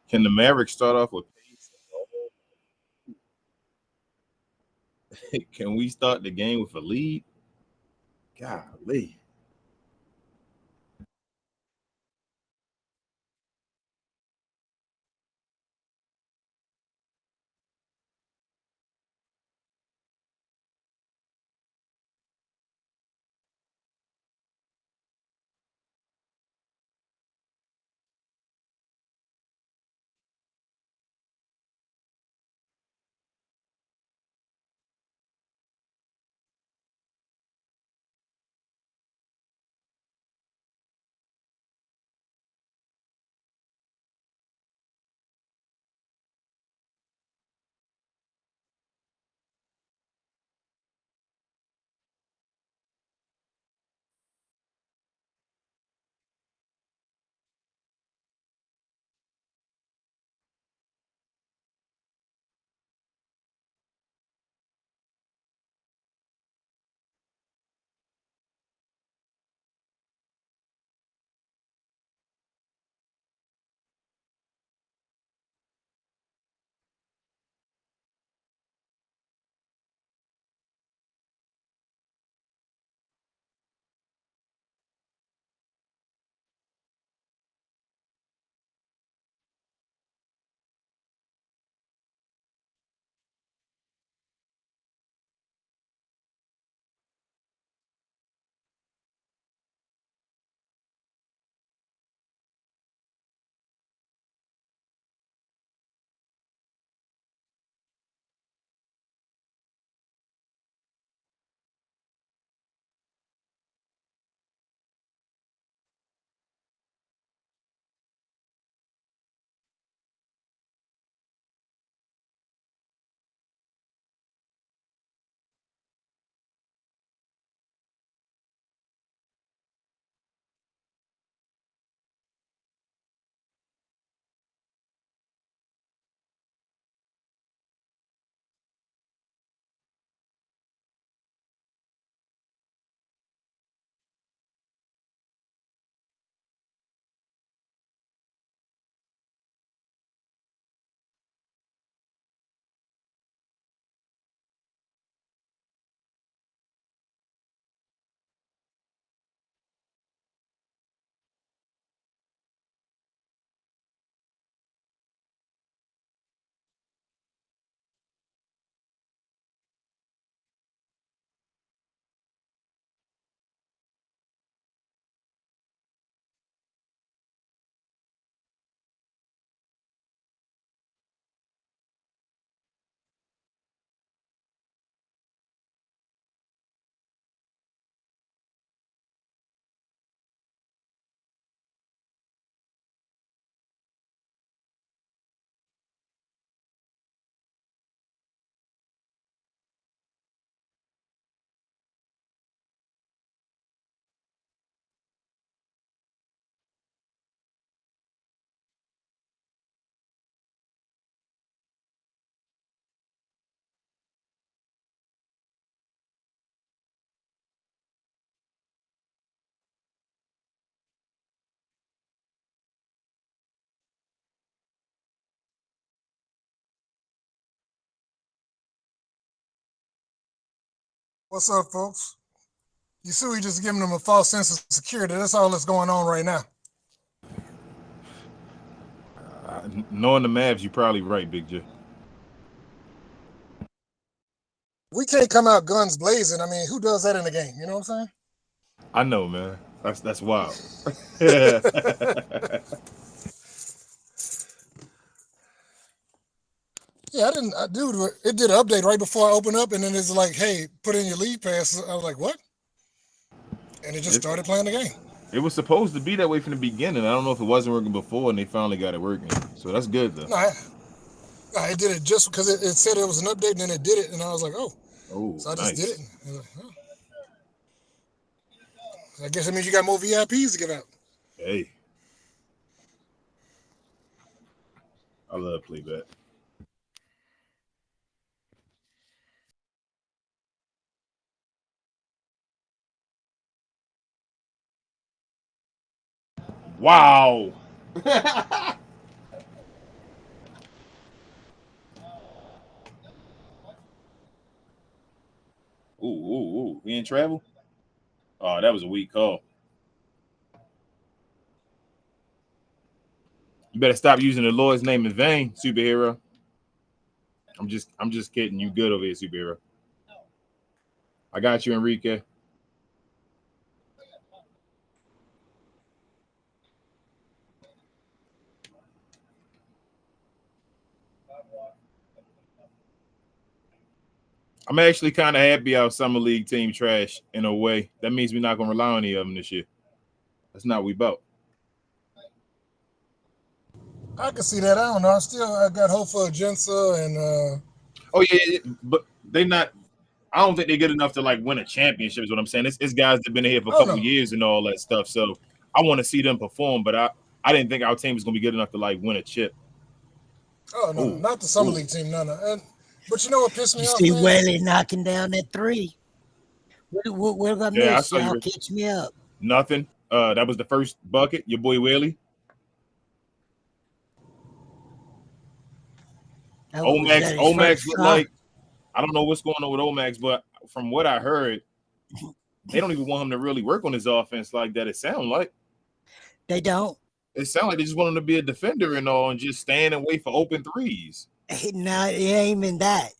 Can the Mavericks start off with pace? Can we start the game with a lead? Golly. What's up, folks? You see, we just giving them a false sense of security. That's all that's going on right now. Knowing the Mavs, you're probably right, Big J. We can't come out guns blazing. I mean, who does that in the game? You know what I'm I know, man. That's wild. Yeah. saying? Yeah, I didn't. Dude, it did an update right before I opened up, and then it's like, hey, put in your lead pass. I was like, what? And it just it, started playing the game. it was supposed to be that way from the beginning. I don't know if it wasn't working before, and they finally got it working. So that's good, though. No, it did it just because it said it was an update, and then it did it, and I was like, oh. Oh, So I just did it. nice. And I, was like, oh. I guess it means you got more VIPs to give out. Hey, I love playback. Wow. Ooh. We in travel? Oh, that was a weak call. You better stop using the Lord's name in vain, superhero. I'm just kidding. You good over here, superhero. I got you, Enrique. I'm actually kind of happy our summer league team trash in a way. That means we're not gonna rely on any of them this year. That's not what we about. I can see that. I don't know. I got hope for Jensa and Oh yeah, but they not. I don't think they're good enough to like win a championship. Is what I'm saying. It's guys that've been here for a couple years and all that stuff. So I want to see them perform, but I didn't think our team was gonna be good enough to like win a chip. Oh no, not the summer league team, no. But you know what pissed me off? You see Whaley knocking down that three. What have I missed? I saw you. Catch me up. Nothing. That was the first bucket. Your boy Whaley. Omax looked like, I don't know what's going on with Omax, but from what I heard, they don't even want him to really work on his offense like that. It sounds like they don't. It sounds like they just want him to be a defender and all, and just stand and wait for open threes. No, it ain't even that.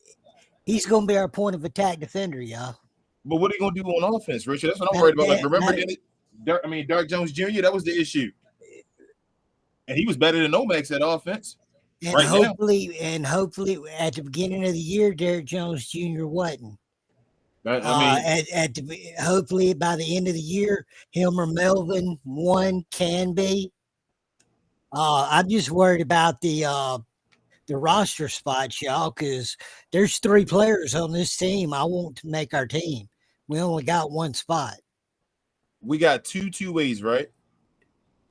He's gonna be our point of attack defender, y'all. But what are you gonna do on offense, Richard? That's what I'm worried about. Like, remember, Dirk Jones Jr. That was the issue, and he was better than Omax at offense. And hopefully at the beginning of the year, Derrick Jones Jr. wasn't. Hopefully by the end of the year, him or Melvin one can be. I'm just worried about the roster spots, y'all, because there's 3 players on this team I want to make our team. We only got 1 spot. We got 2 two-ways, right?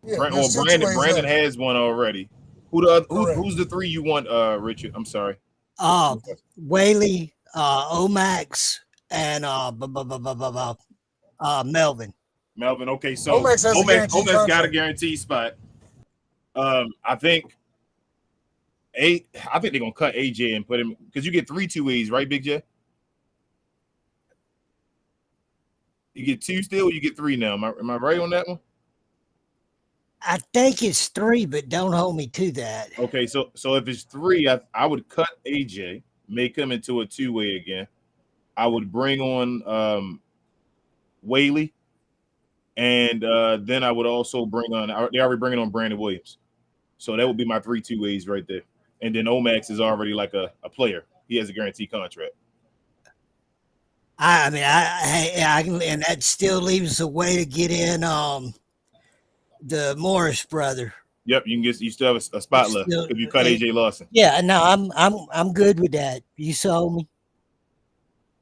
Yeah, Brandon has one already. Who's the 3 you want, Richard? I'm sorry. Whaley, Omax, and Melvin. Melvin, okay. So Omax got a guaranteed spot. I think they're gonna cut AJ and put him because you get 3 two-ways, right, Big J? You get 2 still, or you get 3 now. Am I right on that one? I think it's 3, but don't hold me to that. Okay, so if it's 3, I would cut AJ, make him into a 2-way again. I would bring on Whaley, and then I would also bring on. They're already bringing on Brandon Williams, so that would be my 3 two-ways right there. And then Omax is already like a player. He has a guaranteed contract. I can, and that still leaves a way to get in the Morris brother. Yep, you still have a spot left if you cut AJ Lawson. Yeah, no, I'm good with that. You saw me.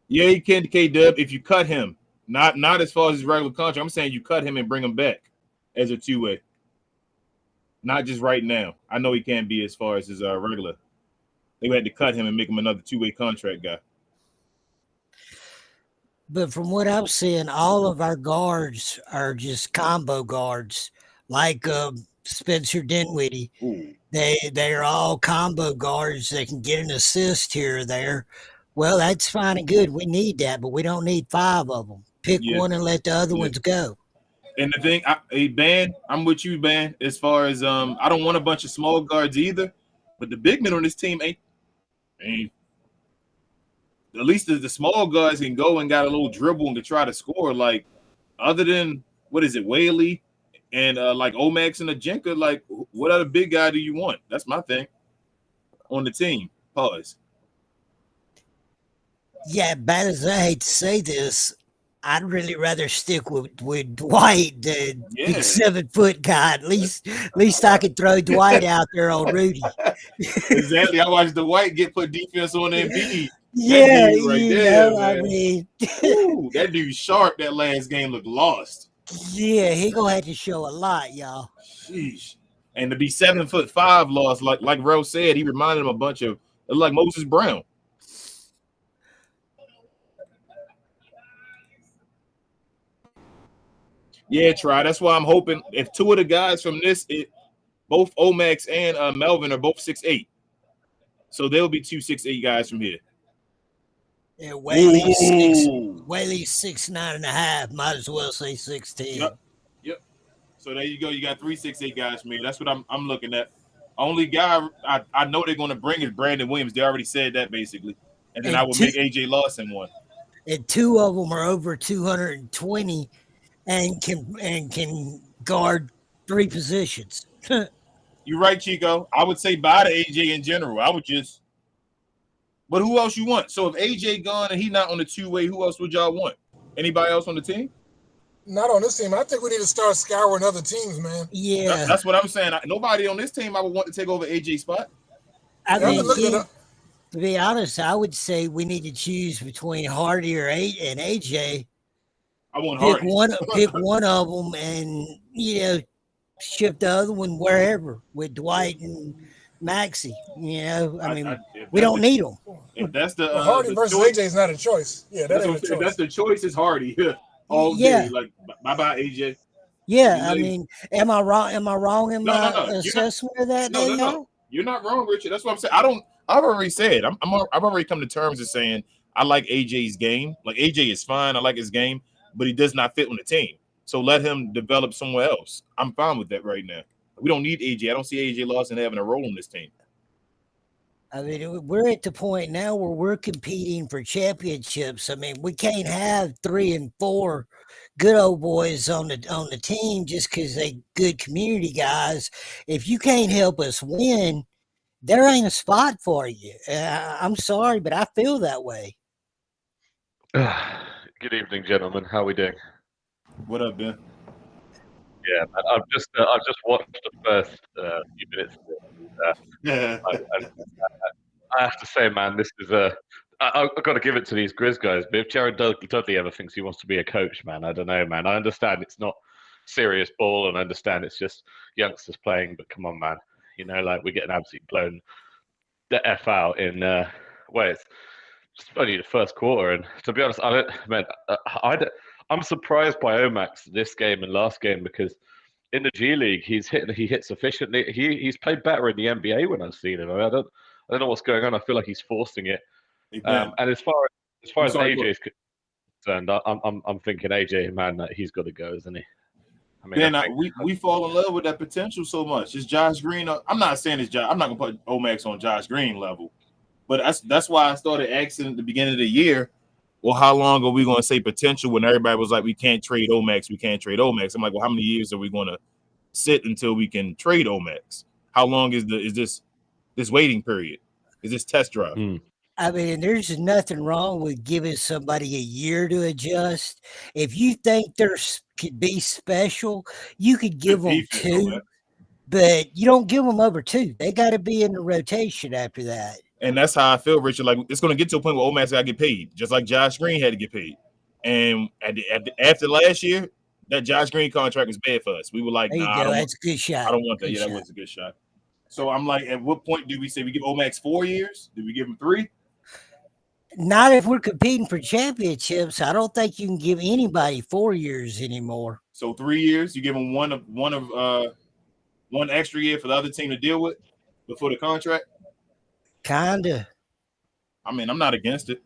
Yeah, you can, K-Dub, if you cut him. Not as far as his regular contract. I'm saying you cut him and bring him back as a 2-way. Not just right now. I know he can't be as far as his regular. They had to cut him and make him another 2-way contract guy. But from what I'm seeing, all of our guards are just combo guards, like Spencer Dinwiddie. Ooh. They're all combo guards. They can get an assist here or there. Well, that's fine and good. We need that, but we don't need 5 of them. Pick one and let the other ones go. And the thing, Ben, I'm with you, Ben. As far as I don't want a bunch of small guards either, but the big men on this team ain't. At least the small guys can go and got a little dribble and can try to score. Like, other than Whaley and like Omax and Ajenka, like, what other big guy do you want? That's my thing on the team. Pause. Yeah, bad as I hate to say this, I'd really rather stick with Dwight than the 7-foot guy. At least I could throw Dwight out there on Rudy. Exactly. I watched Dwight get put defense on Embiid. Yeah, I mean, ooh, that dude sharp. That last game looked lost. Yeah, he gonna have to show a lot, y'all. Sheesh. And to be 7'5" lost, like Rose said, he reminded him a bunch of like Moses Brown. Yeah, try. That's why I'm hoping if 2 of the guys from this, both Omax and Melvin are both 6'8", so there'll be 2 6'8" guys from here. Yeah, Ooh. Whaley's 6'9.5". Might as well say 6'10". Yep. So there you go. You got 3'6'8" guys, man. That's what I'm looking at. Only guy I know they're going to bring is Brandon Williams. They already said that basically, and then I would make AJ Lawson one. And two of them are over 220 and can guard 3 positions. You're right, Chico. I would say bye to AJ in general. I would just. But who else you want? So if AJ gone and he not on the two-way, who else would y'all want? Anybody else on the team? Not on this team. I think we need to start scouring other teams, man. Yeah, that's what I'm saying. Nobody on this team I would want to take over AJ's spot. I mean, to be honest, I would say we need to choose between Hardy and AJ. I want Hardy. Pick one of them, and ship the other one wherever with Dwight and Maxey. I mean, we don't need them. If that's the Hardy the versus choice, AJ is not a choice. Yeah, that ain't a choice. That's the choice. Is Hardy all day? Like bye AJ. Yeah, I mean, am I wrong? Am I wrong in my assessment of that? No. You're not wrong, Richard. That's what I'm saying. I've already said. I've already come to terms with saying I like AJ's game. Like AJ is fine. I like his game, but he does not fit on the team. So let him develop somewhere else. I'm fine with that right now. We don't need AJ. I don't see AJ Lawson having a role in this team. I mean, we're at the point now where we're competing for championships. I mean, we can't have 3 and 4 good old boys on the team just because they good community guys. If you can't help us win, there ain't a spot for you. I'm sorry, but I feel that way. Good evening, gentlemen. How are we doing? What up, Ben? Yeah, man. I've just watched the first few minutes. I have to say, man, this is I've got to give it to these Grizz guys. But if Jared Dudley ever thinks he wants to be a coach, man, I don't know, man. I understand it's not serious ball, and I understand it's just youngsters playing. But come on, man, like we're getting absolutely blown the F out in it's just only the first quarter. And to be honest, I'm surprised by Omax this game and last game because in the G League he hits efficiently. He's played better in the NBA when I've seen him. I don't know what's going on. I feel like he's forcing it. And as far as AJ is concerned, I'm thinking AJ, man, that he's got to go, isn't he? I mean, we fall in love with that potential so much. It's Josh Green. I'm not saying it's Josh. I'm not gonna put Omax on Josh Green level, but that's why I started asking at the beginning of the year. Well, how long are we going to say potential when everybody was like, we can't trade Omax, we can't trade Omax? I'm like, well, how many years are we going to sit until we can trade Omax? How long is this waiting period? Is this test drive? I mean, there's nothing wrong with giving somebody a year to adjust. If you think could be special, you could give them 2, but you don't give them over 2. They got to be in the rotation after that. And that's how I feel, Richard. Like it's going to get to a point where Omax got to get paid, just like Josh Green had to get paid. And after last year, that Josh Green contract was bad for us. We were like, that's a good shot. I don't want that. Yeah, that was a good shot. So I'm like, at what point do we say we give Omax 4 years? Do we give him 3? Not if we're competing for championships. I don't think you can give anybody 4 years anymore. So 3 years, you give them one extra year for the other team to deal with before the contract. Kinda. I mean, I'm not against it.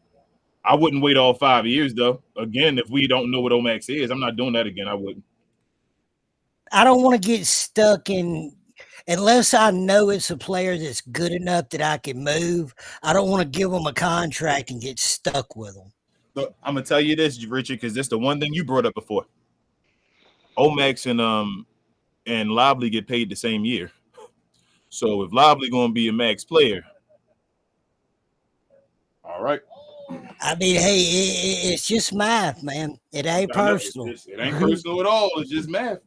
I wouldn't wait all 5 years though. Again, if we don't know what Omax is, I'm not doing that again. I wouldn't. I don't want to get stuck in. Unless I know it's a player that's good enough that I can move, I don't want to give them a contract and get stuck with them. Look, I'm gonna tell you this, Richard, because that's the one thing you brought up before. Omax and Lively get paid the same year. So if Lively gonna be a max player, all right. I mean, hey, it's just math, man. It ain't personal. It ain't personal at all. It's just math.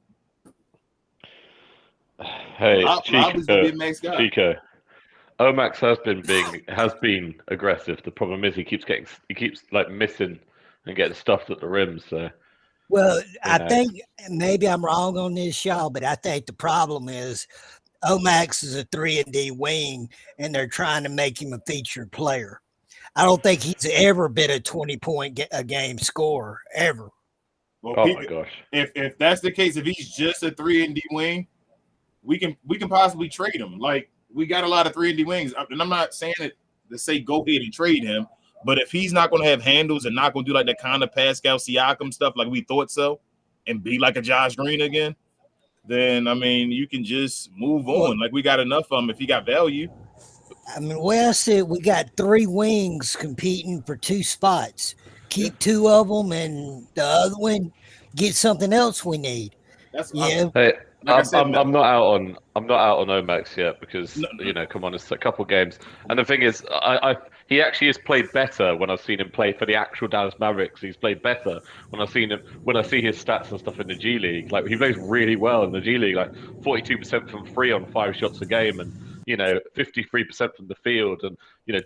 Hey, Chico. Omax has been aggressive. The problem is he keeps like missing and getting stuffed at the rim. So, well, I think maybe I'm wrong on this, y'all, but I think the problem is Omax is a 3-and-D wing, and they're trying to make him a featured player. I don't think he's ever been a 20-point a game scorer ever. Well, my gosh! If that's the case, if he's just a 3-and-D wing, we can possibly trade him. Like we got a lot of 3-and-D wings, and I'm not saying it to say go ahead and trade him, But if he's not going to have handles and not going to do like that kind of Pascal Siakam stuff like we thought so, and be like a Josh Green again, then I mean you can just move on. Like we got enough of him if he got value. I mean, Wes said we got 3 wings competing for 2 spots. Keep 2 of them, and the other one get something else we need. That's Yeah. Hey, Like I said, I'm not out on Omax yet because come on, it's a couple games, and the thing is, he actually has played better when I've seen him play for the actual Dallas Mavericks. He's played better when I see his stats and stuff in the G League. Like he plays really well in the G League, like 42% from 3 on 5 shots a game, and 53% from the field, and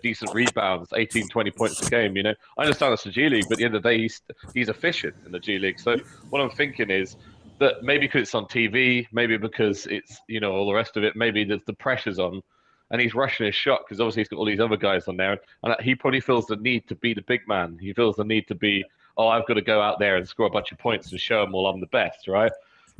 decent rebounds, 18, 20 points a game. I understand that's the G League, but at the end of the day, he's efficient in the G League. So what I'm thinking is that maybe because it's on TV, maybe because it's all the rest of it, maybe the pressure's on, and he's rushing his shot because obviously he's got all these other guys on there, and he probably feels the need to be the big man. He feels the need to be, I've got to go out there and score a bunch of points and show them all I'm the best, right?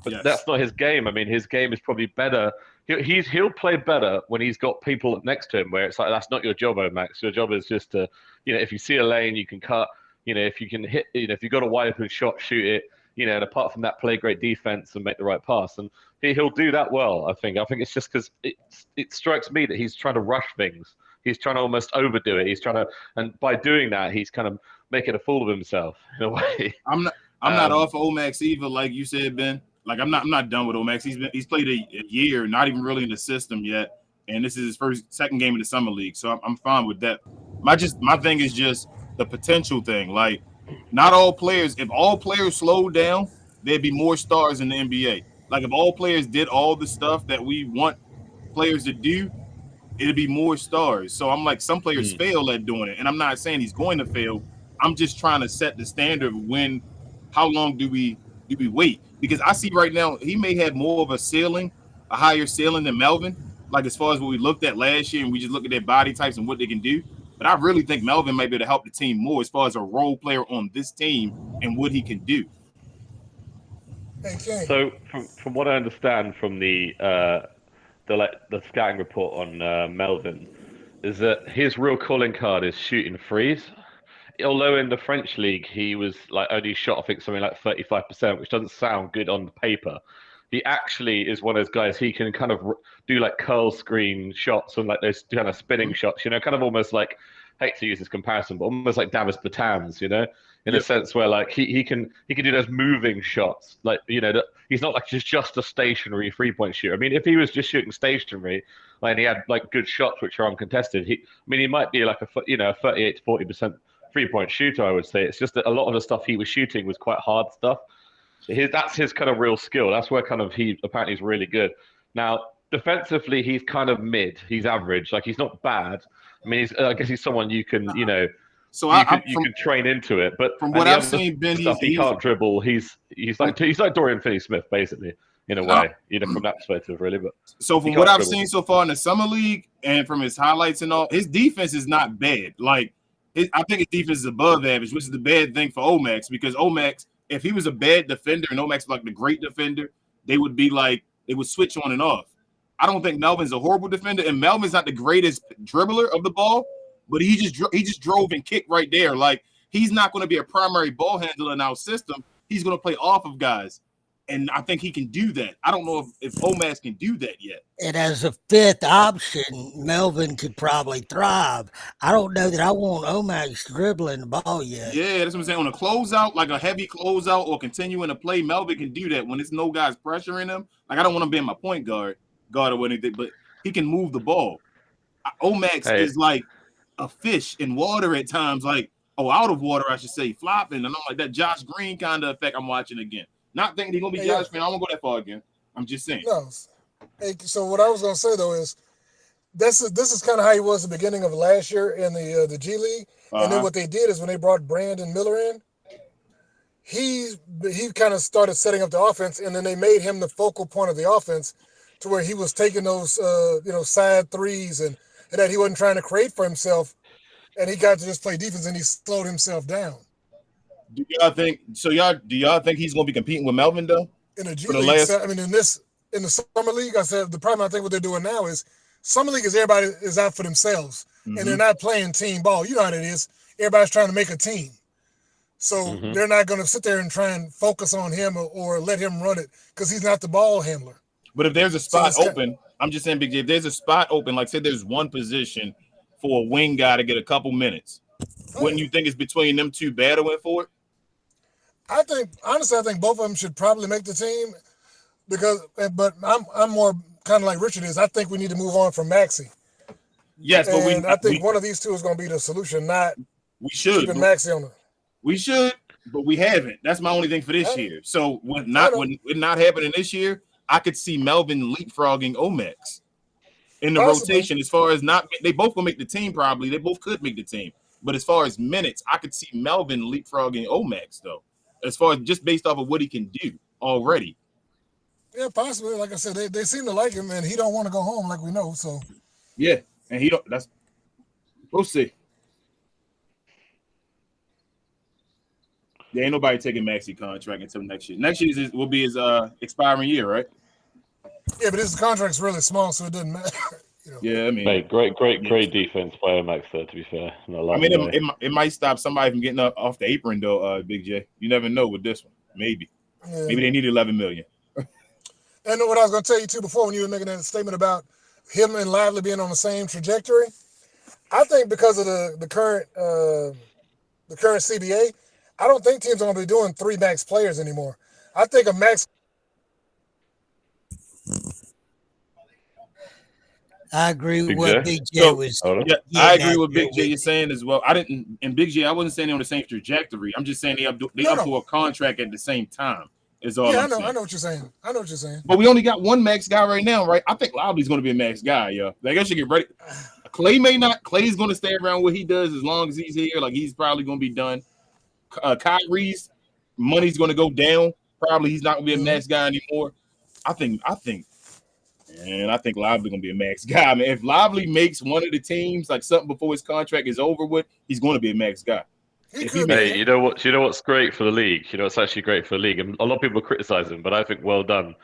But Yes. That's not his game. I mean, his game is probably better. He'll play better when he's got people next to him where it's like, that's not your job, Max. Your job is just to, if you see a lane, you can cut. If you can hit, if you've got a wide open shot, shoot it. And apart from that, play great defense and make the right pass. And he'll do that well, I think. I think it's just because it strikes me that he's trying to rush things. He's trying to almost overdo it. He's trying to, and by doing that, he's kind of making a fool of himself in a way. I'm not off of Omax either, like you said, Ben. Like I'm not done with Omax. He's played a year, not even really in the system yet, and this is his second game in the summer league. So I'm fine with that. My thing is just the potential thing. Like not all players. If all players slowed down, there'd be more stars in the NBA. Like if all players did all the stuff that we want players to do, it'd be more stars. So I'm like, some players fail at doing it, and I'm not saying he's going to fail. I'm just trying to set the standard. How long do we wait? Because I see right now he may have more of a higher ceiling than Melvin. Like as far as what we looked at last year, and we just look at their body types and what they can do. But I really think Melvin might be able to help the team more as far as a role player on this team and what he can do. So from what I understand from the scouting report on Melvin, is that his real calling card is shooting threes. Although in the French league he was like only shot, I think something like 35%, which doesn't sound good on the paper. He actually is one of those guys. He can kind of do like curl screen shots and like those kind of spinning shots. Kind of almost like, hate to use this comparison, but almost like Davis Bertans. In a sense where like he can do those moving shots. Like that he's not like just a stationary 3-point shooter. I mean, if he was just shooting stationary, and he had like good shots which are uncontested, he might be like a 38 to 40% 3-point shooter, I would say. It's just that a lot of the stuff he was shooting was quite hard stuff. That's his kind of real skill. That's where kind of he apparently is really good. Now, defensively, he's kind of mid. He's average. Like, he's not bad. I mean, I guess he's someone you can, so you can train into it. But from what I've seen, Ben, he can't dribble. He's like Dorian Finney-Smith, basically, in a way, from that perspective, really. But so from what I've seen so far in the summer league and from his highlights and all, his defense is not bad. Like, I think his defense is above average, which is the bad thing for Omax, because Omax, if he was a bad defender and Omax was like the great defender, they would switch on and off. I don't think Melvin's a horrible defender, and Melvin's not the greatest dribbler of the ball, but he just drove and kicked right there. Like, he's not going to be a primary ball handler in our system. He's going to play off of guys. And I think he can do that. I don't know if Omax can do that yet. And as a 5th option, Melvin could probably thrive. I don't know that I want Omax dribbling the ball yet. Yeah, that's what I'm saying. On a closeout, like a heavy closeout or continuing to play, Melvin can do that when there's no guys pressuring him. Like, I don't want him being my point guard or anything, but he can move the ball. Omax is like a fish in water at times, out of water, I should say, flopping. And I'm like that Josh Green kind of effect I'm watching again. Not thinking he's gonna be Josh Green. I won't go that far again. I'm just saying. No. Hey, so what I was gonna say though is this is kind of how he was at the beginning of last year in the G League, and then what they did is when they brought Brandon Miller in, he kind of started setting up the offense, and then they made him the focal point of the offense, to where he was taking those side threes and that he wasn't trying to create for himself, and he got to just play defense and he slowed himself down. Do y'all think he's gonna be competing with Melvin though? In the G League, in the summer league, I said the problem I think what they're doing now is summer league is everybody is out for themselves, and they're not playing team ball. You know how it is. everybody's trying to make a team. So they're not going to sit there and try and focus on him or let him run it because he's not the ball handler. But if there's a spot open, I'm just saying, Big J, if there's a spot open, like say there's one position for a wing guy to get a couple minutes, wouldn't you think it's between them two battling for it? I think both of them should probably make the team but I'm more kind of like Richard is. I think we need to move on from Maxey. Yes, but I think one of these two is going to be the solution, not we should keeping Maxey on the. We should, but we haven't. That's my only thing for this year. So when it not happening this year, I could see Melvin leapfrogging Omax in the rotation. As far as they both will make the team probably. They both could make the team. But as far as minutes, I could see Melvin leapfrogging Omax though. As far as just based off of what he can do already. Yeah, possibly. Like I said, they seem to like him, and he don't want to go home, like we know. So yeah, and he don't. We'll see. There ain't nobody taking Maxey contract until next year. Next year will be his expiring year, right? Yeah, but his contract's really small, so it doesn't matter. Yeah, I mean, mate, great defense by Max there. To be fair, I mean, it might stop somebody from getting up off the apron though. Big J, you never know with this one. Maybe they need 11 million. And what I was going to tell you too before when you were making that statement about him and Lively being on the same trajectory, I think because of the current CBA. I don't think teams are going to be doing 3 max players anymore. I think a max. I agree with what Big J was. Yeah, I agree with Big J you're saying as well. And Big J, I wasn't saying they're on the same trajectory. I'm just saying they up for a contract at the same time. Is all I'm saying. I know what you're saying. But we only got one max guy right now, right? I think Lively's going to be a max guy, yo. Like I should get ready. Clay may not. Clay's going to stay around what he does as long as he's here. Like he's probably going to be done. Kyrie's money's going to go down. Probably he's not going to be a max guy anymore. I think Lively's going to be a max guy. I mean, if Lively makes one of the teams like something before his contract is over with, he's going to be a max guy. Hey, you know what's great for the league? You know what's actually great for the league? And a lot of people criticize him, but I think well done.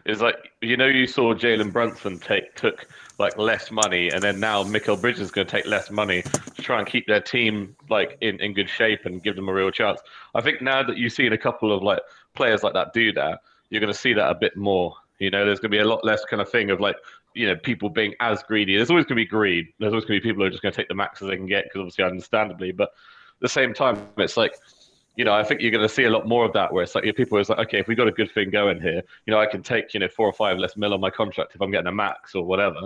Is like, you saw Jalen Brunson took like less money, and then now Mikal Bridges is going to take less money to try and keep their team like in good shape and give them a real chance. I think now that you've seen a couple of like players like that do that, you're going to see that a bit more. There's going to be a lot less kind of thing of like, people being as greedy. There's always going to be greed. There's always going to be people who are just going to take the maxes they can get because obviously understandably, but at the same time, it's like, I think you're going to see a lot more of that where it's like people are like, okay, if we got a good thing going here, I can take, 4 or 5 less mil on my contract if I'm getting a max or whatever.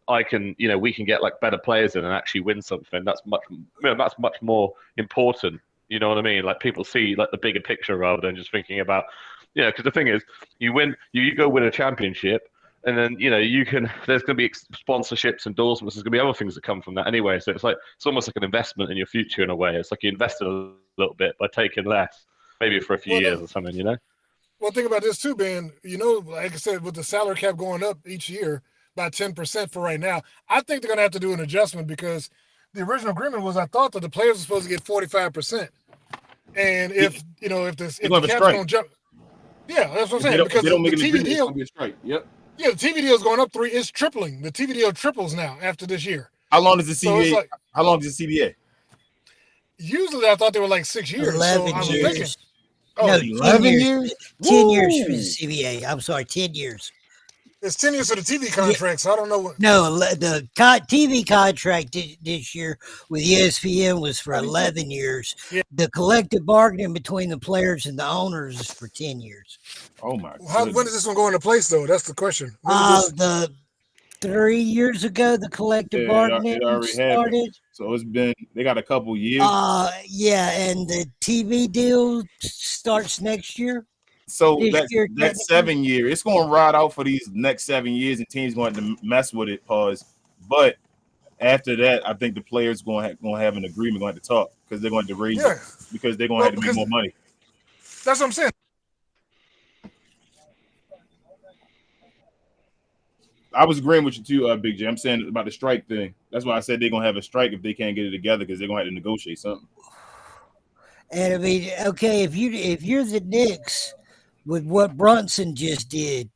I can, we can get like better players in and actually win something. That's much more important. You know what I mean? Like people see like the bigger picture rather than just thinking about, because the thing is, you win, you go win a championship. And then, there's going to be sponsorships, endorsements. There's going to be other things that come from that anyway. So it's almost like an investment in your future in a way. It's like you invested a little bit by taking less, maybe for a few years or something, Well, think about this too, Ben. Like I said, with the salary cap going up each year by 10% for right now, I think they're going to have to do an adjustment because the original agreement was I thought that the players were supposed to get 45%. And if the cap's going to jump. Yeah, that's what I'm saying. Because they don't make the TV deal. Be a strike. Yep. Yeah, the TV deal is going up 3. It's tripling. The TV deal triples now after this year. How long is the CBA? How long is the CBA? Usually, I thought they were like 6 years. 11 so years. Thinking, no, 11 years? 10 years for the CBA. I'm sorry, 10 years. It's 10 years for the TV contract, so I don't know what. No, the TV contract this year with ESPN was for 11 years. Yeah. The collective bargaining between the players and the owners is for 10 years. Oh, my God. When does this one go into place, though? That's the question. The 3 years ago, the collective bargaining started. So it's been, they got a couple years. Yeah, and the TV deal starts next year. So that 7 year, it's going to ride out for these next 7 years, and teams going to mess with it. Pause. But after that, I think the players going to have an agreement, going to talk because they're going to raise it because they're going to have to make more money. That's what I'm saying. I was agreeing with you too, Big J. I'm saying about the strike thing. That's why I said they're going to have a strike if they can't get it together because they're going to have to negotiate something. And I mean, okay, if you're the Knicks. With what Brunson just did,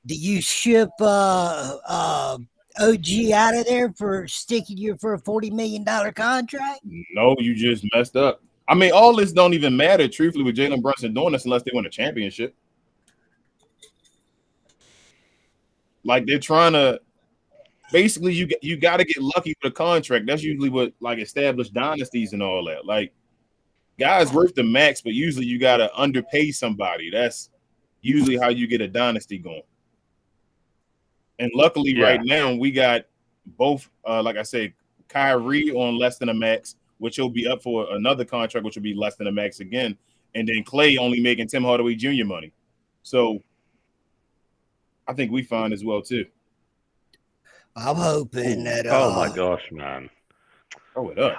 do you ship a OG out of there for sticking you for a $40 million contract? No, you just messed up. I mean, all this don't even matter, truthfully, with Jalen Brunson doing this unless they win a championship. Like they're trying to basically you got to get lucky with a contract. That's usually what like established dynasties and all that. Like guys worth the max, but usually you got to underpay somebody. That's usually how you get a dynasty going. And luckily, right now we got both. Like I said, Kyrie on less than a max, which he'll be up for another contract, which will be less than a max again, and then Clay only making Tim Hardaway Jr. money. So I think we fine as well too. I'm hoping that. Oh my gosh, man! Throw it up.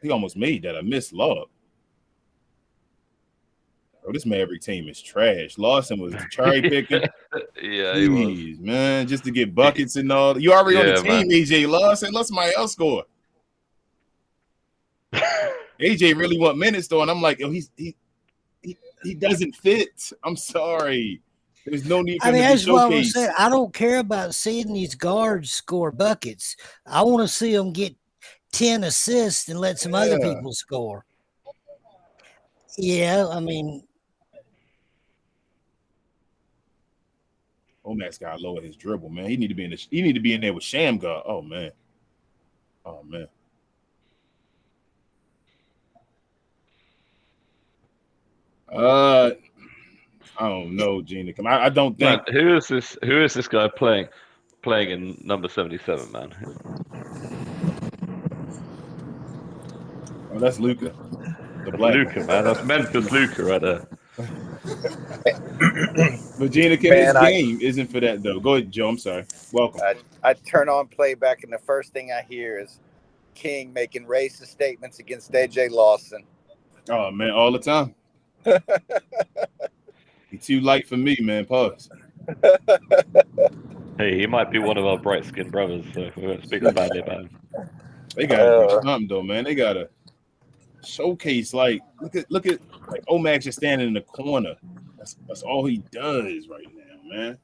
He almost made that. I missed lob. Oh, this Maverick team is trash. Lawson was cherry picking. Yeah, Jeez, man, just to get buckets and all. You already on the team, man. AJ Lawson. Let somebody else score. AJ really want minutes though, and I'm like, yo, he doesn't fit. I'm sorry. There's no need for him to be that's what I was showcased. saying. I don't care about seeing these guards score buckets. I want to see them get 10 assists and let some other people score. Yeah, I mean. Omax got to lower his dribble, man. He need to be in there with Shamgar. Oh man. I don't know, Gina. I don't think. Man, who is this guy playing in number 77, man? Oh, that's Luka. The black Luka, man. That's Memphis Luka right there. But Gina, this game isn't for that though. Go ahead, Joe. I'm sorry. Welcome. I turn on Playback, and the first thing I hear is King making racist statements against AJ Lawson. Oh man, all the time. He's too light for me, man. Pause. Hey, he might be one of our bright-skinned brothers, so we won't speak badly about him. They gotta do something though, man. They gotta showcase. Like, look at like Omax just standing in the corner. That's all he does right now, man.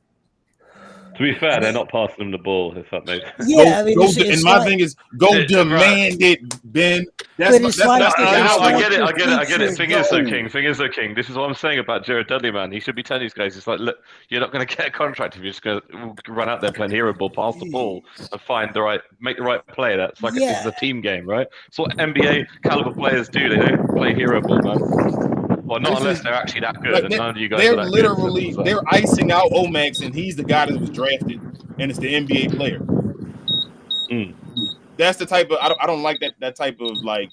To be fair, they're not passing him the ball, if that makes sense. Yeah, thing is, go demand it, Ben. I get it. Thing is though, King. This is what I'm saying about Jared Dudley, man. He should be telling these guys, it's like, look, you're not going to get a contract if you're just going to run out there playing hero ball, pass the ball, and make the right play. That's like it's a team game, right? It's what NBA caliber players do. They don't play hero ball, man. Well, not unless they're actually that good. Like and none of you guys are that literally good. They're icing out Omax, and he's the guy that was drafted, and it's the NBA player. That's the type of I don't like that type of like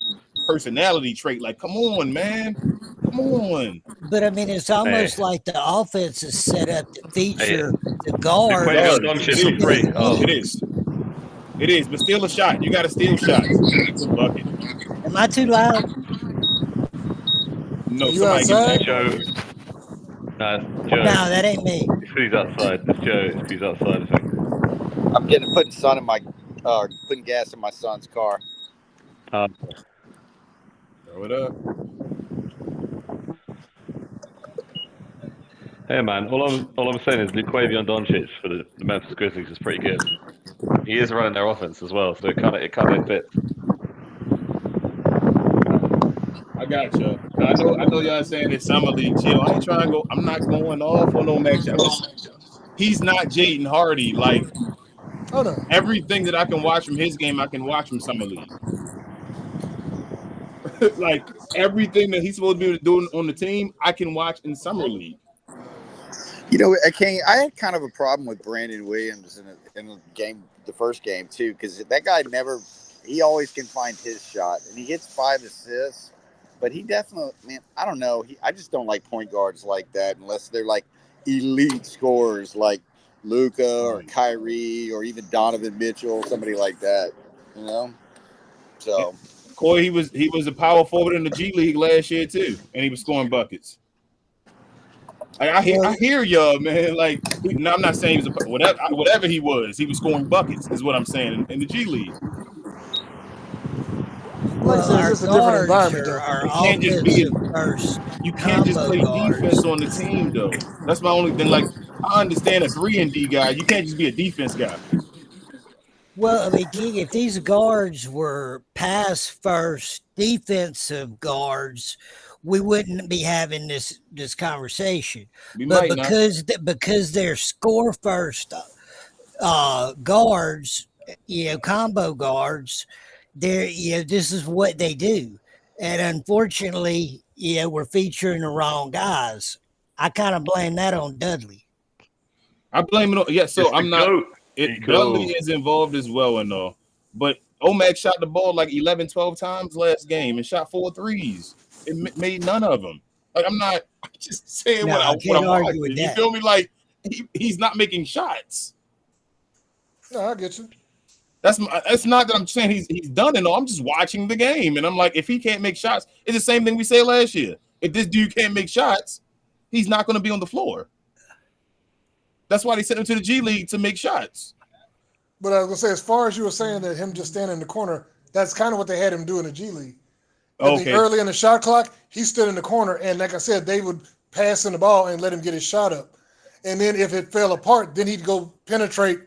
personality trait. Like, come on, man, come on. But I mean, it's almost like the offense is set up to feature the guard. It is, but steal a shot. You got to steal shots. Bucket. Am I too loud? No, you outside? Joe. No, that ain't me. He's outside. It's Joe. He's outside, I think. I'm putting gas in my son's car. Throw it up. Hey man, all I'm saying is Luquavion Doncic for the Memphis Grizzlies is pretty good. He is running their offense as well, so it kind of fits. I got you. I know y'all saying it's summer league chill. I ain't trying to go. I'm not going off on no Max. He's not Jaden Hardy. Like, everything that I can watch from his game, I can watch from summer league. Like everything that he's supposed to be doing on the team, I can watch in summer league. You know, I had kind of a problem with Brandon Williams in the game, the first game too, because that guy he always can find his shot, and he gets 5 assists. But he definitely, man, I don't know. I just don't like point guards like that unless they're like elite scorers like Luka or Kyrie or even Donovan Mitchell, somebody like that, you know? So, Coy, he was a power forward in the G League last year too, and he was scoring buckets. I hear y'all, man. Like, no, I'm not saying he was whatever he was scoring buckets, is what I'm saying in the G League. Well, it's just a different environment, though. You can't just play defense on the team, though. That's my only thing. Like, I understand a 3-and-D guy. You can't just be a defense guy. Well, I mean, King, if these guards were pass first defensive guards, we wouldn't be having this conversation. But because they're score first guards, combo guards, they're this is what they do. And unfortunately, we're featuring the wrong guys. I kind of blame that on Dudley. I blame it on so I'm not Dudley is involved as well and all. But Omac shot the ball like 11, 12 times last game and shot 4 threes. It made none of them. Like I'm just saying what I'm watching. You feel me? Like he's not making shots. No, I get you. That's not that I'm saying he's done it all. I'm just watching the game, and I'm like, if he can't make shots, it's the same thing we said last year. If this dude can't make shots, he's not going to be on the floor. That's why they sent him to the G League to make shots. But I was going to say, as far as you were saying that him just standing in the corner, that's kind of what they had him do in the G League. Okay. Early in the shot clock, he stood in the corner, and like I said, they would pass him the ball and let him get his shot up. And then if it fell apart, then he'd go penetrate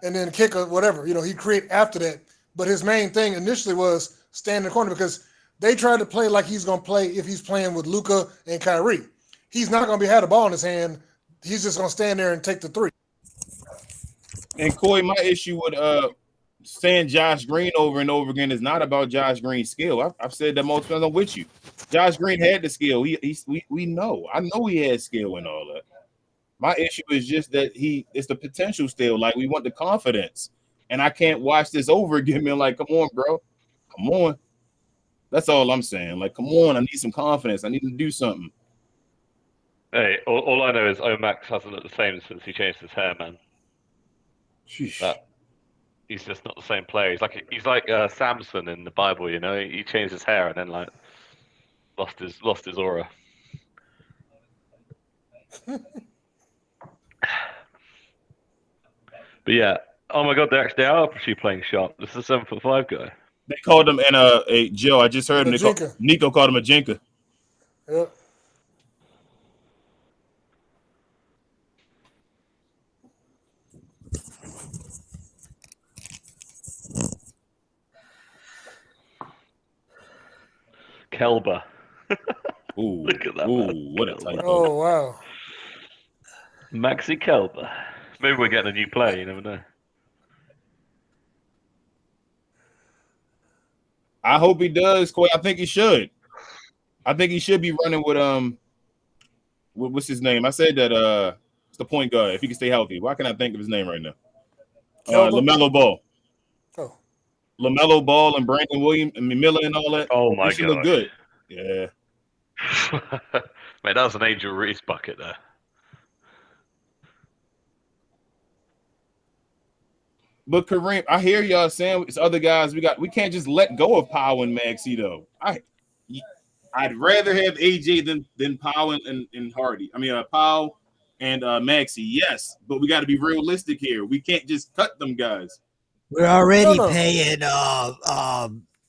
and then kick or whatever. He'd create after that. But his main thing initially was stand in the corner because they tried to play like he's going to play if he's playing with Luka and Kyrie. He's not going to have the ball in his hand. He's just going to stand there and take the three. And Coy, my issue with saying Josh Green over and over again is not about Josh Green's skill. I've said that multiple times. I'm with you. Josh Green had the skill. We know. I know he had skill and all that. My issue is just that it's the potential still. Like, we want the confidence. And I can't watch this over again. Being like, come on, bro. Come on. That's all I'm saying. Like, come on. I need some confidence. I need to do something. Hey, all I know is Omax hasn't looked the same since he changed his hair, man. He's just not the same player. He's like Samson in the Bible, He changed his hair and then lost his aura. But yeah, oh my God, they are actually playing sharp. This is a 7'5" guy. They called him Joe. I just heard him. Nico called him a Jinka. Yeah. Kelba. Ooh, look at that. Ooh, what a typo. Oh, wow. Maxi Kelba. Maybe we're getting a new player, you never know. I hope he does, Coy. I think he should. I think he should be running with what's his name? I said that it's the point guard, if he can stay healthy. Why can't I think of his name right now? LaMelo Ball. Oh. LaMelo Ball and Brandon Williams and Miller and all that. Oh my God. He look good. Yeah. Man, that was an Angel Reese bucket there. But Kareem, I hear y'all saying it's other guys we can't just let go of Powell and Maxey though. I'd rather have AJ than Powell and Hardy. I mean Powell and Maxey, yes, but we got to be realistic here. We can't just cut them guys. We're already paying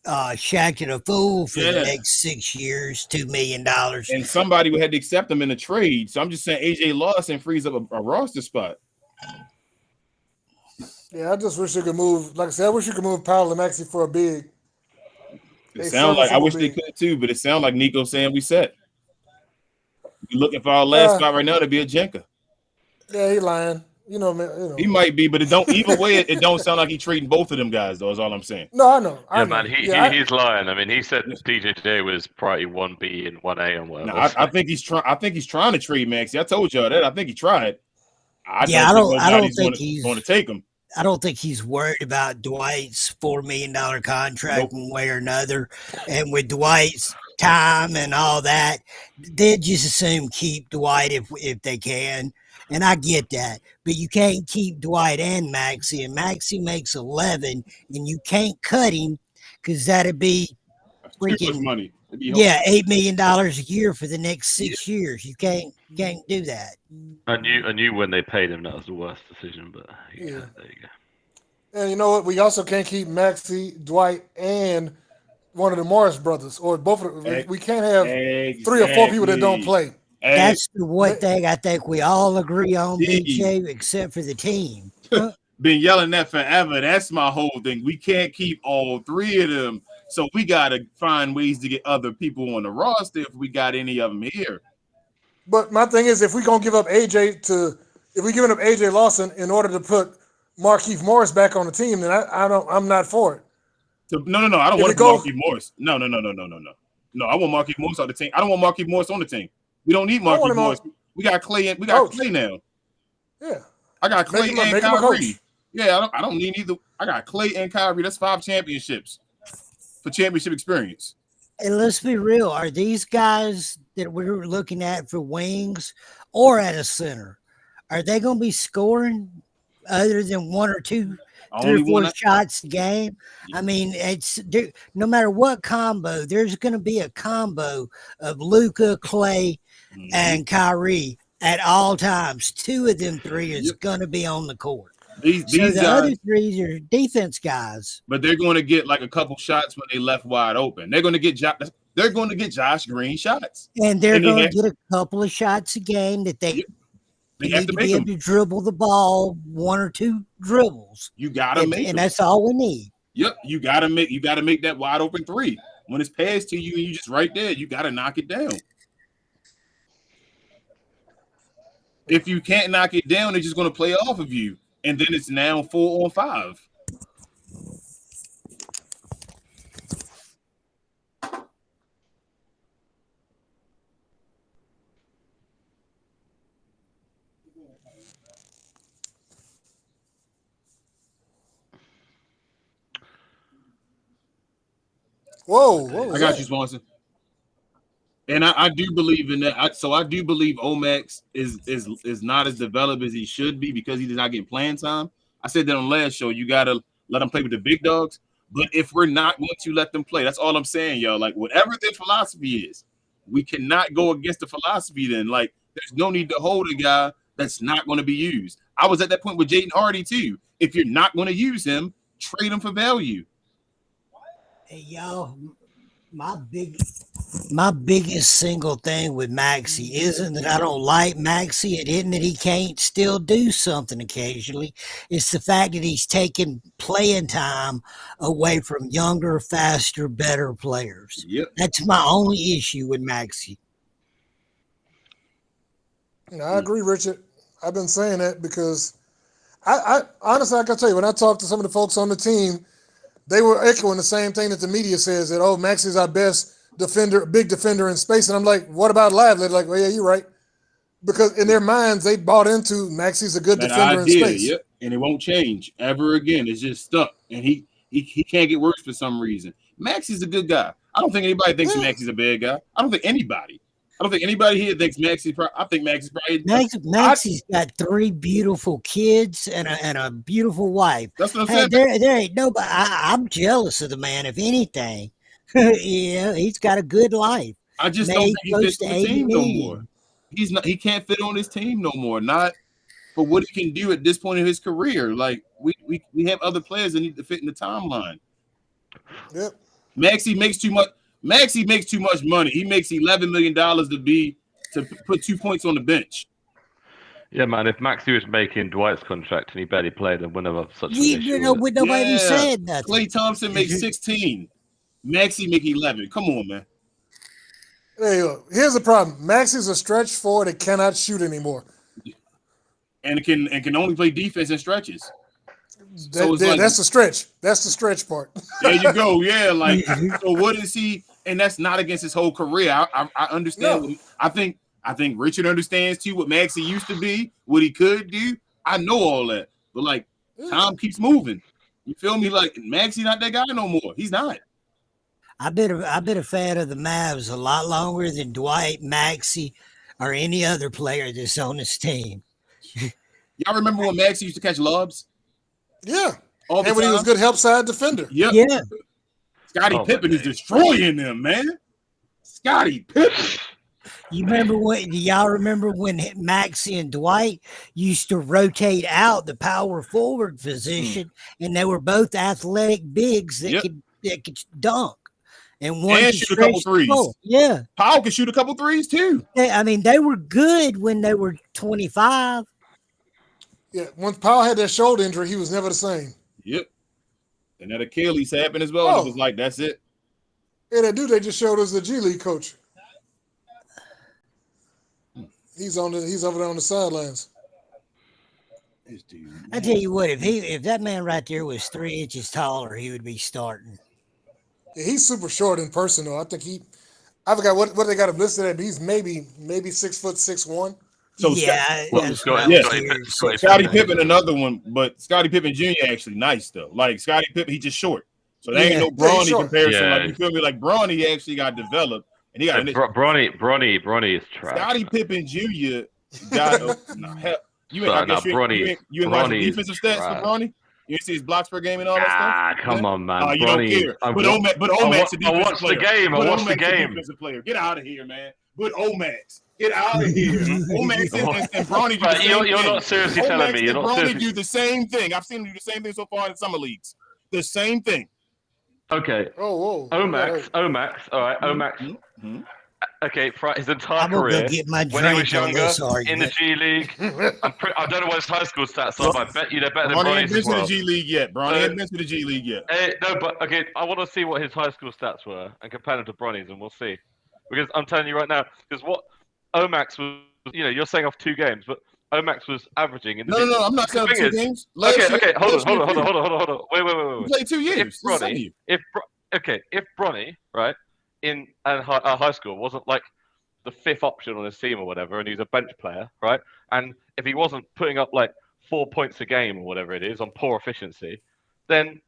Shaq and a fool for the next 6 years, $2 million. And somebody would have to accept them in a trade. So I'm just saying AJ Lawson frees up a roster spot. Yeah, I just wish you could move. Like I said, I wish you could move Powell and Maxey for a big. It sounds like I wish they could too, but it sounds like Nico saying we set. You're looking for our last spot right now to be a Jenka. Yeah, he lying. He might be, but it don't. Either way, it don't sound like he's treating both of them guys. Though is all I'm saying. No, I know. Man, he's lying. I mean, he said DJJ was priority 1B and 1A and whatever. No, I think he's trying. I think he's trying to trade Maxey. I told y'all that. I think he tried. I don't think he's going to take him. I don't think he's worried about Dwight's $4 million contract one way or another. And with Dwight's time and all that, they just assume keep Dwight if they can. And I get that. But you can't keep Dwight and Maxey. And Maxey makes 11, and you can't cut him because that'd be freaking money. $8 million a year for the next 6 years. You can't do that. I knew when they paid him that was the worst decision, but there you go. And you know what? We also can't keep Maxey, Dwight, and one of the Morris brothers, or both of them. We can't have 3 or 4 people that don't play. And that's the one thing I think we all agree on, BJ, except for the team. Been yelling that forever. That's my whole thing. We can't keep all three of them. So we got to find ways to get other people on the roster if we got any of them here. But my thing is, if we're going to give up if we're giving up AJ Lawson in order to put Markieff Morris back on the team, then I'm not for it. No. I don't want Markieff Morris. No. No, I want Markieff Morris on the team. I don't want Markieff Morris on the team. We don't need Markieff Morris. We got Clay. We got Clay now. Yeah. I got Clay and Kyrie. Yeah, I don't need either. I got Clay and Kyrie. That's 5 championships for championship experience. And let's be real. Are these guys that we're looking at for wings or at a center, are they going to be scoring other than 1 or 2, 3 or 4 shots a game? I mean, it's no matter what combo, there's going to be a combo of Luka, Clay, and Kyrie at all times. 2 of them 3 is going to be on the court. These guys, other 3 are defense guys, but they're going to get like a couple shots when they left wide open. They're going to get Josh Green shots, and they're going to get a couple of shots a game that they need to be able to dribble the ball 1 or 2 dribbles. You got to make, and that's all we need. Yep, you got to make that wide open 3 when it's passed to you and you just right there. You got to knock it down. If you can't knock it down, they're just going to play off of you. And then it's now 4 on 5. Whoa! I got you, Swanson. And I do believe in that. I do believe Omax is not as developed as he should be because he does not get playing time. I said that on last show. You got to let him play with the big dogs. But if we're not going to let them play, that's all I'm saying, y'all. Like, whatever their philosophy is, we cannot go against the philosophy then. Like, there's no need to hold a guy that's not going to be used. I was at that point with Jaden Hardy, too. If you're not going to use him, trade him for value. Hey, y'all. My biggest single thing with Maxey isn't that I don't like Maxey. It isn't that he can't still do something occasionally. It's the fact that he's taking playing time away from younger, faster, better players. Yep. That's my only issue with Maxey. I agree, Richard. I've been saying that because I honestly, I can tell you, when I talked to some of the folks on the team, they were echoing the same thing that the media says, that, Maxey's our best defender, big defender in space. And I'm like, what about Lively? They're like, well, yeah, you're right. Because in their minds, they bought into Maxey's a good defender in space. Yep. And it won't change ever again. It's just stuck. And he can't get worse for some reason. Maxey's a good guy. I don't think anybody thinks Maxey's a bad guy. I don't think anybody here thinks Maxey. I think Maxey's probably Maxey's got 3 beautiful kids and a beautiful wife. That's what I'm saying. There ain't nobody. I'm jealous of the man. If anything, he's got a good life. I just don't think he fits on the team no more. He's not. He can't fit on his team no more. Not for what he can do at this point in his career. Like we have other players that need to fit in the timeline. Yep. Maxey makes too much money. He makes $11 million to put 2 points on the bench. Yeah, man. If Maxey was making Dwight's contract and he barely played, then wouldn't have such an issue. Nobody said nothing. Klay Thompson makes 16. Maxey make 11. Come on, man. Hey, look, here's the problem. Maxey's a stretch forward that cannot shoot anymore, and can only play defense in stretches. That's the stretch. That's the stretch part. There you go. Yeah, like so. What is he? And that's not against his whole career. I understand. No. I think Richard understands too what Maxey used to be, what he could do. I know all that, but like time keeps moving. You feel me? Like Maxey not that guy no more. He's not. I've been a fan of the Mavs a lot longer than Dwight, Maxey, or any other player that's on this team. Y'all remember when Maxey used to catch lobs? Yeah. And when he was a good help side defender. Yep. Yeah. Scottie Pippen is destroying them, man. Scottie Pippen. Y'all remember when Maxey and Dwight used to rotate out the power forward position, and they were both athletic bigs that could dunk. and one And can shoot a couple stretch the floor. threes. Yeah. Powell can shoot a couple threes too. I mean, they were good when they were 25. Yeah, once Powell had that shoulder injury, he was never the same. Yep. And that Achilles happened as well. Oh. And it was like, that's it. Yeah, that dude they just showed us the G League coach. He's over there on the sidelines. This dude, I tell you what, if that man right there was 3 inches taller, he would be starting. Yeah, he's super short in person though. I forgot what they got him listed at, but he's maybe 6'6". So yeah, Scottie Pippen, another one, but Scottie Pippen Jr. actually nice though. Like Scottie Pippen, he just short. So they ain't no Bronny comparison. Yeah. Like you feel me? Like Bronny actually got developed, and he got Bronny is trash. Scottie Pippen Jr. got hell. You ain't Bronny. You ain't watching defensive stats for Bronny. You ain't see his blocks per game and all that stuff. Come on, man. You don't care. But Omac's a defensive player. I watched the game. Defensive player. Get out of here, man. But Omax, get out of here. Omax and Bronny. Right, you're not seriously telling me. You're not Bronny do the same thing. I've seen him do the same thing so far in summer leagues. The same thing. Okay. Oh, whoa. Omax. All right, Omax. Mm-hmm. Okay, for his entire career, when he was younger, in the G League, I don't know what his high school stats are, but I bet you they're better than Bronny Bronny's as well. Bronny ain't been to the G League yet. Bronny ain't been to the G League yet. No, but okay, I want to see what his high school stats were and compare them to Bronny's, and we'll see. Because I'm telling you right now, because what Omax was, you're saying off 2 games, but Omax was averaging in the No, I'm not saying 2 games. Okay, hold on. Wait. He played 2 years. If Bronny, right, in high school wasn't like the 5th option on his team or whatever, and he's a bench player, right? And if he wasn't putting up like 4 points a game or whatever it is on poor efficiency, then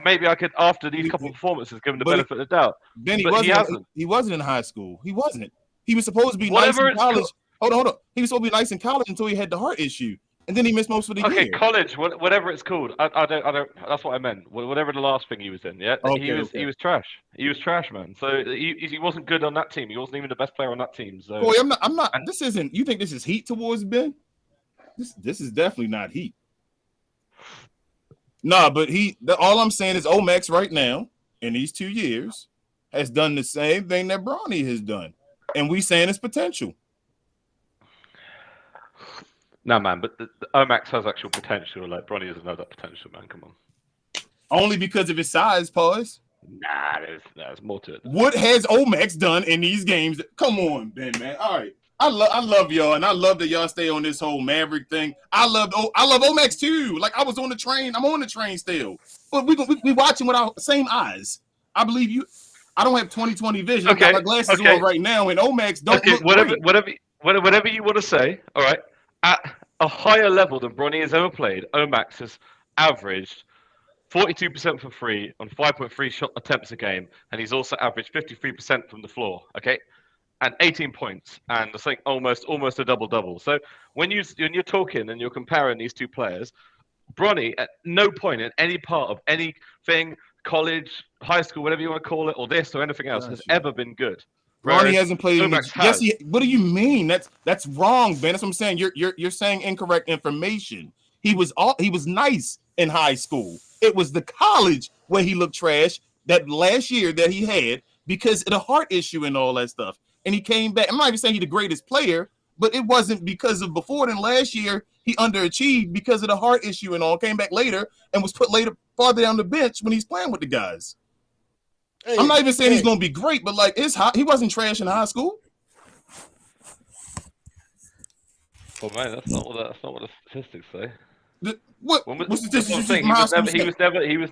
maybe I could, after these couple of performances, give him the benefit of the doubt. Then he wasn't in high school. He wasn't. He was supposed to be nice in college. Hold on. He was supposed to be nice in college until he had the heart issue, and then he missed most of the year. Okay, college, whatever it's called. I don't. That's what I meant. Whatever the last thing he was in. Yeah, he was trash. He was trash, man. So he wasn't good on that team. He wasn't even the best player on that team. So boy, I'm not. This isn't. You think this is heat towards Ben? This is definitely not heat. Nah, but all I'm saying is Omax right now in these 2 years has done the same thing that Bronny has done, and we saying it's potential. No, man, but the Omax has actual potential. Like Bronny doesn't have that potential, man. Come on. Only because of his size, pause. Nah, there's more to it. What has Omax done in these games? Come on, Ben, man. All right. I love y'all, and I love that y'all stay on this whole Maverick thing. I love Omax too. Like I was on the train. I'm on the train still. But we watching with our same eyes. I believe you. I don't have 20/20 vision. I got my glasses on right now, and Omax don't look whatever you want to say. All right. At a higher level than Bronny has ever played, Omax has averaged 42% from free on 5.3 shot attempts a game, and he's also averaged 53% from the floor. Okay. And 18 points, and I think almost a double-double. So when you're talking and you're comparing these 2 players, Bronny at no point in any part of anything, college, high school, whatever you want to call it, or this or anything else, has ever been good. Bronny hasn't played in what do you mean? That's wrong, Ben. That's what I'm saying. You're saying incorrect information. He was nice in high school. It was the college where he looked trash that last year that he had because of the heart issue and all that stuff. And he came back. I'm not even saying he's the greatest player, but it wasn't because of before. Then last year he underachieved because of the heart issue and all. Came back later and was put farther down the bench when he's playing with the guys. Hey, I'm not even saying he's gonna be great, but like he wasn't trash in high school. Well, man, that's not what the statistics say. What statistics? He was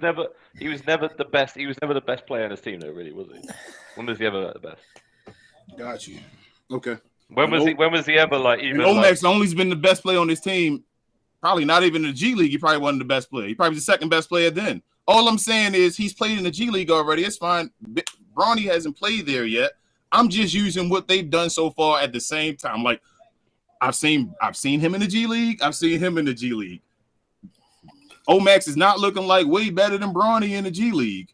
never the best. He was never the best player on his team, though. Really, was he? When was he ever the best? Got you. Okay. When was he ever like? Even Omax only's been the best player on his team. Probably not even in the G League. He probably wasn't the best player. He probably was the second best player then. All I'm saying is he's played in the G League already. It's fine. Bronny hasn't played there yet. I'm just using what they've done so far at the same time. Like I've seen him in the G League. I've seen him in the G League. Omax is not looking like way better than Bronny in the G League.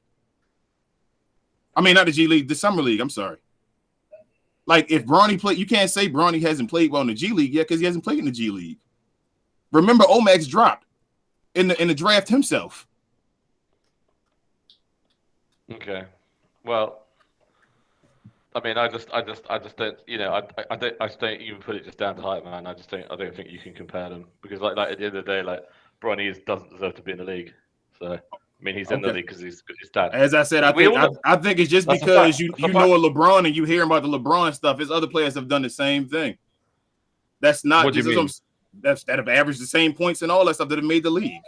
I mean, not the G League, the Summer League. I'm sorry. Like if Bronny played, you can't say Bronny hasn't played well in the G League yet because he hasn't played in the G League. Remember, Omax dropped in the draft himself. Okay. Well, I mean, I just don't, I just don't even put it just down to height, man. I don't think you can compare them because, like at the end of the day, like Bronny doesn't deserve to be in the league. So, I mean, he's in the league because he's his dad. As I said, I think it's just because you know a LeBron and you hear about the LeBron stuff. His other players have done the same thing. That's not what just do you mean? That have averaged the same points and all that stuff that have made the league.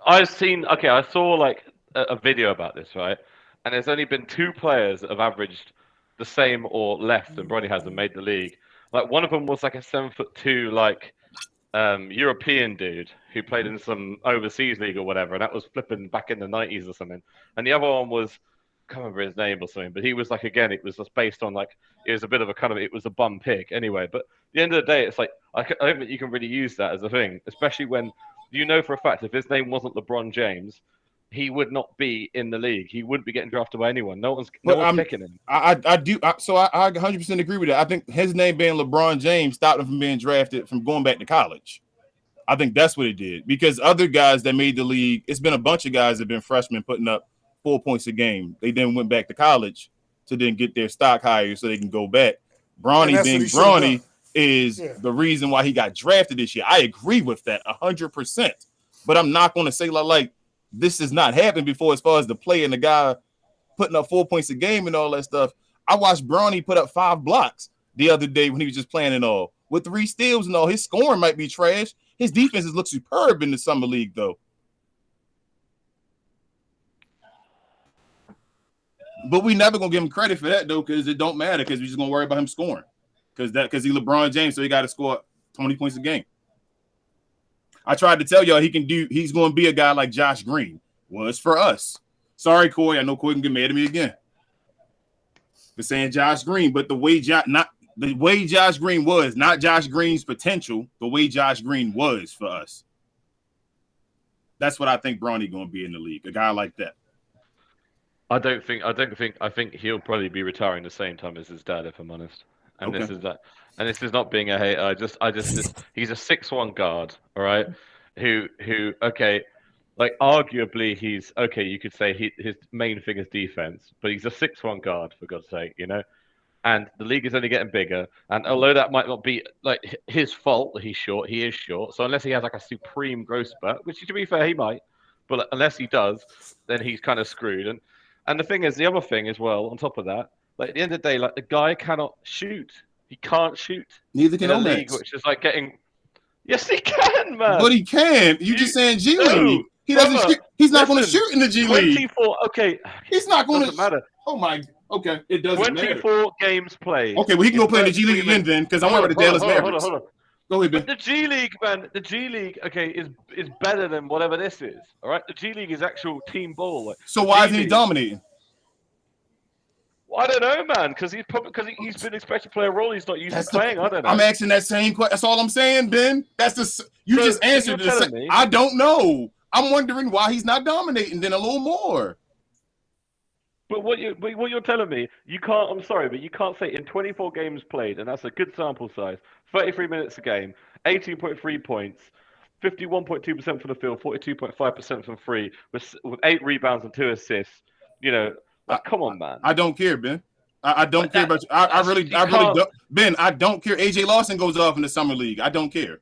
I saw like a video about this, right? And there's only been 2 players that have averaged the same or less than Bronny has and made the league. Like one of them was like a 7'2", like European dude who played in some overseas league or whatever, and that was flipping back in the 90s or something. And the other one was, I can't remember his name or something, but he was like, again, it was just based on like, it was a bit of a kind of, it was a bum pick anyway. But at the end of the day, it's like, I don't think you can really use that as a thing, especially when you know for a fact if his name wasn't LeBron James, he would not be in the league. He wouldn't be getting drafted by anyone. No one's picking him. I 100% agree with that. I think his name being LeBron James stopped him from being drafted from going back to college. I think that's what it did because other guys that made the league, it's been a bunch of guys that have been freshmen putting up 4 points a game. They then went back to college to then get their stock higher so they can go back. Bronny being Bronny is the reason why he got drafted this year. I agree with that 100%. But I'm not going to say like this has not happened before as far as the play and the guy putting up 4 points a game and all that stuff. I watched Bronny put up 5 blocks the other day when he was just playing and all. With 3 steals and all, his scoring might be trash. His defenses look superb in the summer league, though. But we never gonna give him credit for that though, because it don't matter because we're just gonna worry about him scoring. Because he's LeBron James, so he got to score 20 points a game. I tried to tell y'all he's gonna be a guy like Josh Green was for us. Sorry, Corey. I know Corey can get mad at me again for saying Josh Green, but the way Josh Green was, not Josh Green's potential, the way Josh Green was for us. That's what I think Bronny gonna be in the league, a guy like that. I think he'll probably be retiring the same time as his dad, if I'm honest. And this is not being a hater. He's a 6'1" guard, all right, who like arguably he's okay. You could say his main thing is defense, but he's a 6'1" guard for God's sake, you know. And the league is only getting bigger. And although that might not be like his fault that he's short, he is short. So unless he has like a supreme growth spurt, which to be fair he might, but unless he does, then he's kind of screwed. And the thing is, the other thing as well, on top of that, like at the end of the day, like the guy cannot shoot. He can't shoot. Neither can Omax. League, which is like getting. Yes, he can, man. But he can. You just saying G League. He doesn't shoot. He's not going to shoot in the G League. 24. Okay. He's not going to matter. Oh my. Okay, it doesn't 24 matter. games played. Okay, well he can go play in the G League again then, because I'm over the Dallas Mavericks. Hold on. Go ahead, Ben. But the G League, man, the G League, okay, is better than whatever this is. All right, the G League is actual team ball. Like, so why isn't he dominating? Well, I don't know, man, because he's been expected to play a role he's not used to playing. I don't know. I'm asking that same question. That's all I'm saying, Ben. You just answered this. I don't know. I'm wondering why he's not dominating then a little more. But what you're telling me, you can't. I'm sorry, but you can't say in 24 games played, and that's a good sample size. 33 minutes a game, 18.3 points, 51.2% from the field, 42.5% from free, with 8 rebounds and 2 assists. You know, like, come on, man. I don't care, Ben. I don't care about you. I really don't. Ben, I don't care. AJ Lawson goes off in the summer league. I don't care.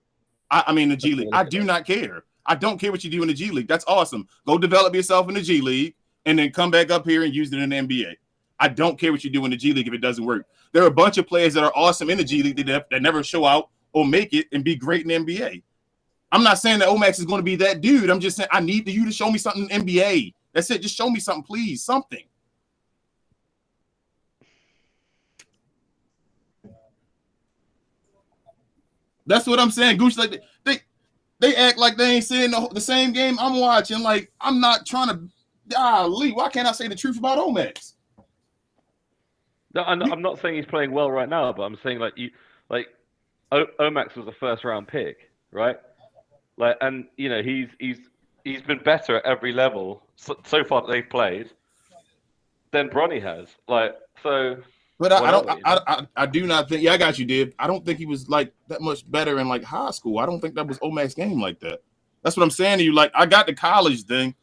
I mean the G League. I do not care. I don't care what you do in the G League. That's awesome. Go develop yourself in the G League. And then come back up here and use it in the NBA. I don't care what you do in the G League if it doesn't work. There are a bunch of players that are awesome in the G League that never show out or make it and be great in the NBA. I'm not saying that Omax is going to be that dude. I'm just saying I need you to show me something in the NBA. That's it. Just show me something, please. Something. That's what I'm saying. Gooch, like they act like they ain't seeing the same game I'm watching. Like I'm not trying to. Golly, why can't I say the truth about Omax? No, I'm not saying he's playing well right now, but I'm saying Omax was a first round pick, right? Like, and you know he's been better at every level so far that they've played than Bronny has. Like, so. But I do not think. Yeah, I got you, Dib. I don't think he was like that much better in like high school. I don't think that was Omax's game like that. That's what I'm saying to you. Like, I got the college thing.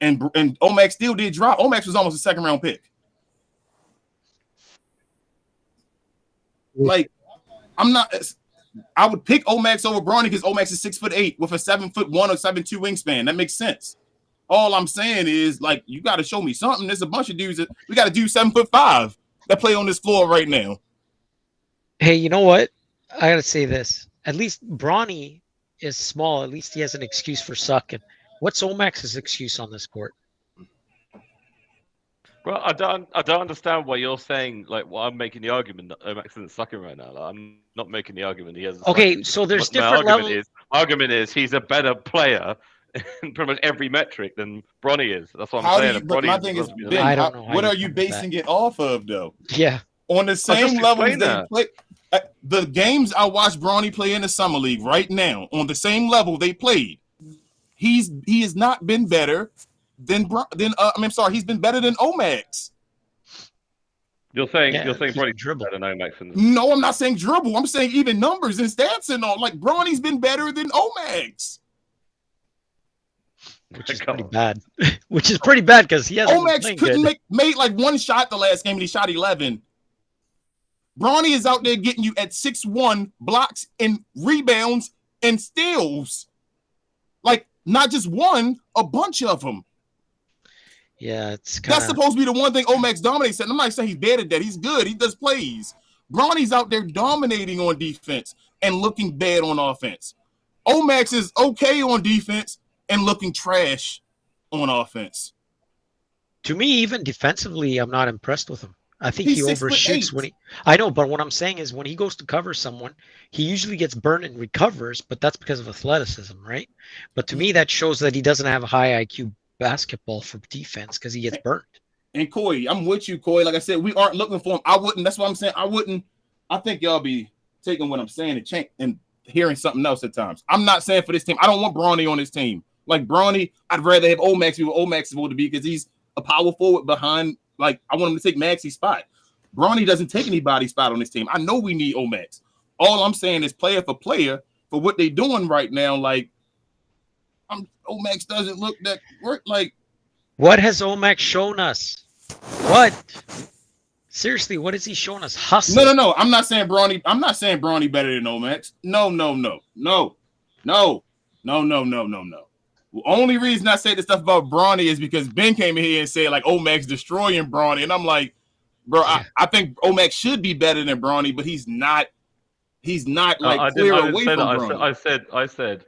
And Omax still did drop. Omax was almost a second-round pick. like I'm not. I would pick Omax over Bronny because Omax is 6'8" with a 7'1" or 7'2" wingspan. That makes sense. All I'm saying is, like, you got to show me something. There's a bunch of dudes we got to do 7'5" that play on this floor right now. Hey, you know what? I gotta say this. At least Bronny is small. At least he has an excuse for sucking. What's Omax's excuse on this court? Well, I don't understand why you're saying, like, well, I'm making the argument that Omax isn't sucking right now. Like, I'm not making the argument he hasn't. Okay, sucking. so there's My different levels. Argument is he's a better player in pretty much every metric than Bronny is. That's what I'm saying. But my thing is, Ben, I don't know what are you basing it off of, though? Yeah. On the same level they play. The games I watched Bronny play in the summer league right now, on the same level they played, he has not been better than he's been better than Omax. You're saying Bronny's dribble better than Omax. No, I'm not saying dribble. I'm saying even numbers and stats and all. Like, Bronny's been better than Omax. Which is pretty bad. Which is pretty bad because he hasn't Omax couldn't made like one shot the last game and he shot 11. Bronny is out there getting you at 6'1" blocks and rebounds and steals. Like, not just one, a bunch of them. Yeah, that's supposed to be the one thing Omax dominates. And I'm not saying he's bad at that. He's good. He does plays. Bronny's out there dominating on defense and looking bad on offense. Omax is okay on defense and looking trash on offense. To me, even defensively, I'm not impressed with him. I think he overshoots when I know, but what I'm saying is when he goes to cover someone, he usually gets burned and recovers, but that's because of athleticism, right? But to me, that shows that he doesn't have a high IQ basketball for defense because he gets burnt. And Coy, I'm with you, Coy. Like I said, we aren't looking for him. I wouldn't. That's what I'm saying. I think y'all be taking what I'm saying and hearing something else at times. I'm not saying for this team. I don't want Bronny on this team. Like Bronny, I'd rather have Omax be what Omax is supposed to be because he's a power forward behind. Like, I want him to take Maxi's spot. Bronny doesn't take anybody's spot on this team. I know we need Omax. All I'm saying is player for what they're doing right now. Like, Omax doesn't look that work. Like, what has Omax shown us? What? Seriously, what has he shown us? Hustle. No. I'm not saying Bronny better than Omax. No. The only reason I say this stuff about Bronny is because Ben came in here and said, like, Omax destroying Bronny. And I'm like, bro, I think Omax should be better than Bronny, but he's not like clear away from Bronny. I said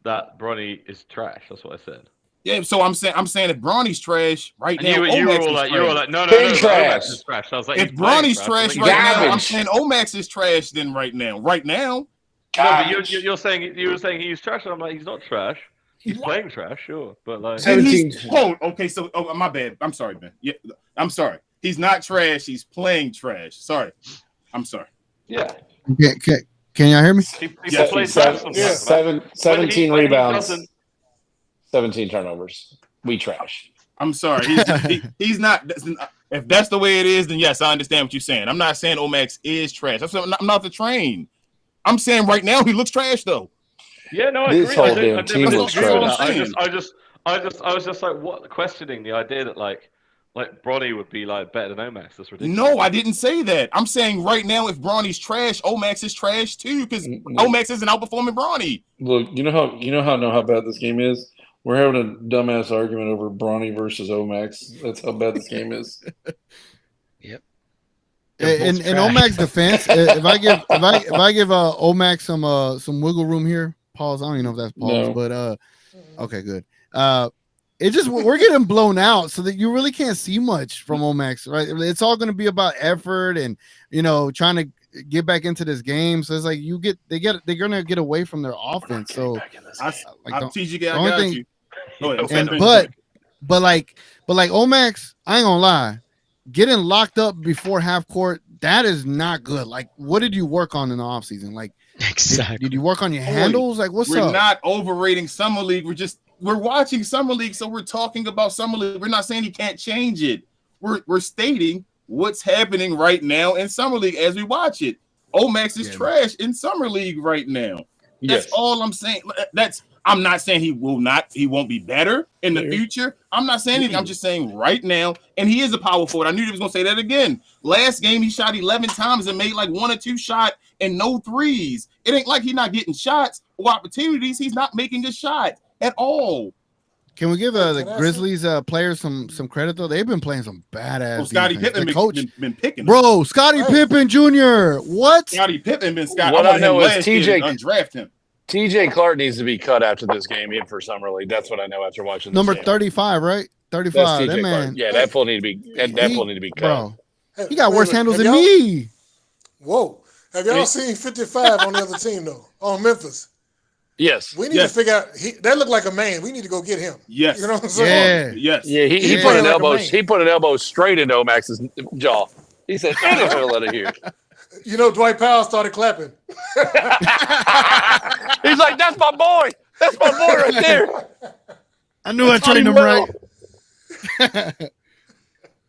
that Bronny is trash. That's what I said. Yeah, so I'm saying if Bronny's trash right now, you were all like, no, trash. Omax is trash. I was like, if Bronny's trash right now, I'm saying Omax is trash. Then right now, no, but you're saying he's trash. And I'm like, he's not trash. He's playing trash, sure, but like 17. Okay, so my bad. I'm sorry, Ben. Yeah, I'm sorry. He's not trash. He's playing trash. Sorry, I'm sorry. Yeah. Can y'all hear me? He plays trash. 17 rebounds, 17 turnovers. We trash. I'm sorry. He's not. If that's the way it is, then yes, I understand what you're saying. I'm not saying Omax is trash. I'm not the train. I'm saying right now he looks trash though. Yeah, no, I this agree. whole damn team looks trash. I was just like, what? Questioning the idea that like Bronny would be like better than Omax. That's ridiculous. No, I didn't say that. I'm saying right now, if Bronny's trash, Omax is trash too, because Omax isn't outperforming Bronny. Look, you know how bad this game is. We're having a dumbass argument over Bronny versus Omax. That's how bad this game is. Yep. In Omax defense, if I give Omax some wiggle room here, pause. I don't even know if that's pause, No. but okay, good. It just we're getting blown out, so that you really can't see much from Omax, right? It's all going to be about effort and trying to get back into this game. So it's like they're going to get away from their offense. So I'm TGK. I got you. But like Omax, I ain't gonna lie, getting locked up before half court, that is not good. Like, what did you work on in the offseason? Like, exactly. Did you work on your handles? Like, what's up? We're not overrating Summer League. We're watching Summer League, so we're talking about Summer League. We're not saying you can't change it. We're stating what's happening right now in Summer League as we watch it. Omax is trash in Summer League right now. That's all I'm saying. I'm not saying he won't be better in the future. I'm not saying anything. I'm just saying right now, and he is a power forward. I knew he was going to say that again. Last game, he shot 11 times and made like 1 or 2 shots and no threes. It ain't like he's not getting shots or opportunities. He's not making a shot at all. Can we give the Grizzlies players some credit though? They've been playing some badass. Scottie Pippen been picking, bro. Scottie Pippen Jr. What? Scottie Pippen been Scott. What I know is TJ undraft him. TJ Clark needs to be cut after this game, even for summer league. That's what I know after watching. Number 35, right? 35. That man. Clark. Yeah, that fool need to be. That fool need to be cut. Bro, he got worse handles than me. Whoa! Have y'all seen 55 on the other team though? On Memphis. Yes. We need to figure out that looked like a man. We need to go get him. Yes. You know what I'm saying? Yes. Yeah, he put an elbow. He put an elbow straight into Omax's jaw. He said, "Get the hell out of here." You know, Dwight Powell started clapping. He's like, "That's my boy. That's my boy right there." I knew I trained him right.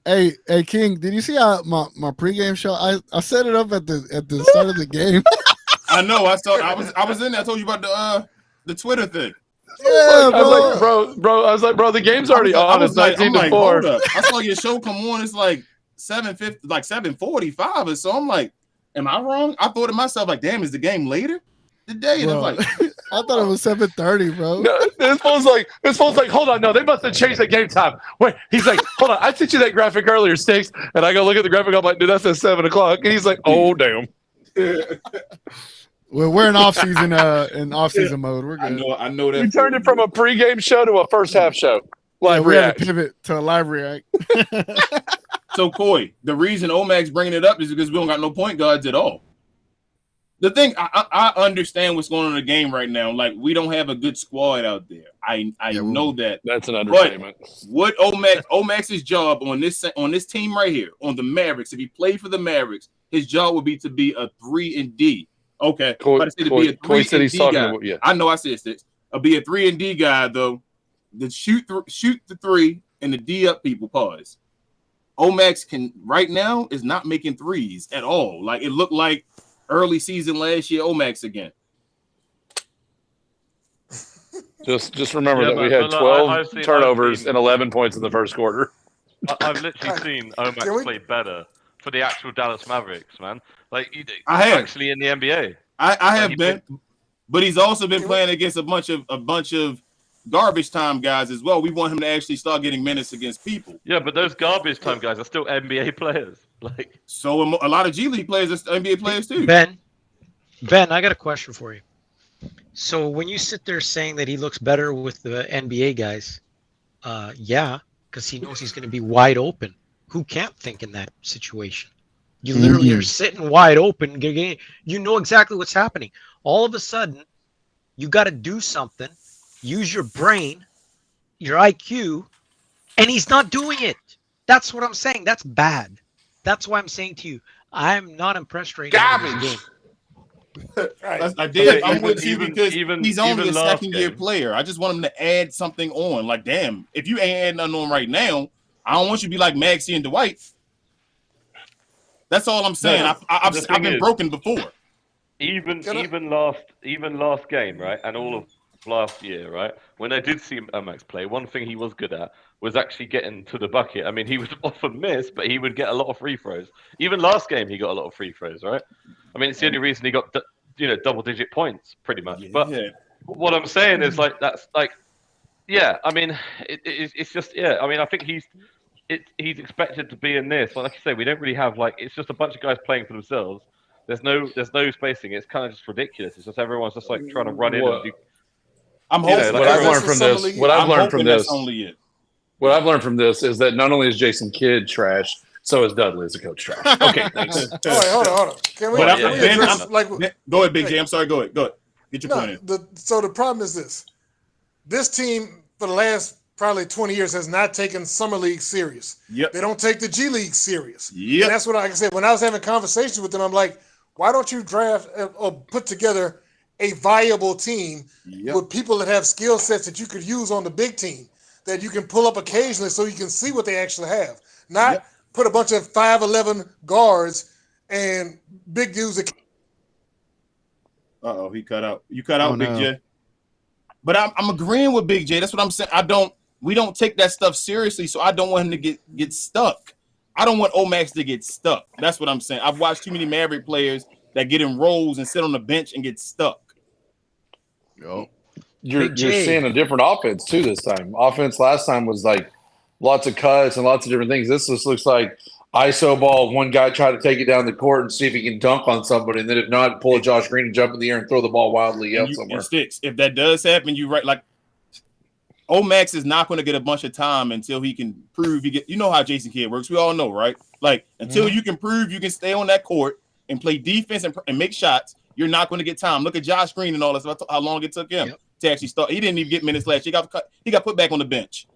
Hey, King, did you see my pregame show? I set it up at the start of the game. I know. I was in there. I told you about the Twitter thing. Yeah, I was like, bro, the game's already on. It's 19-4. I saw your show come on. It's like 7:50, like 7:45 or so. I'm like, am I wrong? I thought to myself, like, damn, is the game later today? And I'm like, I thought it was 7:30, bro. No, this fool's like, hold on, no, they must have changed the game time. Wait, he's like, hold on, I sent you that graphic earlier, Sticks, and I go look at the graphic. I'm like, dude, that says 7 o'clock. And he's like, oh damn. Well, we're in off-season mode. We're good. I know that. We turned it from a pregame show to a first half show. Live we had react. to pivot to a live react. So, Coy, the reason Omax bringing it up is because we don't got no point guards at all. The thing, I understand what's going on in the game right now. Like, we don't have a good squad out there. I know that. That's an understatement. But what Omax's job on this team right here, on the Mavericks, if he played for the Mavericks, his job would be to be a 3-and-D. Okay. Coy said he's talking about, yeah. I know I said this. I'll be a 3-and-D guy, though. The shoot the 3 and the D up people, pause. Omax right now is not making threes at all. Like, it looked like early season last year, Omax again. Just remember that we had 12 turnovers and 11 points in the first quarter. I've literally seen Omax play better for the actual Dallas Mavericks, man. Like, I have actually in the NBA. I have been, but he's also been playing against a bunch of garbage time guys as well. We want him to actually start getting minutes against people. Yeah, but those garbage time guys are still NBA players. Like, so a lot of G League players are NBA players too. Ben, I got a question for you. So when you sit there saying that he looks better with the NBA guys, yeah, because he knows he's going to be wide open. Who can't think in that situation? You literally are sitting wide open. You know exactly what's happening. All of a sudden, you got to do something. Use your brain, your IQ, and he's not doing it. That's what I'm saying. That's bad. That's why I'm saying to you, I'm not impressed right now with this game. I'm with you because he's only a second-year player. I just want him to add something on. Like, damn, if you ain't adding nothing on right now, I don't want you to be like Maxey and Dwight. That's all I'm saying. No, I've been broken before. Even last game, right, and all of last year, right, when I did see Omax play, one thing he was good at was actually getting to the bucket. I mean, he would often miss, but he would get a lot of free throws. Even last game, he got a lot of free throws, right? I mean, it's the only reason he got double-digit points, pretty much. But what I'm saying is, like, that's like, yeah. I mean, it's just, yeah. I mean, I think he's expected to be in this. Like you say, we don't really have, like, it's just a bunch of guys playing for themselves. There's no spacing. It's kind of just ridiculous. It's just everyone's just like trying to run in and do. I'm hoping what I've learned from this is that not only is Jason Kidd trash, so is Dudley as a coach trash. Okay, thanks. Hold on. Can we address, go ahead, Big J. I'm sorry. Go ahead. Get your point in. So the problem is this. This team, for the last probably 20 years, has not taken Summer League serious. Yep. They don't take the G League serious. Yep. And that's what I said. When I was having conversations with them, I'm like, why don't you draft or put together a viable team with people that have skill sets that you could use on the big team that you can pull up occasionally so you can see what they actually have. Not put a bunch of 5'11" guards and big dudes that he cut out. You cut out, Big J. But I'm agreeing with Big J. That's what I'm saying. We don't take that stuff seriously, so I don't want him to get stuck. I don't want Omax to get stuck. That's what I'm saying. I've watched too many Maverick players that get in roles and sit on the bench and get stuck. Yo. You're seeing a different offense too this time. Offense last time was like lots of cuts and lots of different things. This just looks like ISO ball. One guy try to take it down the court and see if he can dunk on somebody, and then if not, pull a Josh Green and jump in the air and throw the ball wildly out somewhere. It sticks. If that does happen, you're right. Like Omax is not going to get a bunch of time until he can prove he get. You know how Jason Kidd works. We all know, right? Like until you can prove you can stay on that court and play defense and make shots, you're not going to get time. Look at Josh Green and all this. How long it took him to actually start. He didn't even get minutes last year. He got put back on the bench.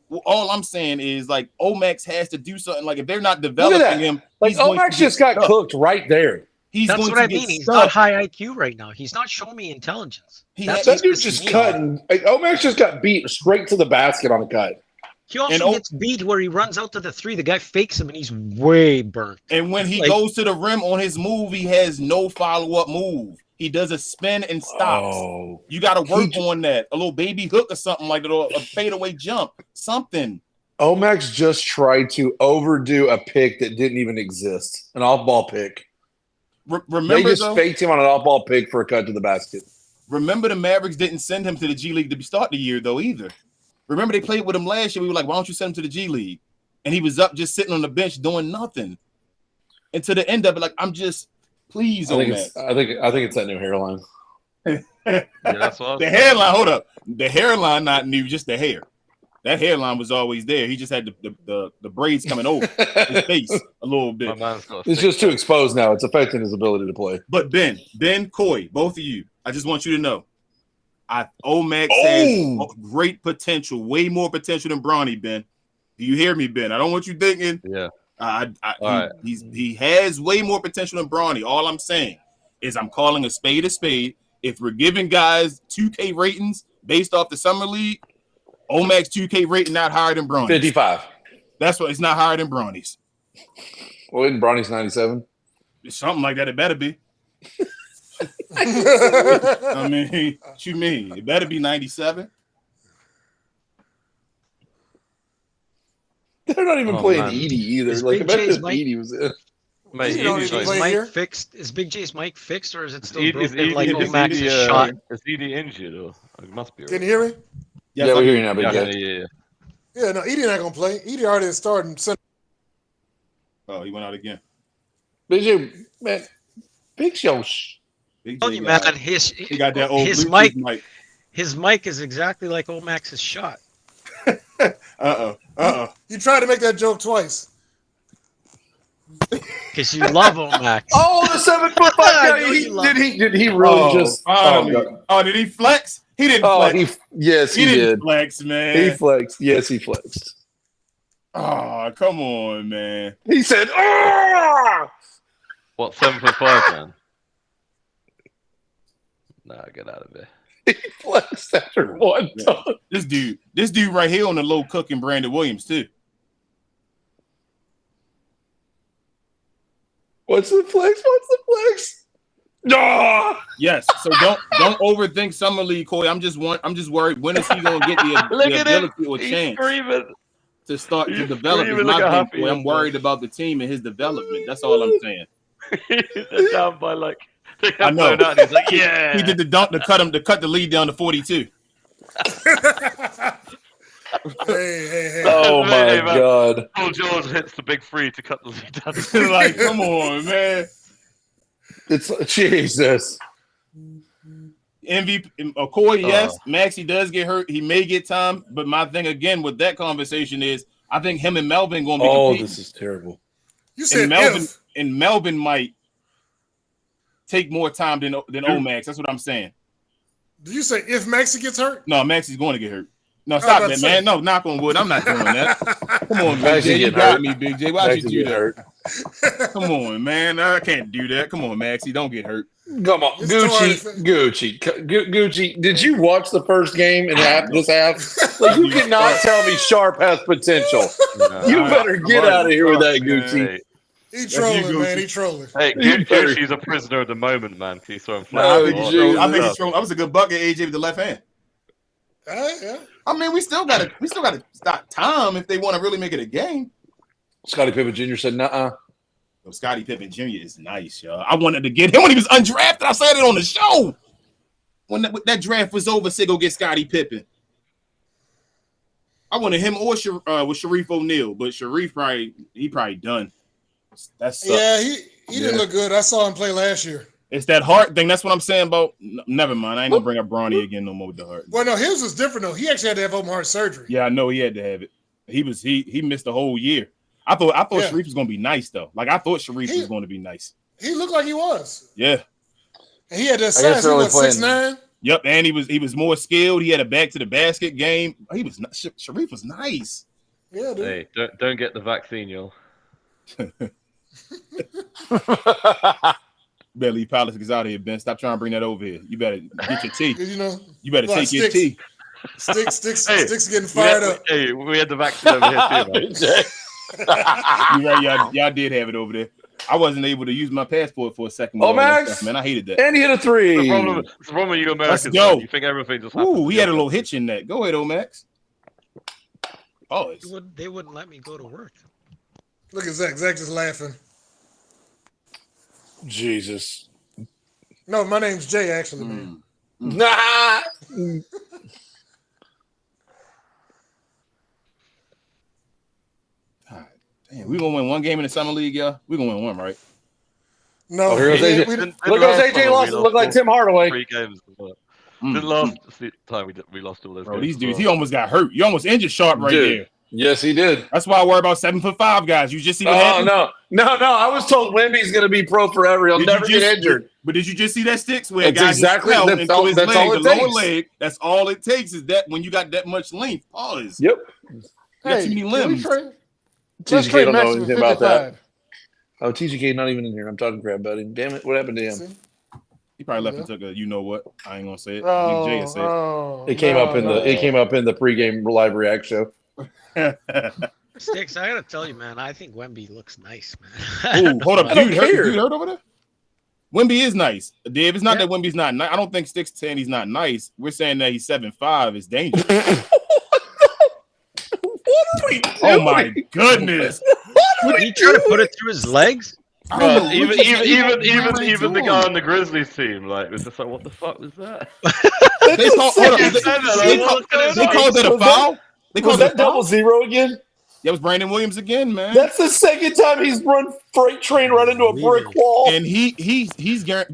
Well, all I'm saying is like Omax has to do something. Like if they're not developing him, like Omax just got cooked right there. That's what I mean. He's not high IQ right now. He's not showing me intelligence. That dude's just cutting. Like, Omax just got beat straight to the basket on a cut. He also gets beat where he runs out to the three. The guy fakes him and he's way burnt. And when he goes to the rim on his move, he has no follow-up move. He does a spin and stops. Oh, you got to work on that. A little baby hook or something like that, or a fadeaway jump, something. Omax just tried to overdo a pick that didn't even exist, an off-ball pick. Remember, they just faked him on an off-ball pick for a cut to the basket. Remember, the Mavericks didn't send him to the G League to start the year, though, either. Remember, they played with him last year. We were like, why don't you send him to the G League? And he was up just sitting on the bench doing nothing. And to the end of it, like, I'm just, please, I think it's that new hairline. That's what the hairline, hold up. The hairline not new, just the hair. That hairline was always there. He just had the braids coming over his face a little bit. It's just too exposed now. It's affecting his ability to play. But Ben, Coy, both of you, I just want you to know, Omax has great potential, way more potential than Bronny, Ben. Do you hear me, Ben? I don't want you thinking. Yeah. He has way more potential than Bronny. All I'm saying is I'm calling a spade a spade. If we're giving guys 2K ratings based off the summer league, Omax 2K rating not higher than Bronny's. 55. That's what it's not higher than Bronny's. Well, isn't Bronny's 97? Something like that. It better be. I mean, what you mean? It better be 97. They're not even playing Edie either. Is like, Big Edie was in. Mate, is Big J's mic fixed or is it still broken? Like Omax's shot? Is Edie injured? Or it must be. Can you hear me? Yeah, we hear you now, Big J. Yeah, no, Edie not gonna play. Edie already started. Oh, he went out again. Big J, man, Big Show. Big Tell J you, got, man, he got that old his Bluetooth mic. His mic is exactly like Omax's shot. You tried to make that joke twice. Because you love Omax. Oh, the 7'5" guy. Did he really just? Did he flex? He didn't flex. He did. Flex, man. He flexed. Yes, he flexed. Oh, come on, man. He said, "Ah!" What, 7'5", man? Nah, get out of there. He flexed after one time. This dude right here on the low cooking Brandon Williams too. What's the flex? No. Yes. So don't overthink summer league, Coy. I'm just worried. When is he gonna get the ability or chance to start to develop his my thing, Coy. I'm worried about the team and his development. That's all I'm saying. They're down by like. I know. He's like, yeah. He did the dunk to cut the lead down to 42. Hey. Oh my God. Paul George hits the big free to cut the lead down. Like, come on, man. It's Jesus. MVP Okoye, yes. Maxey does get hurt. He may get time, but my thing again with that conversation is I think him and Melvin gonna be competing. This is terrible. You said Melvin might take more time than Omax. That's what I'm saying. Did you say if Maxey gets hurt? No, Maxey's going to get hurt. No, stop that, man. No, knock on wood. I'm not doing that. Come on, Big J. You got me, Big J. Why'd you do that? Come on, man. I can't do that. Come on, Maxey. Don't get hurt. Come on. Gucci. Did you watch the first game in this half? Like, you cannot tell me Sharp has potential. You better get out of here with that, Gucci. He trolling, man. He trolling. Hey, Gucci's a prisoner at the moment, man. He's throwing flags. I think he's trolling. That was a good bucket, AJ, with the left hand. Yeah. I mean, we still gotta stop time if they want to really make it a game. Scottie Pippen Jr. said, "Nuh-uh." Scottie Pippen Jr. is nice, y'all. I wanted to get him when he was undrafted. I said it on the show. When that draft was over, say go get Scottie Pippen. I wanted him or with Sharif O'Neal, but Sharif probably done. That's he didn't look good. I saw him play last year. It's that heart thing. That's what I'm saying about. Never mind. I ain't gonna bring up Bronny again no more with the heart. Well, no, his was different though. He actually had to have open heart surgery. Yeah, I know he had to have it. He missed the whole year. I thought Sharif was gonna be nice though. Like I thought Sharif was going to be nice. He looked like he was. Yeah. And he had that size. He was 6'9". Yep, and he was more skilled. He had a back to the basket game. Sharif was nice. Yeah, dude. Hey, don't get the vaccine, y'all. Better leave politics out of here, Ben. Stop trying to bring that over here. You better get your tea. You better take your tea. Sticks getting fired up. Hey, we had the vaccine over here too, man. You're right, y'all did have it over there. I wasn't able to use my passport for a second. Max, man, I hated that. And he hit a three. The problem with you Americans, Let's go. Man, you think everything just happens. Ooh, he had a little hitch in that. Go ahead, Max. Oh, they wouldn't let me go to work. Look at Zach. Zach just laughing. Jesus. No, my name's Jay, actually, man. Nah. God damn, we gonna win one game in the summer league, y'all. We gonna win one, right? No. Here goes AJ. Look at AJ lost. Look like Tim Hardaway. 3 games. The last time we lost all those. Bro, these dudes, he almost got hurt. You almost injured Sharp right there. Yes, he did. That's why I worry about 7'5" guys. You just see what happened? No. I was told Wemby's going to be pro forever. He'll never get injured. But did you just see that Sticks where that's guys exactly fell that's into all, his that's leg, all it the takes. lower leg? That's all it takes is that when you got that much length. Pause. Yep. You got too many limbs. TGK don't know anything about that. Oh, TGK not even in here. I'm talking crap about him. Damn it! What happened to him? See? He probably left and took a. You know what? I ain't gonna say it. Jay said It came up in the pregame live react show. Sticks, I gotta tell you, man, I think Wemby looks nice, man. Ooh, hold up, dude hurt over there? Wemby is nice. Dave, it's not that Wemby's not nice. I don't think Sticks saying he's not nice. We're saying that he's 7'5" is dangerous. What are we doing? Oh my goodness! What are you trying to put it through his legs? Even the guy on the Grizzlies team, like, was just like, what the fuck was that? They called that a foul. Was that double zero again? That was Brandon Williams again, man. That's the second time he's run freight train right into a brick wall. And he's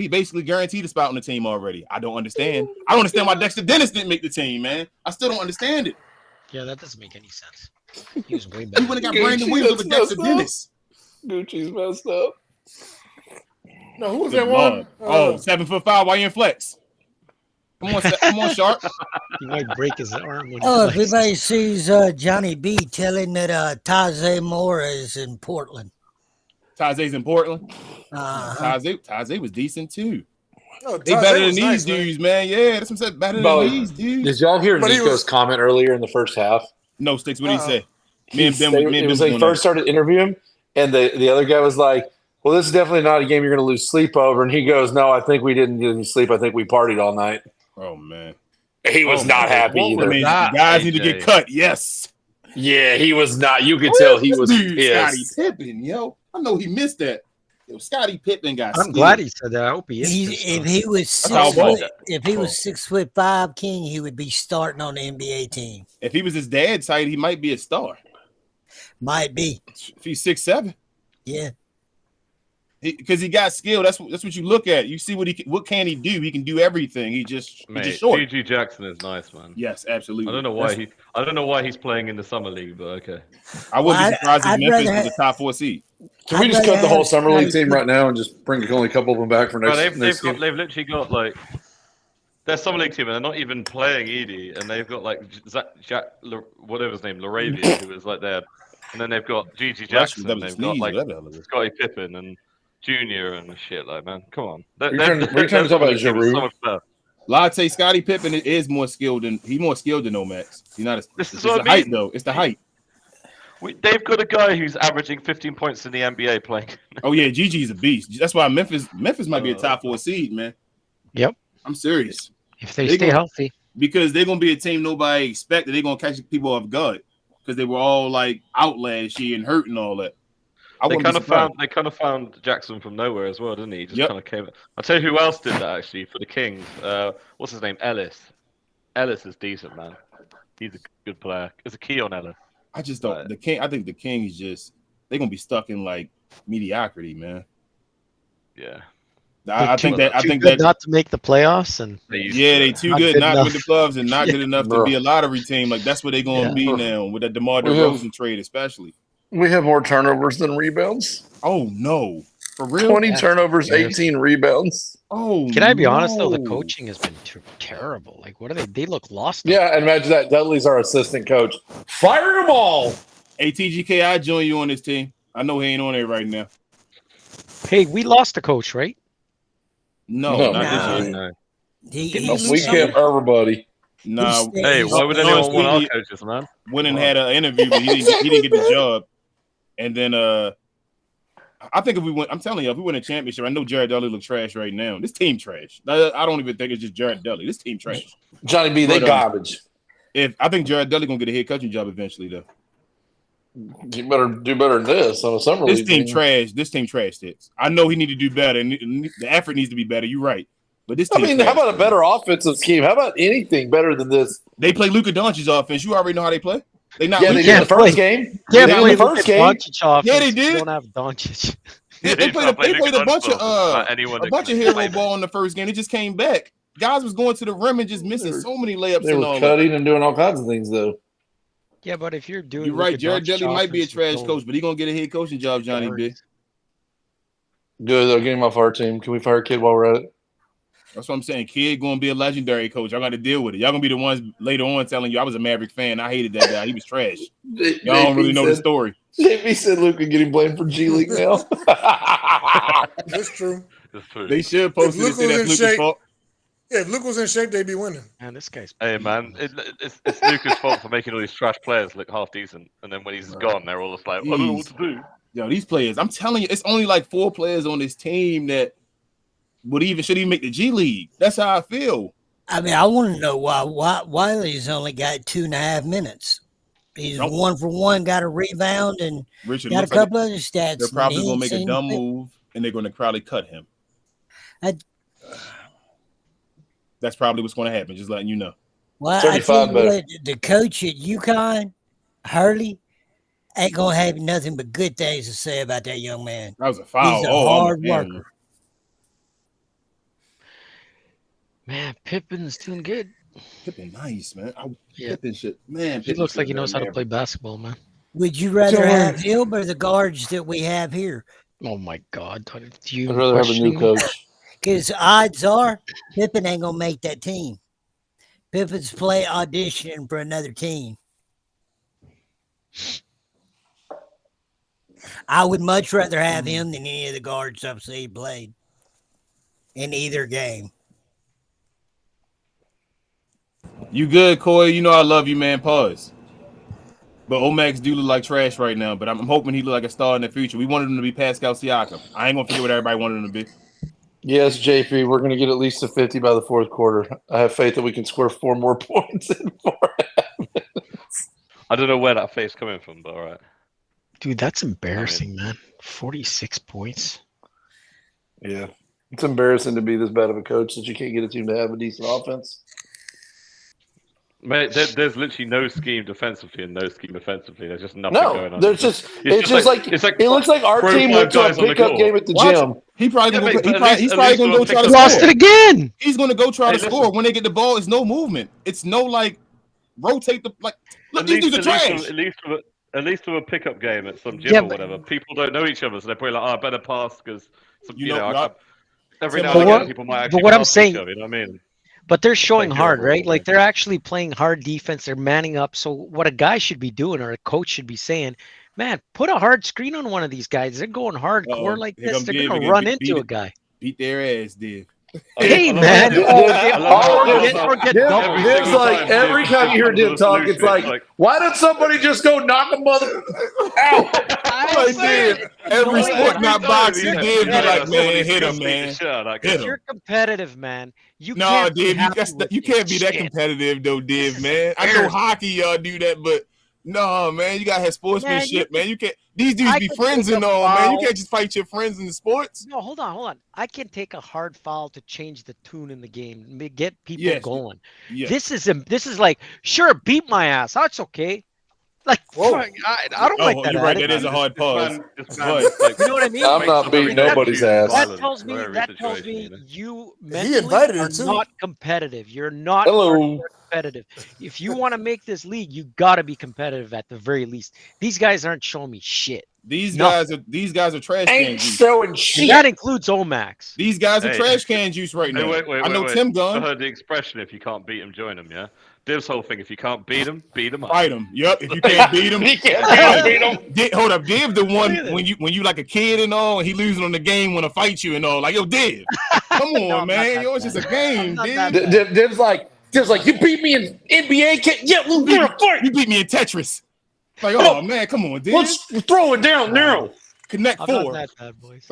basically guaranteed a spot on the team already. I don't understand. I don't understand why Dexter Dennis didn't make the team, man. I still don't understand it. Yeah, that doesn't make any sense. He was way better. He would have got Brandon Williams over Dexter Dennis. Gucci's messed up. No, who was that one? 7'5". Why you in flex? Come on, Sharp. He might break his arm. When if anybody sees Johnny B, tell him that Tajay Moore is in Portland. Tajay's in Portland. Tajay was decent too. No, they better than these dudes, man. Yeah, that's what I'm saying. Better than these dudes. Did y'all hear Nico's comment earlier in the first half? No, Sticks. What did he say? It was like first started interviewing him, and the other guy was like, "Well, this is definitely not a game you're going to lose sleep over." And he goes, "No, I think we didn't get any sleep. I think we partied all night." Oh man, he was not happy either. I mean, guys need to get cut. Yes. Yeah, he was not. You could tell he was pissed. Scottie Pippen, yo, I know he missed that. Scottie Pippen got. I'm glad he said that. I hope he is. If he was 6'5", King, he would be starting on the NBA team. If he was his dad's height, he might be a star. Might be. If he's 6'7". Yeah. Because he got skill. That's what you look at. You see what can he do? He can do everything. He's just short. GG Jackson is nice, man. Yes, absolutely. I don't know why he's playing in the summer league, but okay. I wouldn't be surprised if Memphis was a top 4 seed. Can we just cut the whole summer league team right now and just bring only a couple of them back for next? They've literally got like their summer league team, and they're not even playing Edie, and they've got like Jack, whatever his name, Laravia, who is like there, and then they've got GG Jackson, and they've got like Scottie Pippen and Junior and shit, like, man, come on. We're trying to talk about Giroux. Latte Scottie Pippen is more skilled than Omax. He's not. It's the height though. It's the height. They've got a guy who's averaging 15 points in the NBA playing. Oh yeah, GG's a beast. That's why Memphis might be a top 4 seed, man. Yep. I'm serious. If they stay healthy. because they're gonna be a team nobody expected. They're gonna catch people off guard because they were all like out last year and hurt and all that. They kind of found Jackson from nowhere as well, didn't he? Just kind of came. I'll tell you who else did that actually for the Kings. What's his name? Ellis. Ellis is decent, man. He's a good player. It's a key on Ellis. I just don't. I think the Kings they're gonna be stuck in like mediocrity, man. Yeah. I think that not to make the playoffs, and they too good not to make the playoffs and not good enough to be a lottery team. Like that's what they're gonna be now with that DeMar DeRozan trade, especially. We have more turnovers than rebounds. Oh no, for real? 20 turnovers, 18 rebounds. Oh, can I be honest though? The coaching has been terrible. Like, what are they? They look lost. Yeah, and imagine that. Dudley's our assistant coach. Fire them all. Hey, TGK, I join you on this team. I know he ain't on it right now. Hey, we lost the coach, right? No, not this We year. kept everybody. No. Hey, why would anyone want our coaches, man? Went and had an interview, but he didn't get the job. And then I think if we went, I'm telling you, if we win a championship, I know Jared Dudley looks trash right now. This team trash. I don't even think it's just Jared Dudley. This team trash. Johnny B, they garbage. I think Jared Dudley gonna get a head coaching job eventually, though. You better do better than this on a summer league. This team trash sticks. I know he need to do better, and the effort needs to be better. You're right, but this team. How about a better offensive scheme? How about anything better than this? They play Luka Doncic's offense. You already know how they play. They not. Yeah, they did the first game. Yeah, they played the first game. Yeah, they did. They don't have Doncic. They played a bunch of hero ball in the first game. It just came back. Guys was going to the rim and just missing so many layups. They were cutting and doing all kinds of things, though. Yeah, but if you're doing, you're right. Jared Dudley might be a trash coach, but he's gonna get a head coaching job, Johnny B. Good, they'll get him off our team. Can we fire Kid while we're at it? That's what I'm saying. Kid gonna be a legendary coach. Y'all got to deal with it. Y'all gonna be the ones later on telling you I was a Maverick fan. I hated that guy. He was trash. Y'all don't really know the story. JP said Luke could get him blamed for G League now. That's true. They should post it and say that's Luka's fault. Yeah, if Luke was in shape, they'd be winning. Man, this guy's. Hey, man, it's Luka's fault for making all these trash players look half decent, and then when he's gone, they're all just like, I don't know what to do. Yo, these players, I'm telling you, it's only like 4 players on this team that should even make the G League. That's how I feel. I mean, I want to know why Wiley's only got 2.5 minutes. He's 1 for 1, got a rebound, and Richard, got a couple other stats. They're probably going to make a dumb move, and they're going to probably cut him. That's probably what's going to happen. Just letting you know. Well, I think the coach at UConn, Hurley, ain't going to have nothing but good things to say about that young man. That was a foul. He's a hard worker. Man, Pippen's doing good. Pippen, nice, man. Pippen shit. Man, he looks like he knows how to play basketball, man. Would you rather have him or the guards that we have here? Oh, my God. I'd rather have a new coach. Because odds are Pippen ain't going to make that team. Pippen's auditioning for another team. I would much rather have him than any of the guards I've seen played in either game. You good, Coy? You know I love you, man. Pause. But Omax do look like trash right now, but I'm hoping he look like a star in the future. We wanted him to be Pascal Siakam. I ain't going to forget what everybody wanted him to be. Yes, JP, we're going to get at least a 50 by the fourth quarter. I have faith that we can score 4 more points in 4.5 minutes. I don't know where that faith's coming from, but all right. Dude, that's embarrassing, man. 46 points. Yeah. It's embarrassing to be this bad of a coach that you can't get a team to have a decent offense. Mate, there's literally no scheme defensively and no scheme offensively. There's just nothing going on. There's just it looks like our team went to a pickup game at the gym. He's probably gonna go try to score. Lost it again. He's gonna go try to score. When they get the ball, it's no movement. It's no like rotate the like. Look, these dudes are trash. At least to a pickup game at some gym or whatever. People don't know each other, so they're probably like, "Oh, I better pass because every now and again people might actually." But what I'm saying, you know what I mean? But they're showing hard, right? Like they're actually playing hard defense. They're manning up. So what a guy should be doing, or a coach should be saying, man, put a hard screen on one of these guys. They're going hardcore like this. They're going to run into a guy. Beat their ass, dude. Hey, man. Or get double. It's like every time you hear Div talk, it's like, why did somebody just go knock a mother out? Like, Div, every sport not boxing, Div be like, man, hit him, man. Hit You're him. competitive, man. You No, can't be Div, happy you with can't be this that shit. competitive though, Div, man. I know hockey, y'all do that, but no, man, you gotta have sportsmanship, man. You can't. These dudes be friends and all, man. You can't just fight your friends in the sports. No, hold on. I can take a hard foul to change the tune in the game, get people going. Yes. This is like, sure, beat my ass. That's okay. Like, I don't like that. You're right. That is a hard pause. But, you know what I mean? I'm not beating nobody's ass. That tells me you mentally invited are her too. not competitive. You're not competitive. If you want to make this league, you got to be competitive at the very least. These guys aren't showing me shit. These guys are trash can juice. Showing shit. That includes Omax. These guys are trash can juice right now. I know Tim Gunn. I heard the expression: if you can't beat him, join him. Yeah. Div's whole thing: if you can't beat him, beat him up. Fight him. Yep. If you can't beat him, hold up. Div the one when you like a kid and all, and he losing on the game want to fight you and all. Like, yo, Div, come on, man. Yo, it's just a game, Div. Div's like, you beat me in NBA. Yeah, we're gonna fight. You beat me in Tetris. Like, oh man, come on, Div. Let's throw it down now. Connect I'm 4. not that bad, boys.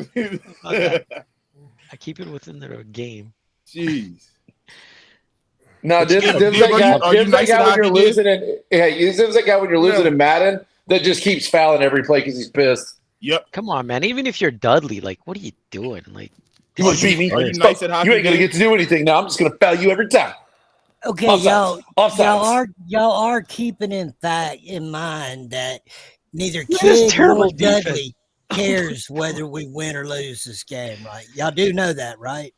I keep it within the game. Jeez. No, Div's that guy when you're losing Div's that guy when you're losing in Madden that just keeps fouling every play because he's pissed. Yep. Come on, man. Even if you're Dudley, like, what are you doing? Like, you want to beat me? Are you nice at hockey? You ain't gonna get to do anything now. I'm just gonna foul you every time. Okay, Offsides. y'all are keeping in mind that neither Kid nor Dudley cares whether we win or lose this game, right? Y'all do know that, right?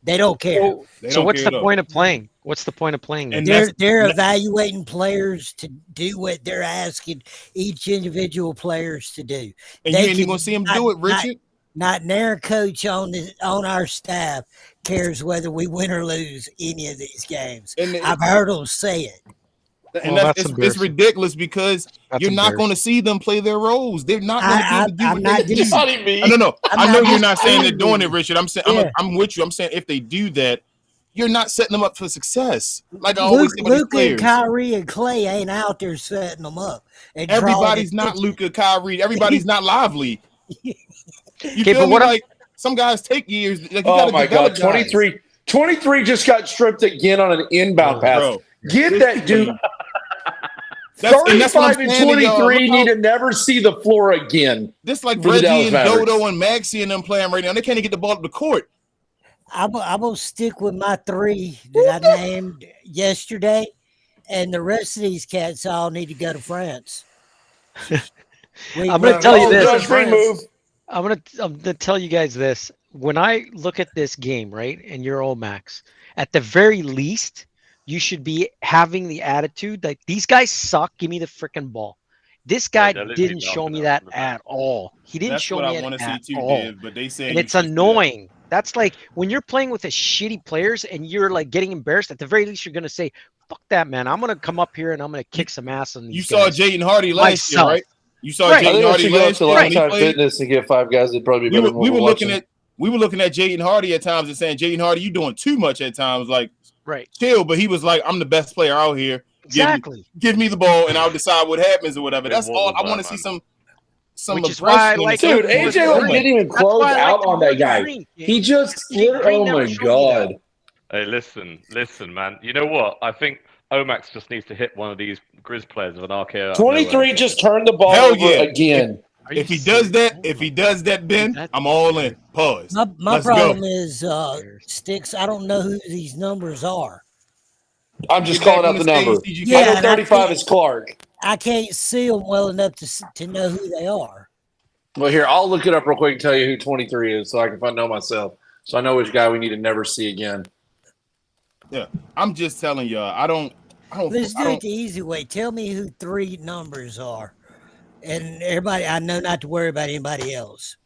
They don't care. So what's the point of playing? What's the point of playing? And they're evaluating players to do what they're asking each individual players to do. And you ain't even gonna see them do it, Richard. Not their coach on our staff cares whether we win or lose any of these games. I've heard them say it. And it's ridiculous because you're not going to see them play their roles. They're not going to do what they do. No. I know you're not saying they're doing it, Richard. I'm saying I'm with you. I'm saying if they do that, you're not setting them up for success. Like I always say, Luka and Kyrie and Clay ain't out there setting them up. Everybody's not Luka, Kyrie. Everybody's not lively. You feel me? Like some guys take years. Like, oh my God, 23 just got stripped again on an inbound pass. Bro. Get that dude. 35 and 23 need to never see the floor again. This like Reggie and Dodo and Maxey and them playing right now. They can't even get the ball up the court. I'm going to stick with my 3 that I named yesterday, and the rest of these cats all need to go to France. I'm going to tell you this. I'm going to tell you guys this. When I look at this game, right, and you're all Max, at the very least, you should be having the attitude that these guys suck. Give me the freaking ball. This guy didn't show me that at all. He didn't show me it at all. But they say it's annoying. That's like when you're playing with the shitty players and you're like getting embarrassed. At the very least, you're gonna say, "Fuck that, man! I'm gonna come up here and I'm gonna kick some ass on these." You saw Jaden Hardy last year, right? You saw Jaden Hardy last year. Lifetime Fitness and get 5 guys that'd probably be better. We were looking at Jaden Hardy at times and saying, "Jaden Hardy, you doing too much at times." Like, chill. But he was like, "I'm the best player out here. Exactly. Give me the ball, and I'll decide what happens or whatever." That's all. I want to see some. Which is why I like dude, AJ didn't even close out on that guy. He just oh my God. Hey, listen, man. You know what? I think Omax just needs to hit one of these Grizz players with an RKO. 23 just turned the ball over again. If he does that, Ben, I'm all in. Pause. My problem is Sticks. I don't know who these numbers are. I'm just calling out the number. I know 35 is Clark. I can't see them well enough to know who they are. Well, here, I'll look it up real quick and tell you who 23 is so I can know myself. So I know which guy we need to never see again. Yeah, I'm just telling y'all. I don't. Let's do it the easy way. Tell me who 3 numbers are. And everybody, I know not to worry about anybody else.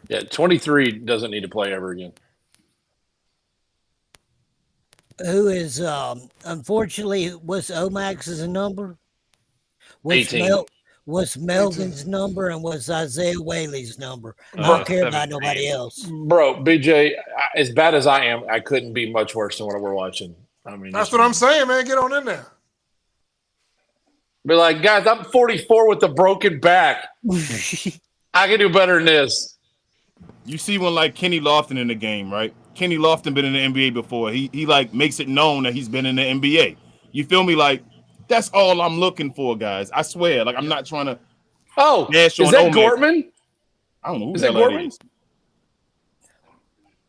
Yeah, 23 doesn't need to play ever again. Who is, unfortunately, what's Omax's number? 18. What's Melvin's number and what's Isaiah Whaley's number? I Bro, don't care about 17. nobody else. Bro, BJ, as bad as I am, I couldn't be much worse than what we're watching. I mean, That's what I'm saying, man. Get on in there. Be like, guys, I'm 44 with a broken back. I can do better than this. You see when like Kenny Lofton in the game, right? Kenny Lofton been in the NBA before. He like makes it known that he's been in the NBA. You feel me? Like that's all I'm looking for, guys. I swear. Like I'm not trying to. Oh, dash is on that Omax. Gortman? I don't know who Is the that hell that Gortman? is.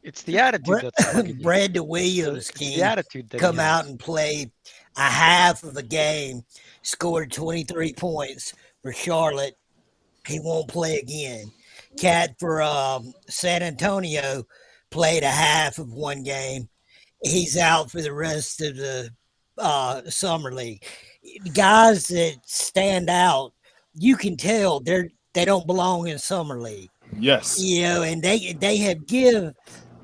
It's the attitude that's bugging you. Brandon Williams It's can the attitude that he come has. out and play a half of a game, scored 23 points for Charlotte. He won't play again. Cat for San Antonio played a half of one game. He's out for the rest of the summer league. Guys that stand out, you can tell they don't belong in summer league. Yes. You know, and they have give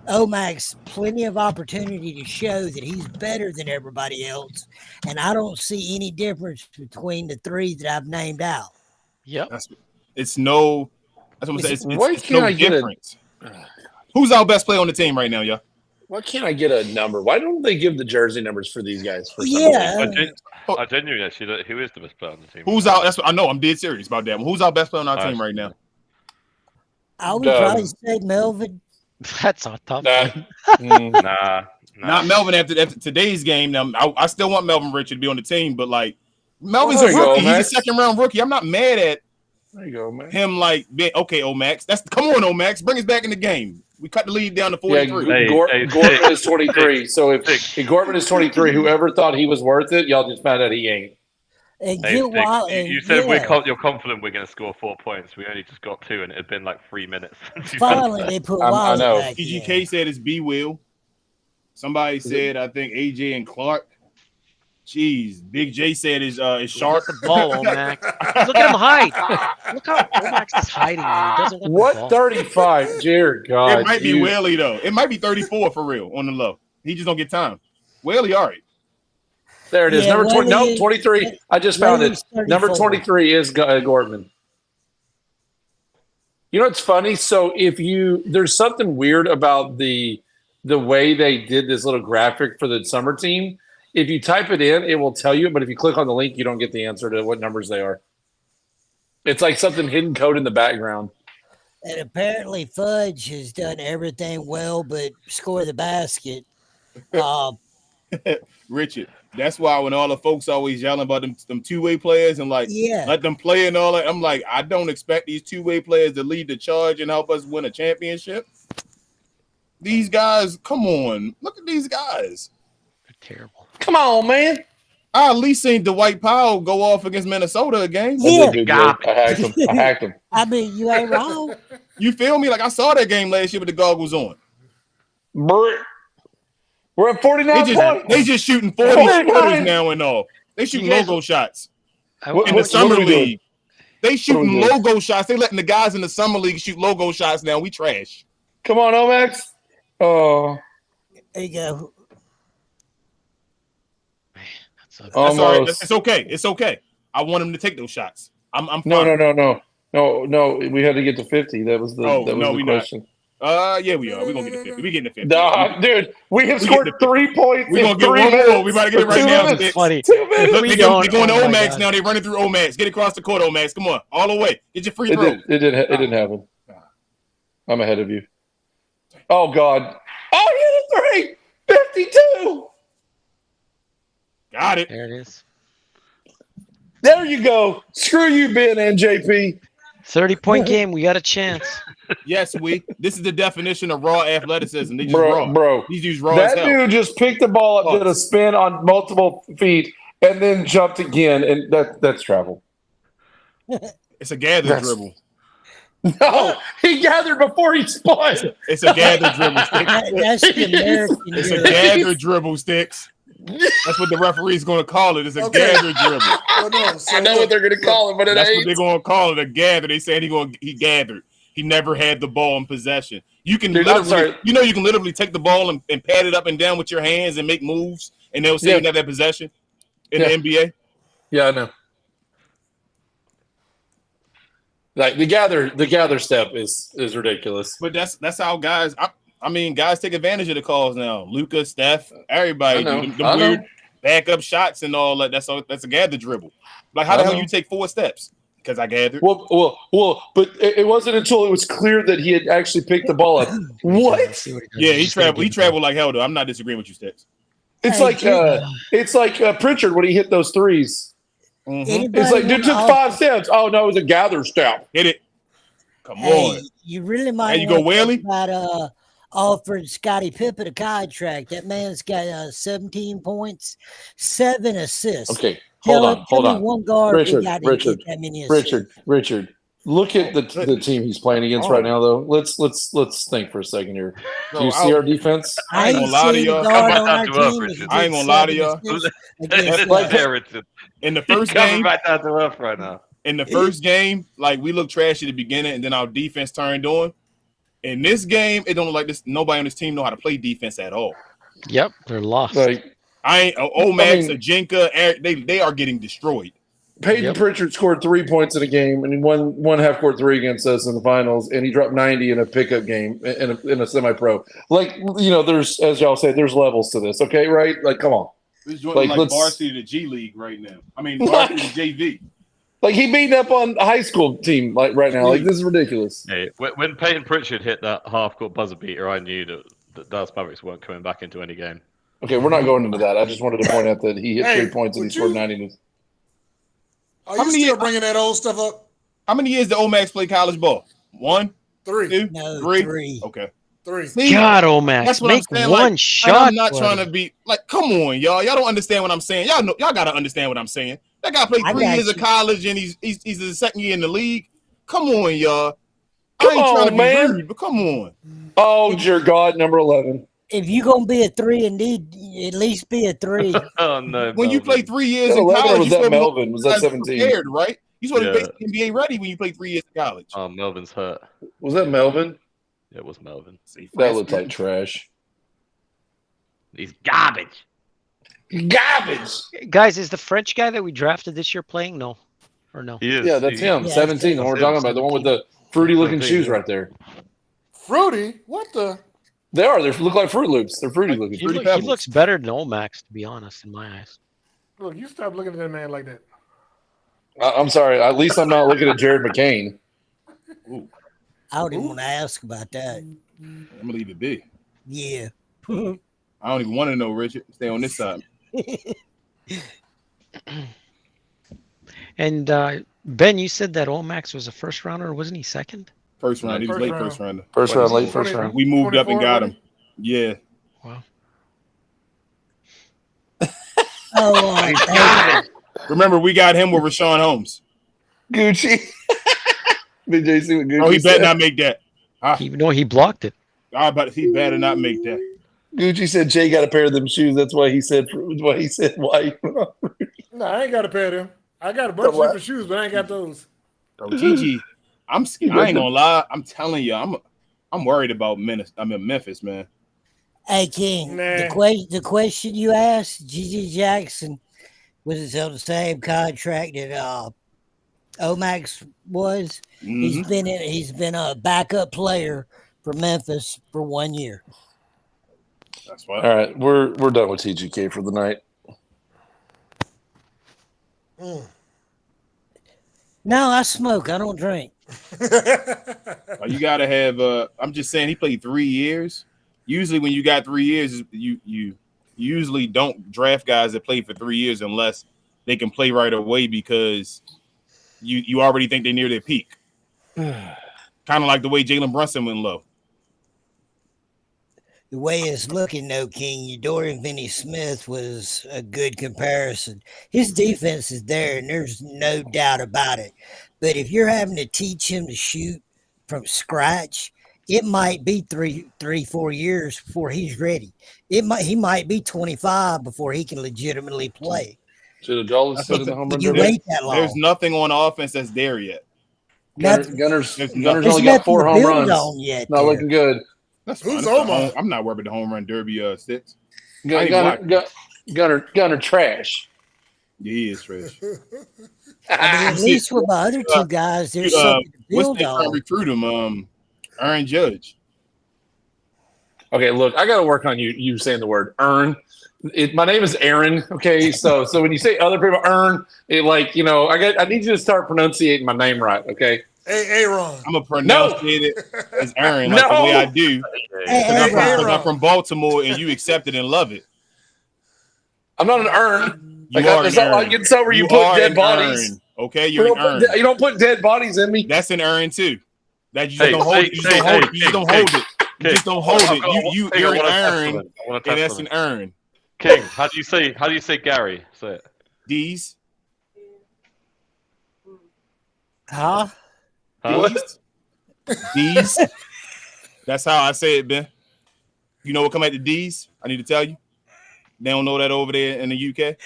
Omax plenty of opportunity to show that he's better than everybody else, and I don't see any difference between the three that I've named out. Yep. It's no. That's what I'm saying. Why It's can't no I get difference. Who's our best player on the team right now, y'all? Why can't I get a number? Why don't they give the jersey numbers for these guys? For Yeah, I genuinely actually, who is the best player on the team? Who's out? That's what I know. I'm dead serious about that. Who's our best player on our team right now? I would probably say Melvin. That's a tough Nah. Nah. Not Melvin after today's game. Now I still want Melvin Richard to be on the team, but like Melvin's There a you go, rookie. He's a Max. second round rookie. I'm not mad at There you go, man. him like being okay, Omax. Come on, Omax. Bring us back in the game. We cut the lead down to 43. Hey, Gortman is 23. So if Gortman is 23, whoever thought he was worth it, y'all just found out he ain't. And Hey, get Stig, wild, you said yeah. you're confident we're going to score 4 points. We only just got 2, and it had been like 3 minutes. since you said Finally, that. they put I Wilder know. back in. PGK said it's B Will. Somebody said I think AJ and Clark. Jeez, Big J said is Sharp. the ball, Omax. Look at him hide. Look how Omax is hiding. Man. He doesn't want the What ball. 35? Dear God. It might be you- Whaley though. It might be 34 for real on the low. He just don't get time. Whaley, all right. There it is. Yeah, Number 20. No, Whaley- 23. I just found it. Whaley's Number 34. 23 is Gortman. You know what's funny? So there's something weird about the way they did this little graphic for the summer team. If you type it in, it will tell you, but if you click on the link, you don't get the answer to what numbers they are. It's like something hidden code in the background. And apparently Fudge has done everything well but score the basket. Richard. That's why when all the folks always yelling about them two-way players and like Yeah. let them play and all that, I'm like, I don't expect these two-way players to lead the charge and help us win a championship. These guys, come on, look at these guys. They're terrible. Come on, man. I at least seen Dwight Powell go off against Minnesota again. Yeah. I hacked him. I mean, you ain't wrong. You feel me? Like I saw that game last year with the goggles on. Brr. We're at 49 points. They just shooting 40 footers now and all. They shooting logo shots I, What- in what- the summer are we doing? league. They shooting doing? logo shots. They letting the guys in the summer league shoot logo shots now. We trash. Come on, Omax. Oh, There you go. that's a, That's all right. almost. It's okay. It's okay. I want him to take those shots. I'm fine. No. We had to get to 50. That was the we not. question. Yeah, we are. We're gonna get to 50. We getting to 50. Nah, dude, we have scored get the- 3 points. We're in gonna get 3 one minutes. more. We about to get it For right 2 now. minutes. that's funny. 2 minutes. Look, We they're don't. going to Oh my Omax God. now. They're running through Omax. Get across the court, Omax. Come on, all the way. Get your free It throw. didn't happen. I'm ahead of you. Oh God. Oh, you hit a 3. 52. Got it. There it is. There you go. Screw you, Ben and JP. 30-point game. We got a chance. Yes, this is the definition of raw athleticism. They just raw. Bro. These dudes raw as That hell. dude just picked the ball up, did a spin on multiple feet, and then jumped again, and that's travel. It's a gather That's- dribble. No, he gathered before he spun. It's a gather dribble, Sticks. That's the American It's a drill. gather dribble, Sticks. That's what the referee's going to call it. It's a Okay. gather dribble. Well, no, so I know what they're going to call it, but it That's what ain't. they're going to call it, a gather. They said he gathered. He never had the ball in possession. You can Dude, I'm literally, sorry. you can literally take the ball and pat it up and down with your hands and make moves, and they'll say Yeah. you have that possession in Yeah. the NBA. Yeah, I know. Like the gather step is ridiculous. But that's how guys. I mean, guys take advantage of the calls now. Luka, Steph, everybody do them weird backup shots and all that. That's a gather dribble. Like how the hell you take 4 steps? Because I gathered. Well, but it wasn't until it was clear that he had actually picked the ball up. What? Yeah, he traveled like hell though. I'm not disagreeing with you, Sticks. It's like Pritchard when he hit those threes. Mm-hmm. It's like dude took 5 steps. Oh no, it was a gather step. Hit it. Come on. You really might. Hey, you go Whaley. About offered Scottie Pippen a contract. That man's got 17 points, 7 assists. Okay. Hold on. One guard. Richard. Look at the team he's playing against right now, though. Let's think for a second here. Do you see our defense? I ain't gonna lie to y'all. I ain't gonna lie to y'all. In the first game, back down to earth right now. In the first game, like we looked trash at the beginning, and then our defense turned on. In this game, it don't look like this. Nobody on this team know how to play defense at all. Yep, they're lost. Like Omax, Ajinka, they are getting destroyed. Peyton Pritchard scored 3 points in a game, and he won half court 3 against us in the finals, and he dropped 90 in a pickup game in a semi-pro. Like there's, as y'all say, there's levels to this. Okay, right? Like, come on. He's joining like varsity to G League right now. I mean, varsity to JV. Like he beating up on a high school team like right now. Like this is ridiculous. Hey, when Peyton Pritchard hit that half court buzzer beater, I knew that Dallas Mavericks weren't coming back into any game. Okay, we're not going into that. I just wanted to point out that he hit 3 points and he scored 90. How many years bringing that old stuff up? How many years did Omax play college ball? 1, 3, 2, no, 3. Okay. 3. See, God, Omax, that's what I'm saying. One shot. I'm not trying to be like, come on, y'all. Y'all don't understand what I'm saying. Y'all gotta understand what I'm saying. That guy played 3 years of college and he's the second year in the league. Come on, y'all. I ain't trying to be rude, but come on. Oh, dear God, number 11. If you're gonna be a 3 and need at least be a 3. Oh no! When you play 3 years in college, was that Melvin? Was that 17? Prepared, right? You sort of NBA ready when you play 3 years in college. Oh, Melvin's hurt. Was that Melvin? Yeah, it was Melvin. That looked like trash. He's garbage. Garbage. Guys, is the French guy that we drafted this year playing? No, or no? He is. Yeah, that's him. 17. The one we're talking about, the one with the fruity-looking shoes right there. Fruity? What the? They are. They look like Fruit Loops. They're fruity looking. He looks better than Omax, to be honest, in my eyes. Look, you stop looking at that man like that. I'm sorry. At least I'm not looking at Jared McCain. Ooh. I don't even want to ask about that. I'm gonna leave it be. Yeah. I don't even want to know, Richard. Stay on this side. And Ben, you said that Omax was a first rounder, or wasn't he second? First round. He was late first rounder. First round, late first round. We moved up and got him. Yeah. Wow. Remember, we got him with Rashawn Holmes. Gucci. Did you see what Gucci he better said? not make that. He blocked it. He better not make that. Gucci said Jay got a pair of them shoes. That's why he said white. No, I ain't got a pair of them. I got a bunch of different shoes, but I ain't got those. Bro, Gigi, I ain't gonna lie. I'm telling you, I'm worried about Memphis, man. Hey, King, the question you asked, Gigi Jackson, was it on the same contract that Omax was? Mm-hmm. He's been a backup player for Memphis for 1 year. That's why. All right, we're done with TGK for the night. No, I smoke. I don't drink. You gotta have. I'm just saying, he played 3 years. Usually, when you got 3 years, you usually don't draft guys that play for 3 years unless they can play right away because you already think they're near their peak. Kind of like the way Jalen Brunson went low. The way it's looking, though, King, Dorian Finney-Smith was a good comparison. His defense is there, and there's no doubt about it. But if you're having to teach him to shoot from scratch, it might be 4 years before he's ready. He might be 25 before he can legitimately play. Should have Joel said in the home run you wait that long. There's nothing on offense that's there yet. Gunner's only got 4 home runs. Not looking good. That's fine. I'm not worried about the home run derby sticks. Gunner trash. Yeah, he is trash. I mean, at least with my other two guys, there's something to What's they trying to recruit him? Aaron Judge. Okay, look, I got to work on you saying the word earn. My name is Aaron. Okay, so when you say other people earn, I need you to start pronunciating my name right. Okay. Hey, Aaron. I'm gonna pronounce it as Aaron, like the way I do, because I'm from Baltimore, and you accept it and love it. I'm not an earn. You are an earn. Like it's where you put dead bodies. Earn. Okay, you're an earn. You don't put dead bodies in me. That's an earn too. That you just don't hold it. You just don't hold it. You just don't hold it. You just don't hold it. You're an earn, and that's an earn. King, how do you say Gary? Say it. D's. Huh? D's. That's how I say it, Ben. You know what come at the D's? I need to tell you. They don't know that over there in the UK.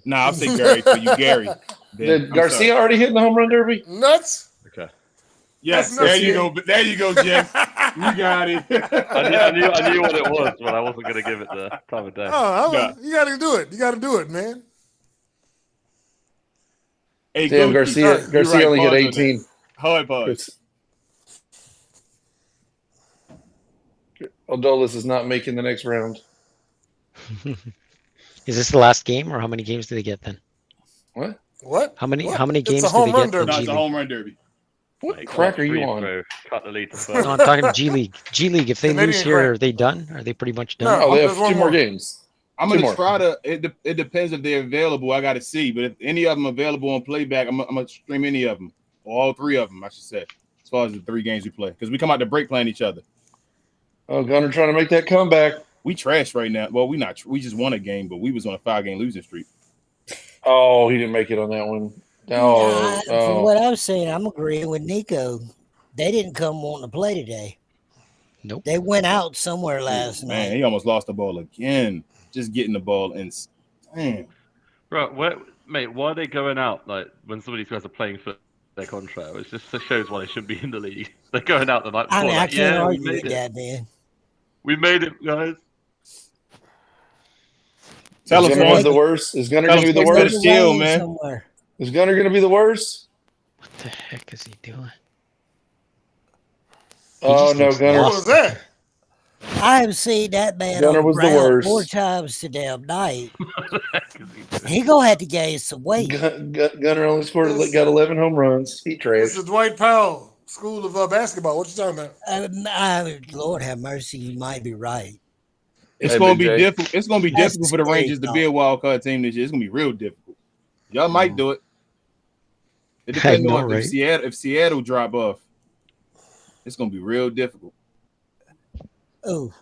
Nah, I'll say Gary for you, Gary. Did Garcia already hit the home run derby? Nuts. Okay. Yes, there you go. There you go, Jim. You got it. I knew what it was, but I wasn't going to give it the time of day. You got to do it. You got to do it, man. Hey, Damn, Garcia only hit 18. Hard pause. Odolis is not making the next round. Is this the last game, or how many games do they get then? What? How many games do they get? No, it's a home run derby. What crack are you on? Cut the lead to No, I'm talking G League. G League, if they lose here, are they done? Are they pretty much done? No, they have 2 more games. I'm going to try to – it depends if they're available. I got to see. But if any of them available on Playback, I'm going to stream any of them. Or all 3 of them, I should say, as far as the 3 games we play. Because we come out to break playing each other. Oh, Gunner trying to make that comeback. We trash right now. Well, we just won a game, but we was on a 5-game losing streak. Oh, he didn't make it on that one. From what I was saying, I'm agreeing with Nico. They didn't come wanting to play today. Nope. They went out somewhere last night. Man, he almost lost the ball again. Just getting the ball in. Damn. Right, mate, why are they going out like when some of these guys are playing for their contract? It just shows why they shouldn't be in the league. They're going out the night before. I can't argue with that, man. We made it, guys. Tell us Gunner was the worst. Is Gunner going to be the worst? Chill, man. Somewhere. Is Gunner going to be the worst? What the heck is he doing? Oh no, Gunner! What was that? I have seen that man Gunner on was the the ground worst. 4 times today night. He gonna have to gain some weight. Gunner only got 11 home runs. He trashed. It's the Dwight Powell School of Basketball. What you talking about? Lord have mercy, you might be right. It's going to be difficult. It's going to be difficult for the Rangers to be a wild card team this year. It's going to be real difficult. Y'all might do it. It depends on if Seattle drop off. It's going to be real difficult. Oh,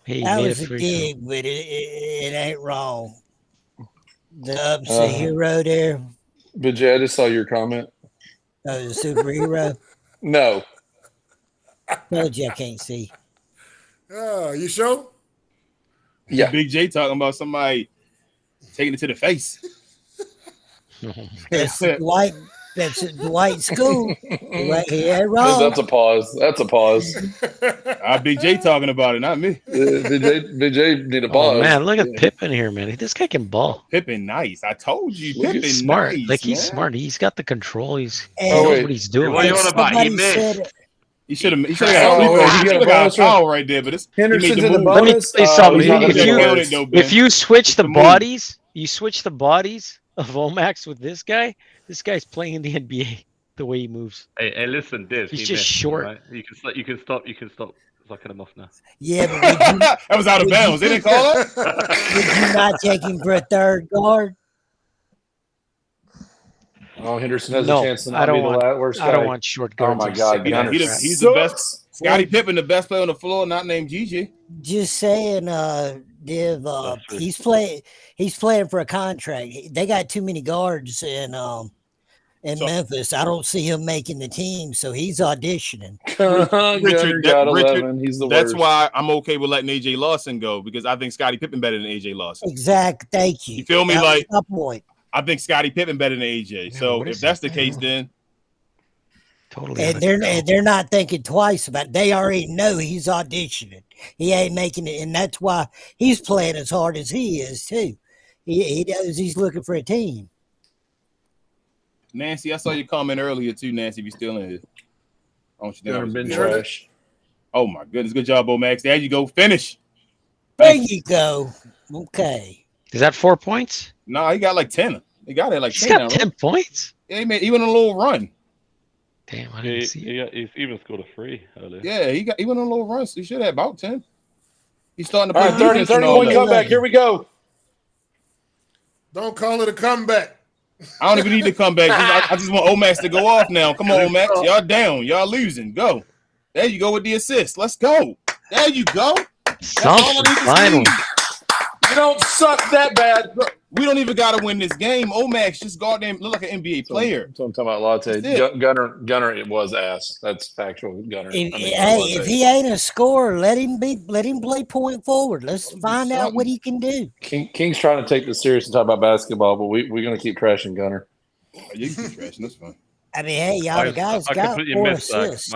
Hey, that was a dig, but it ain't wrong. The upset hero there. But I just saw your comment. Oh, the superhero. No. Told you I can't see. You sure? Yeah. Big J talking about somebody taking it to the face. That's Dwight. That's Dwight School. Right here, wrong. That's a pause. Big J talking about it, not me. Big J need a pause. Oh, man, look at Pippen here, man. This guy can ball. Pippen, nice. I told you, Pippen, smart. nice. Like he's smart. He's got the control. He knows what he's doing. What are you on about? He missed. He should have got a foul right there, but it's Henderson's in the Let me bonus. say something. If you switch the bodies, of Omax with this guy. This guy's playing in the NBA. The way he moves. Hey, listen, Div. He's just short. Right? You can stop sucking him off now. Yeah, but that was out of bounds. They didn't call it. Would you not take him for a third guard? Oh, Henderson has a chance to not be the worst guy. I don't want short guards. Oh my God, he's the best. Scottie Pippen, the best player on the floor, not named Gigi. Just saying, Div. He's playing for a contract. They got too many guards in Memphis. I don't see him making the team, so he's auditioning. Richard got 11. He's the That's worst. why I'm okay with letting AJ Lawson go, because I think Scottie Pippen better than AJ Lawson. Exactly. Thank you. You feel me? That like was my point. I think Scottie Pippen better than AJ. So if that's the case, then totally. And they're not thinking twice about it. They already know he's auditioning. He ain't making it, and that's why he's playing as hard as he is too. He knows he's looking for a team. Nancy, I saw your comment earlier too, Nancy. If you're still in here. I don't you think I was been good? trash. Oh my goodness, good job, Bo Max. There you go. Finish. There you go. Okay. Is that 4 points? No, he got like 10. He got it like He's 10 got now, 10 right? points. Yeah, he went on a little run. Damn, I didn't see it. He's even scored a 3 earlier. Yeah, he went on a little run. So he should have about 10. He's starting to All play right, 30-31 comeback. Here we go. Don't call it a comeback. I don't even need to come back. I just want Omax to go off now. Come on, Omax. Y'all down. Y'all losing. Go. There you go with the assist. Let's go. There you go. Something finally. You don't suck that bad. We don't even got to win this game. Omax just goddamn look like an NBA player. So I'm talking about Latte. Gunner, it was ass. That's factual. Gunner. If he ain't a scorer, let him play point forward. Let's find out what he can do. King's trying to take this serious and talk about basketball, but we're going to keep trashing Gunner. You can keep trashing. That's fine. I mean, hey, y'all, the guys got 4 assists.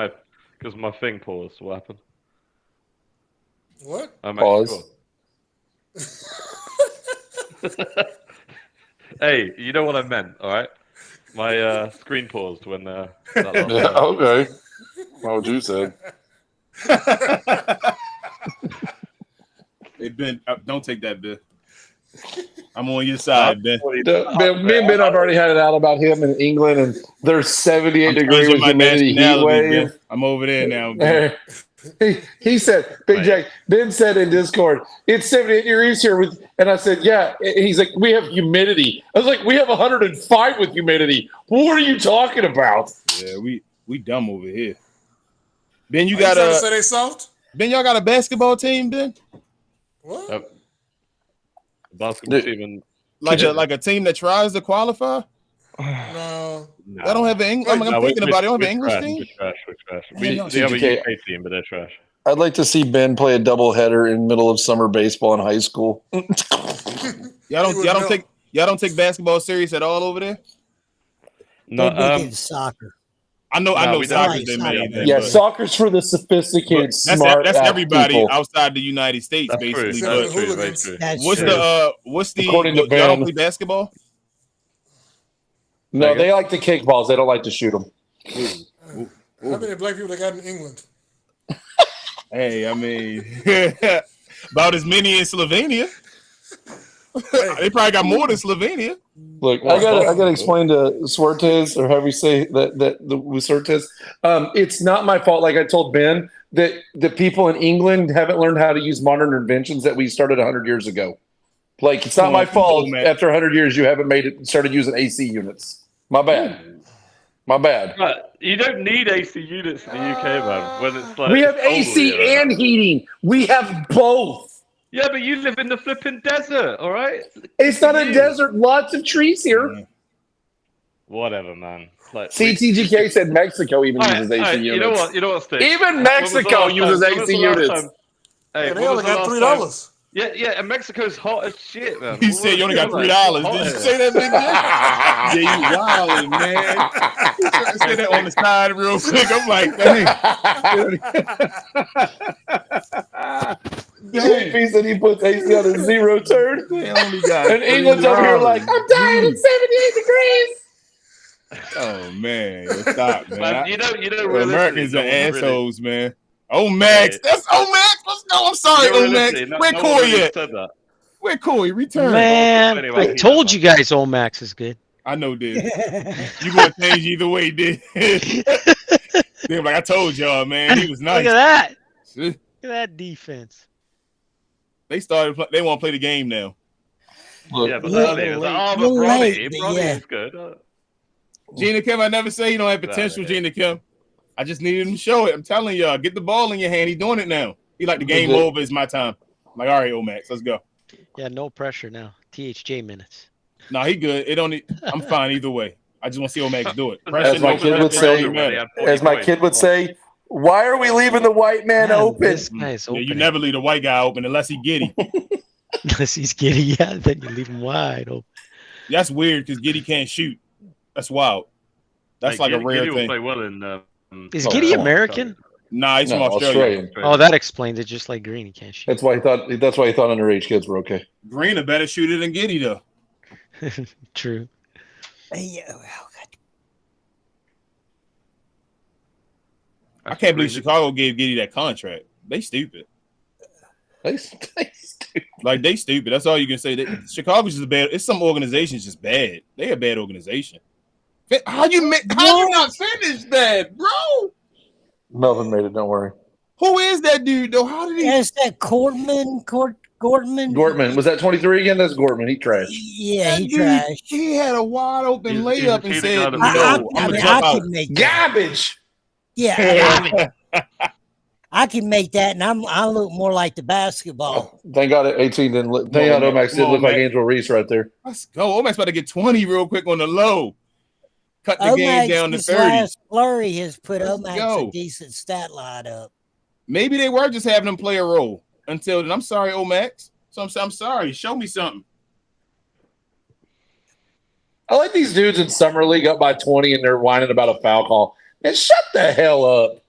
Because my thing paused. What happened? What? Pause. Hey, you know what I meant, all right? My screen paused when that okay. What you said. Hey, Ben, don't take that, Ben. I'm on your side, Ben. Me and Ben have already had it out about him in England, and there's 78 degrees humidity heat wave. Ben. I'm over there now, Ben. He said, Big Jack, Ben said in Discord, it's 78 degrees here. And I said, yeah. And he's like, we have humidity. I was like, we have 105 with humidity. What are you talking about? Yeah, we dumb over here. Ben, you got to say they soft? Ben, y'all got a basketball team, Ben? What? Basketball team like a team that tries to qualify? No. I don't have an English. I'm thinking about it. I don't have an English team. We're trash. We have a UK team, but they're trash. I'd like to see Ben play a doubleheader in middle of summer baseball in high school. Y'all don't take basketball serious at all over there? No, soccer. I know soccer's their main thing. Yeah, soccer's for the sophisticated, smart. That's everybody people. outside the United States, basically. What's the According to y'all Ben. don't play basketball? No, they like to kick balls. They don't like to shoot them. How many black people they got in England? Hey, I mean, about as many in Slovenia. They probably got more than Slovenia. Look, I gotta explain to Suertes, or however you say that the Suertes. It's not my fault. Like I told Ben, that the people in England haven't learned how to use modern inventions that we started 100 years ago. Like it's not my fault. After 100 years, you haven't started using AC units. My bad. But you don't need AC units in the UK, man. When it's like we have AC and heating. We have both. Yeah, but you live in the flipping desert, all right? It's not a desert. Lots of trees here. Whatever, man. Like, CTGK said Mexico even uses AC units. You know what, Steve? Even Mexico uses AC units. Hey, they only got $3. Yeah, and Mexico's hot as shit, man. You said you only got $3. Did you say that, Big Jack? Yeah, you wildin', man. Say that on the side real quick. I'm like, dang. He said he puts AC on a zero turn. They only got and England's over here like, I'm dying at 78 degrees. Oh man, stop, man. Man, you know, Americans are assholes, man. Max, that's Max. Let's go. I'm sorry, Max. Where Corey at? Where Corey? Return. Man, I told you guys Max is good. I know, dude. You gonna change either way, dude. Like I told y'all, man. He was nice. Look at that. Look at that defense. They want to play the game now. Yeah, but Bronny is good. Gina Kim, I never say he don't have potential, Gina Kim. I just needed him to show it. I'm telling y'all, get the ball in your hand. He's doing it now. He like the game over. It's my time. I'm like, all right, Max, let's go. Yeah, no pressure now. THJ minutes. No, he good. I'm fine either way. I just want to see Max do it. As my kid would say, why are we leaving the white man open? This guy's open. You never leave the white guy open unless he giddy. Unless he's giddy, yeah, then you leave him wide open. That's weird because Giddy can't shoot. That's wild. That's like a rare thing. Will play well in, is Giddy American? Nah, he's from Australia. Oh, that explains it. Just like Green, he can't shoot. That's why he thought underage kids were okay. Green a better shooter than Giddy though. True. Hey, I can't believe Chicago gave Giddey that contract. They stupid. They stupid. Like they stupid. That's all you can say. Chicago's just bad. It's some organizations just bad. They a bad organization. How you not finish that, bro? Melvin made it. Don't worry. Who is that dude though? How did he? That's that Gortman. Gortman was that 23 again? That's Gortman. He trashed. Yeah, he trashed. He had a wide open layup and said, "No, I can make that. Garbage." Yeah, I can make that, and I look more like the basketball. Thank God 18 didn't look. Thank God Omax didn't look like Angel Reese right there. Let's go. Omax about to get 20 real quick on the low. Cut the game down to 30. Last flurry has put Omax a decent stat line up. Maybe they were just having him play a role until then. I'm sorry, Omax. So I'm sorry. Show me something. I like these dudes in Summer League up by 20 and they're whining about a foul call. And shut the hell up.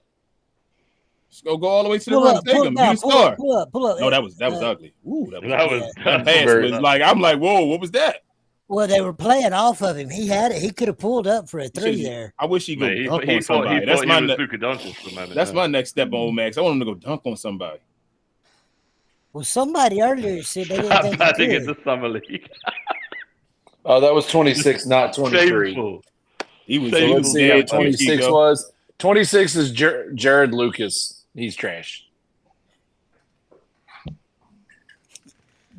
Just go all the way to the rim. Take him. You score. Pull up. No, that was ugly. Ooh, that pass was like, I'm like, whoa, what was that? Well, they were playing off of him. He had it. He could have pulled up for a three there. I wish he'd go dunk on somebody. That's my next step on Max. I want him to go dunk on somebody. Well, somebody earlier said they didn't think he get the Summer League. Oh, that was 26, not 23. Shameful. He was. So let's see how 26 was. 26 is Jared Lucas. He's trash.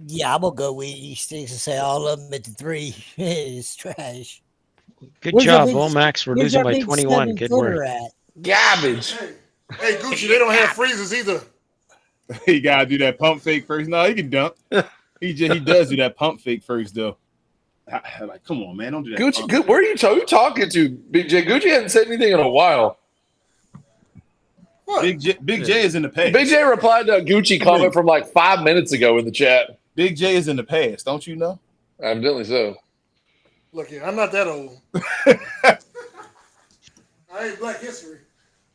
Yeah, I'm gonna go with these sticks and say all of them at the three is trash. Good job, Max. We're losing by 21. Good work. Garbage. Hey, Gucci, they don't have freezers either. He gotta do that pump fake first. No, he can dunk. He does do that pump fake first though. Like, come on, man, don't do that. Gucci, where are you talking to? Big J. Gucci hasn't said anything in a while. What? Big J is in the past. Big J replied to a Gucci comment from like 5 minutes ago in the chat. Big J is in the past, don't you know? Evidently so. Look here, I'm not that old. I ain't Black History.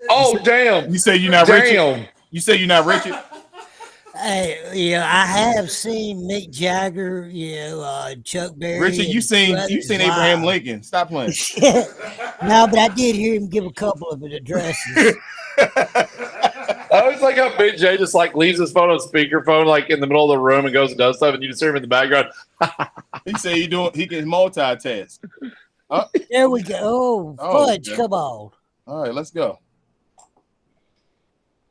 Oh, damn. You say you're not Richard? You say you're not Richard? Hey, I have seen Mick Jagger, Chuck Berry. Richard, you seen Abraham Lincoln. Stop playing. No, but I did hear him give a couple of addresses. I always like how Big J just like leaves his phone on speakerphone, like in the middle of the room, and goes and does stuff, and you just hear him in the background. He say he can multitask. There we go. Fudge, come on. All right, let's go.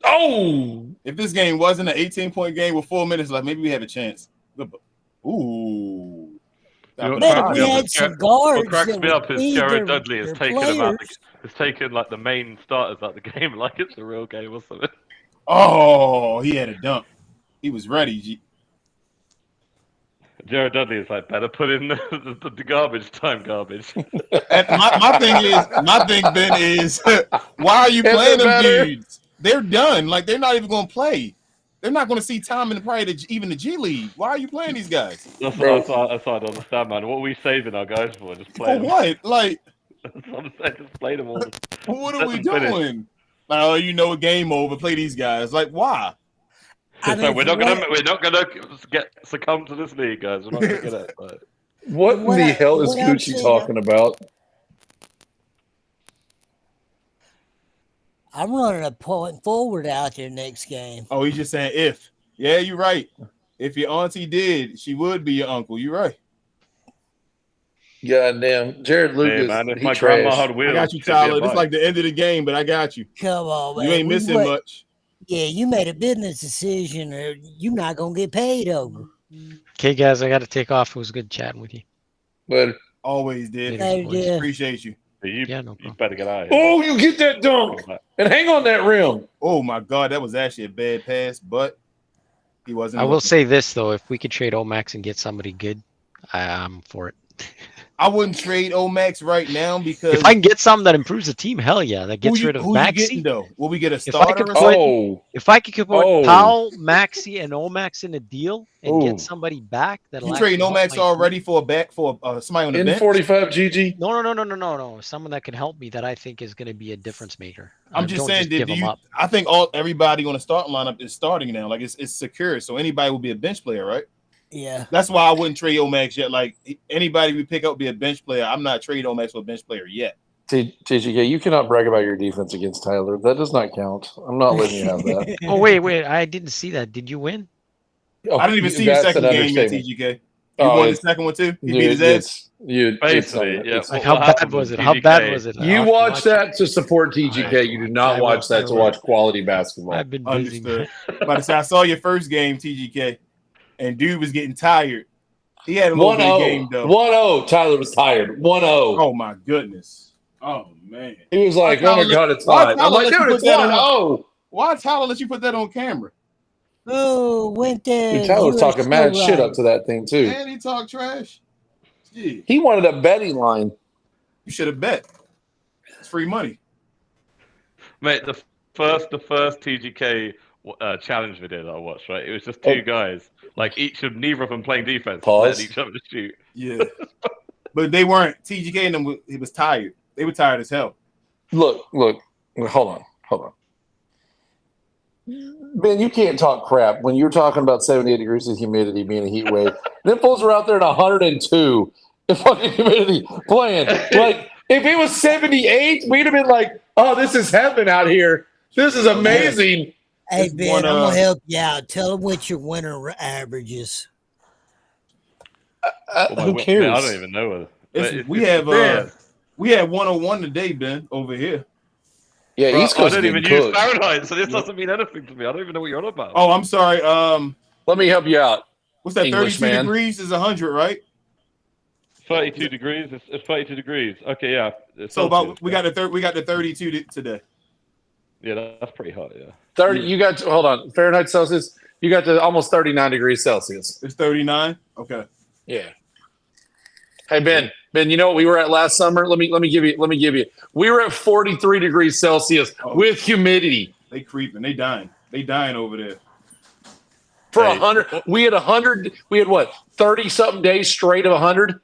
Oh! If this game wasn't an 18-point game with 4 minutes left, maybe we have a chance. Ooh. What cracks me up is Jared Dudley has taken like the main starters out the game like it's a real game or something. Oh, he had a dunk. He was ready. Jared Dudley is like, better put in the garbage time garbage. And my thing, Ben, is why are you playing them dudes? They're done. Like, they're not even going to play. They're not going to see time in even the G League. Why are you playing these guys? That's what I don't understand, man. What are we saving our guys for? Just play them. What? Like, I'm saying, just play them all. What are we doing? Like, oh, game over. Play these guys. Like, why? We're not gonna succumb to this league, guys. We're not gonna get it. But... What in the hell is Gucci talking about? I'm running a point forward out there next game. Oh, he's just saying if. Yeah, you're right. If your auntie did, she would be your uncle. You're right. Goddamn, Jared Lucas. Hey, man, if my grandma had wheels, I got you, Tyler. It's like the end of the game, but I got you. Come on, man. You ain't missing much. Yeah, you made a business decision, or you're not gonna get paid over. Okay, guys, I got to take off. It was good chatting with you. But always did. Appreciate you. You better get out of here. Oh, you get that dunk and hang on that rim. Oh my God, that was actually a bad pass, but he wasn't. I will say this though: if we could trade Omax and get somebody good, I'm for it. I wouldn't trade Omax right now because if I can get something that improves the team, hell yeah, that gets rid of Maxi. Though, will we get a starter? If I could put Powell, Maxi, and Omax in a deal and get somebody back, that you trade Omax already for somebody on the bench. 45 GG. No. Someone that can help me that I think is going to be a difference maker. I'm just saying, I think everybody on the starting lineup is starting now. Like it's secure, so anybody will be a bench player, right? Yeah, that's why I wouldn't trade Omax yet. Like anybody we pick up be a bench player. I'm not trading Omax for a bench player yet. TGK, you cannot brag about your defense against Tyler. That does not count. I'm not letting you have that. Oh wait, I didn't see that. Did you win? I didn't even see your second game yet, TGK. You won the second one too? He beat his ass? Basically, yeah. Like, how bad was it? How bad was it? You watch that to support TGK. You do not watch that to watch quality basketball. I've been busy. Understood. But I said, I saw your first game, TGK, and dude was getting tired. He had a little bit of game, though. 1-0. Tyler was tired. 1-0. Oh, my goodness. Oh, man. He was like, oh, my God, it's hot. I'm like, dude, it's 1-0. Why Tyler let you put that on camera? Oh, went there. Tyler was talking mad shit up to that thing, too. And he talked trash. Yeah. He wanted a betting line. You should have bet. It's free money. Mate, the first TGK challenge video that I watched, right? It was just two guys, like neither of them playing defense, letting each other shoot. Yeah, but they weren't. TGK and them. He was tired. They were tired as hell. Look. Hold on. Ben, you can't talk crap when you're talking about 78 degrees of humidity being a heat wave. Them fools are out there at 102 in fucking humidity playing. Like, if it was 78, we'd have been like, oh, this is heaven out here. This is amazing. Hey, Ben, I'm going to help you out. Tell them what your winter average Who cares? Man, I don't even know. We had 101 today, Ben, over here. Yeah, East Coast. I don't even use Fahrenheit, so this doesn't mean anything to me. I don't even know what you're on about. Oh, I'm sorry. Let me help you out. What's that? English 32 man. degrees is 100, right? 32 degrees. It's 32 degrees. Okay, yeah. So about we got the 32 today. Yeah, that's pretty hot. Yeah. 30. You got hold on. Fahrenheit Celsius. You got to almost 39 degrees Celsius. It's 39. Okay. Yeah. Hey Ben, you know what we were at last summer? Let me give you. We were at 43 degrees Celsius with humidity. They creeping. They dying. They dying over there. For 100, we had 100. We had what 30 something days straight of 100.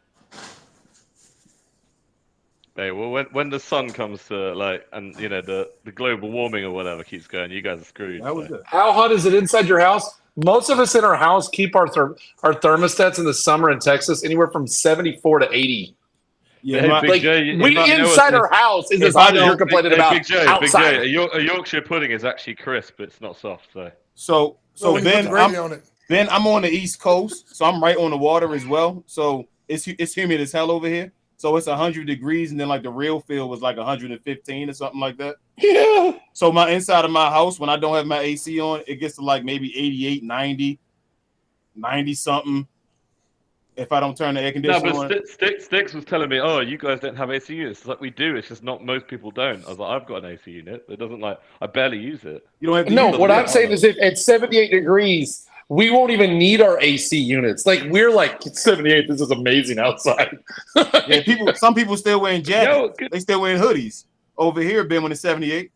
Hey, well, when the sun comes to the global warming or whatever keeps going, you guys are screwed. How hot is it inside your house? Most of us in our house keep our thermostats in the summer in Texas anywhere from 74 to 80. Yeah, Big J, we inside our house is as hot as you're complaining about. Big J, outside. A Yorkshire pudding is actually crisp, but it's not soft. So Ben, I'm on the East Coast, so I'm right on the water as well. So it's humid as hell over here. So it's 100 degrees, and then like the real feel was like 115 or something like that. Yeah. So my inside of my house, when I don't have my AC on, it gets to like maybe 88, 90 something. If I don't turn the air conditioner on. Sticks was telling me, oh, you guys don't have AC units. It's like, we do. It's just not most people don't. I was like, I've got an AC unit. It doesn't I barely use it. You don't have to. No, what I'm saying is if at 78 degrees, we won't even need our AC units. Like we're like, it's 78. This is amazing outside. Yeah, some people still wearing jackets. They still wearing hoodies over here. Ben, when it's 78.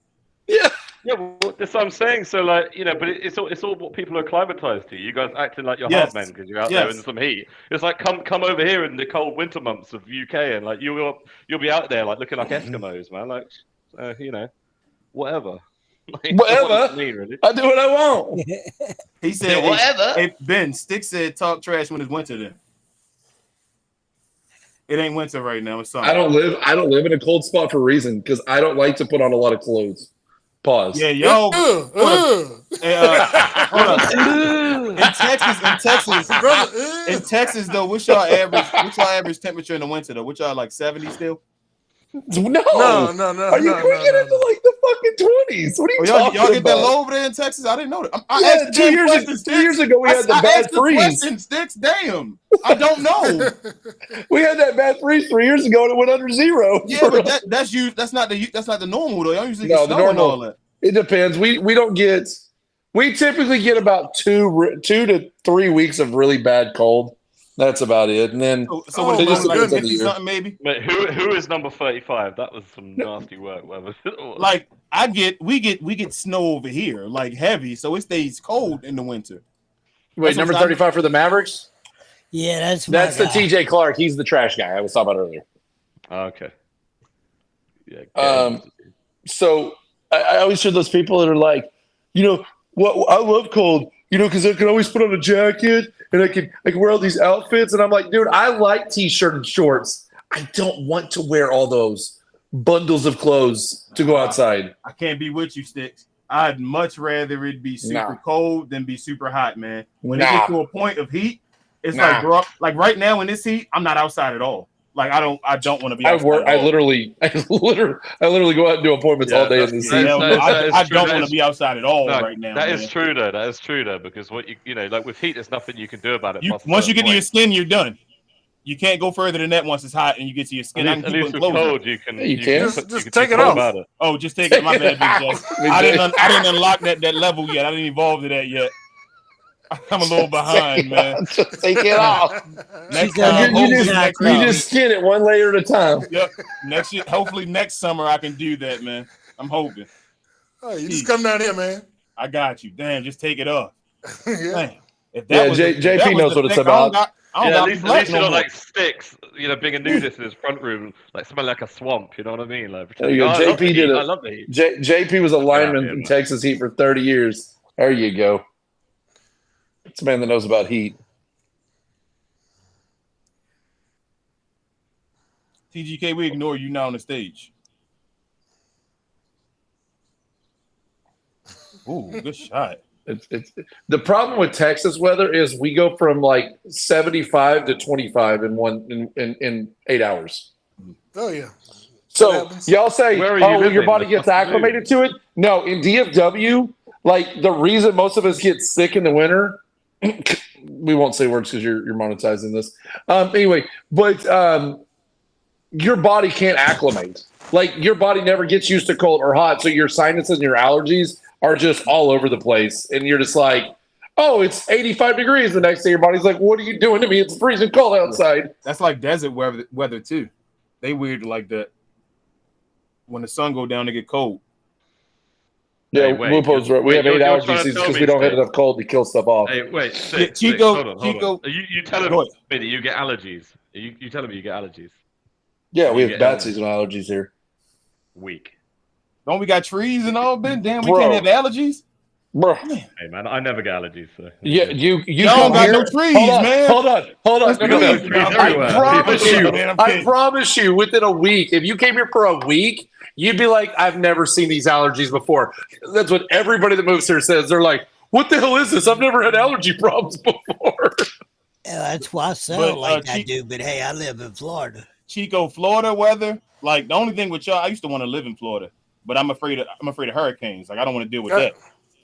Yeah. Yeah, well, that's what I'm saying. So, but it's all what people are acclimatized to. You guys acting like you're hard men because you're out there in some heat. It's like come over here in the cold winter months of UK, and like you'll be out there like looking like Eskimos, man. Like, whatever. Like, whatever. Mean, really? I do what I want. He said, whatever. Hey, Ben, Stick said, talk trash when it's winter. Then it ain't winter right now. It's summer. I don't live in a cold spot for a reason because I don't like to put on a lot of clothes. Pause. Yeah, yo. In Texas, though, what's y'all average temperature in the winter though? What y'all like 70 still? No. Are you get into like the fucking 20s? What are you talking y'all get about? that low over there in Texas? I didn't know that. 2 years ago we had the bad freeze. Sticks, damn. I don't know. We had that bad freeze 3 years ago and it went under zero. Yeah, but that's not the normal though. Y'all usually get snow and all that. It depends. We typically get about 2 to 3 weeks of really bad cold. That's about it. And then so what is it, like 50 something maybe? But who is number 35? That was some nasty work. Like we get snow over here, like heavy, so it stays cold in the winter. Wait, number 35 for the Mavericks? Yeah, that's the TJ Clark. He's the trash guy I was talking about earlier. Okay. Yeah. So I always hear those people that are like, what I love cold, because I can always put on a jacket and I can wear all these outfits. And I'm like, dude, I like t-shirt and shorts. I don't want to wear all those bundles of clothes to go outside. I can't be with you, Sticks. I'd much rather it be super cold than be super hot, man. When it gets to a point of heat, it's like, bro, like right now in this heat, I'm not outside at all. Like I don't want to be outside. I literally go out and do appointments all day in this heat. I don't want to be outside at all right now. That is true though. That is true though, because what you know, like with heat, there's nothing you can do about it. Once you get to your skin, you're done. You can't go further than that once it's hot and you get to your skin. At least with cold, you can just take it off. Oh, just take it. My bad, Big Jess. I didn't unlock that level yet. I didn't evolve to that yet. I'm a little behind, man. Just take it off. Next time, you just skin it one layer at a time. Yep. Next year, hopefully next summer I can do that, man. I'm hoping. Oh, you just come down here, man. I got you. Damn, just take it off. Yeah. Damn. JP knows what it's about. At least you don't like Sticks, being a nudist in his front room, like something like a swamp. You know what I mean? Like, JP I love the heat. JP was a lineman in Texas Heat for 30 years. There you go. It's a man that knows about heat. TGK, we ignore you now on the stage. Ooh, good shot. It's the problem with Texas weather is we go from like 75 to 25 in 8 hours. Oh yeah. So y'all say, your body gets acclimated to it. No, in DFW, like the reason most of us get sick in the winter. We won't say words because you're monetizing this. Anyway, but your body can't acclimate. Like your body never gets used to cold or hot, so your sinuses and your allergies are just all over the place, and you're just like, oh, it's 85 degrees. The next day, your body's like, what are you doing to me? It's freezing cold outside. That's like desert weather too. They weird like that. When the sun go down, they get cold. Yeah, Lupo's right. We have 8 allergies because we don't have enough cold to kill stuff off. Hey, wait, Chico. You telling me that you get allergies? You telling me you get allergies? Yeah, we have bad seasonal allergies here. Weak. Don't we got trees and all? Damn, we can't have allergies. Bro. Hey man, I never get allergies. So. Yeah, you don't got no trees, man. Hold on. I promise you, within a week, if you came here for a week, you'd be like, I've never seen these allergies before. That's what everybody that moves here says. They're like, what the hell is this? I've never had allergy problems before. Yeah, that's why I sound like I do. But hey, I live in Florida. Chico, Florida weather. Like the only thing with y'all, I used to want to live in Florida, but I'm afraid of hurricanes. Like I don't want to deal with that.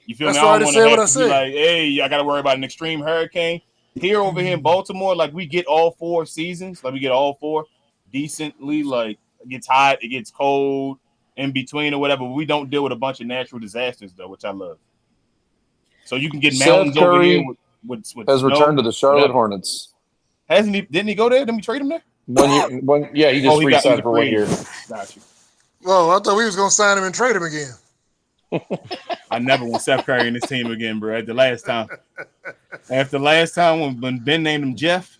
You feel me? I don't want to have to be like, hey, I got to worry about an extreme hurricane. Here over here in Baltimore, like we get all 4 seasons. Like we get all 4 decently. Like it gets hot, it gets cold, in between or whatever. But we don't deal with a bunch of natural disasters though, which I love. So you can get mountains over here with has snow. Returned to the Charlotte Hornets. Hasn't he? Didn't he go there? Didn't we trade him there? He just re-signed for 1 year. Got you. Well, I thought we was gonna sign him and trade him again. I never want Seth Curry in this team again, bro. After last time when Ben named him Jeff,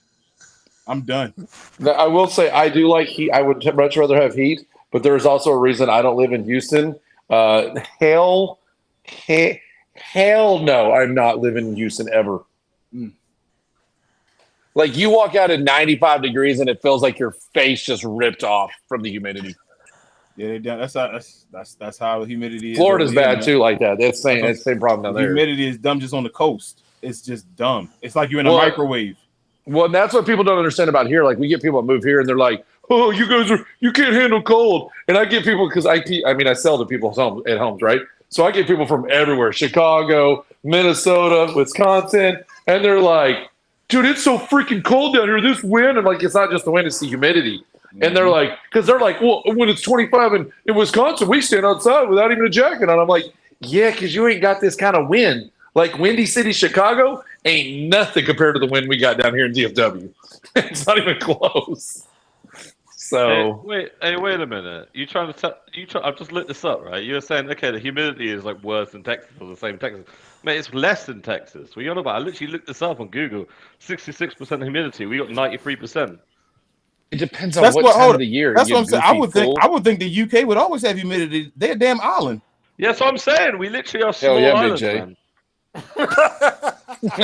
I'm done. Now, I will say I do like Heat. I would much rather have Heat, but there is also a reason I don't live in Houston. Hell no, I'm not living in Houston ever. Like you walk out at 95 degrees and it feels like your face just ripped off from the humidity. Yeah, that's how humidity is. Florida's bad too, like that. That's the same problem down there. Humidity is dumb just on the coast. It's just dumb. It's like you're in a microwave. Well, that's what people don't understand about here. Like we get people that move here and they're like, "Oh, you can't handle cold." And I get people because I sell to people's homes, right? So I get people from everywhere: Chicago, Minnesota, Wisconsin, and they're like, "Dude, it's so freaking cold down here. This wind," and like it's not just the wind; it's the humidity. And they're like, because they're like, well, when it's 25 in Wisconsin, we stand outside without even a jacket on. I'm like, yeah, because you ain't got this kind of wind. Like Windy City, Chicago ain't nothing compared to the wind we got down here in DFW. It's not even close. So wait a minute. You trying to I've just lit this up, right? You were saying, okay, the humidity is like worse than Texas or the same Texas. Mate, it's less than Texas. What are you on about? I literally looked this up on Google. 66% humidity. We got 93%. It depends on what time of the year. That's what I'm saying. I would think the UK would always have humidity. They're a damn island. Yeah, that's what I'm saying. We literally are small islands, man.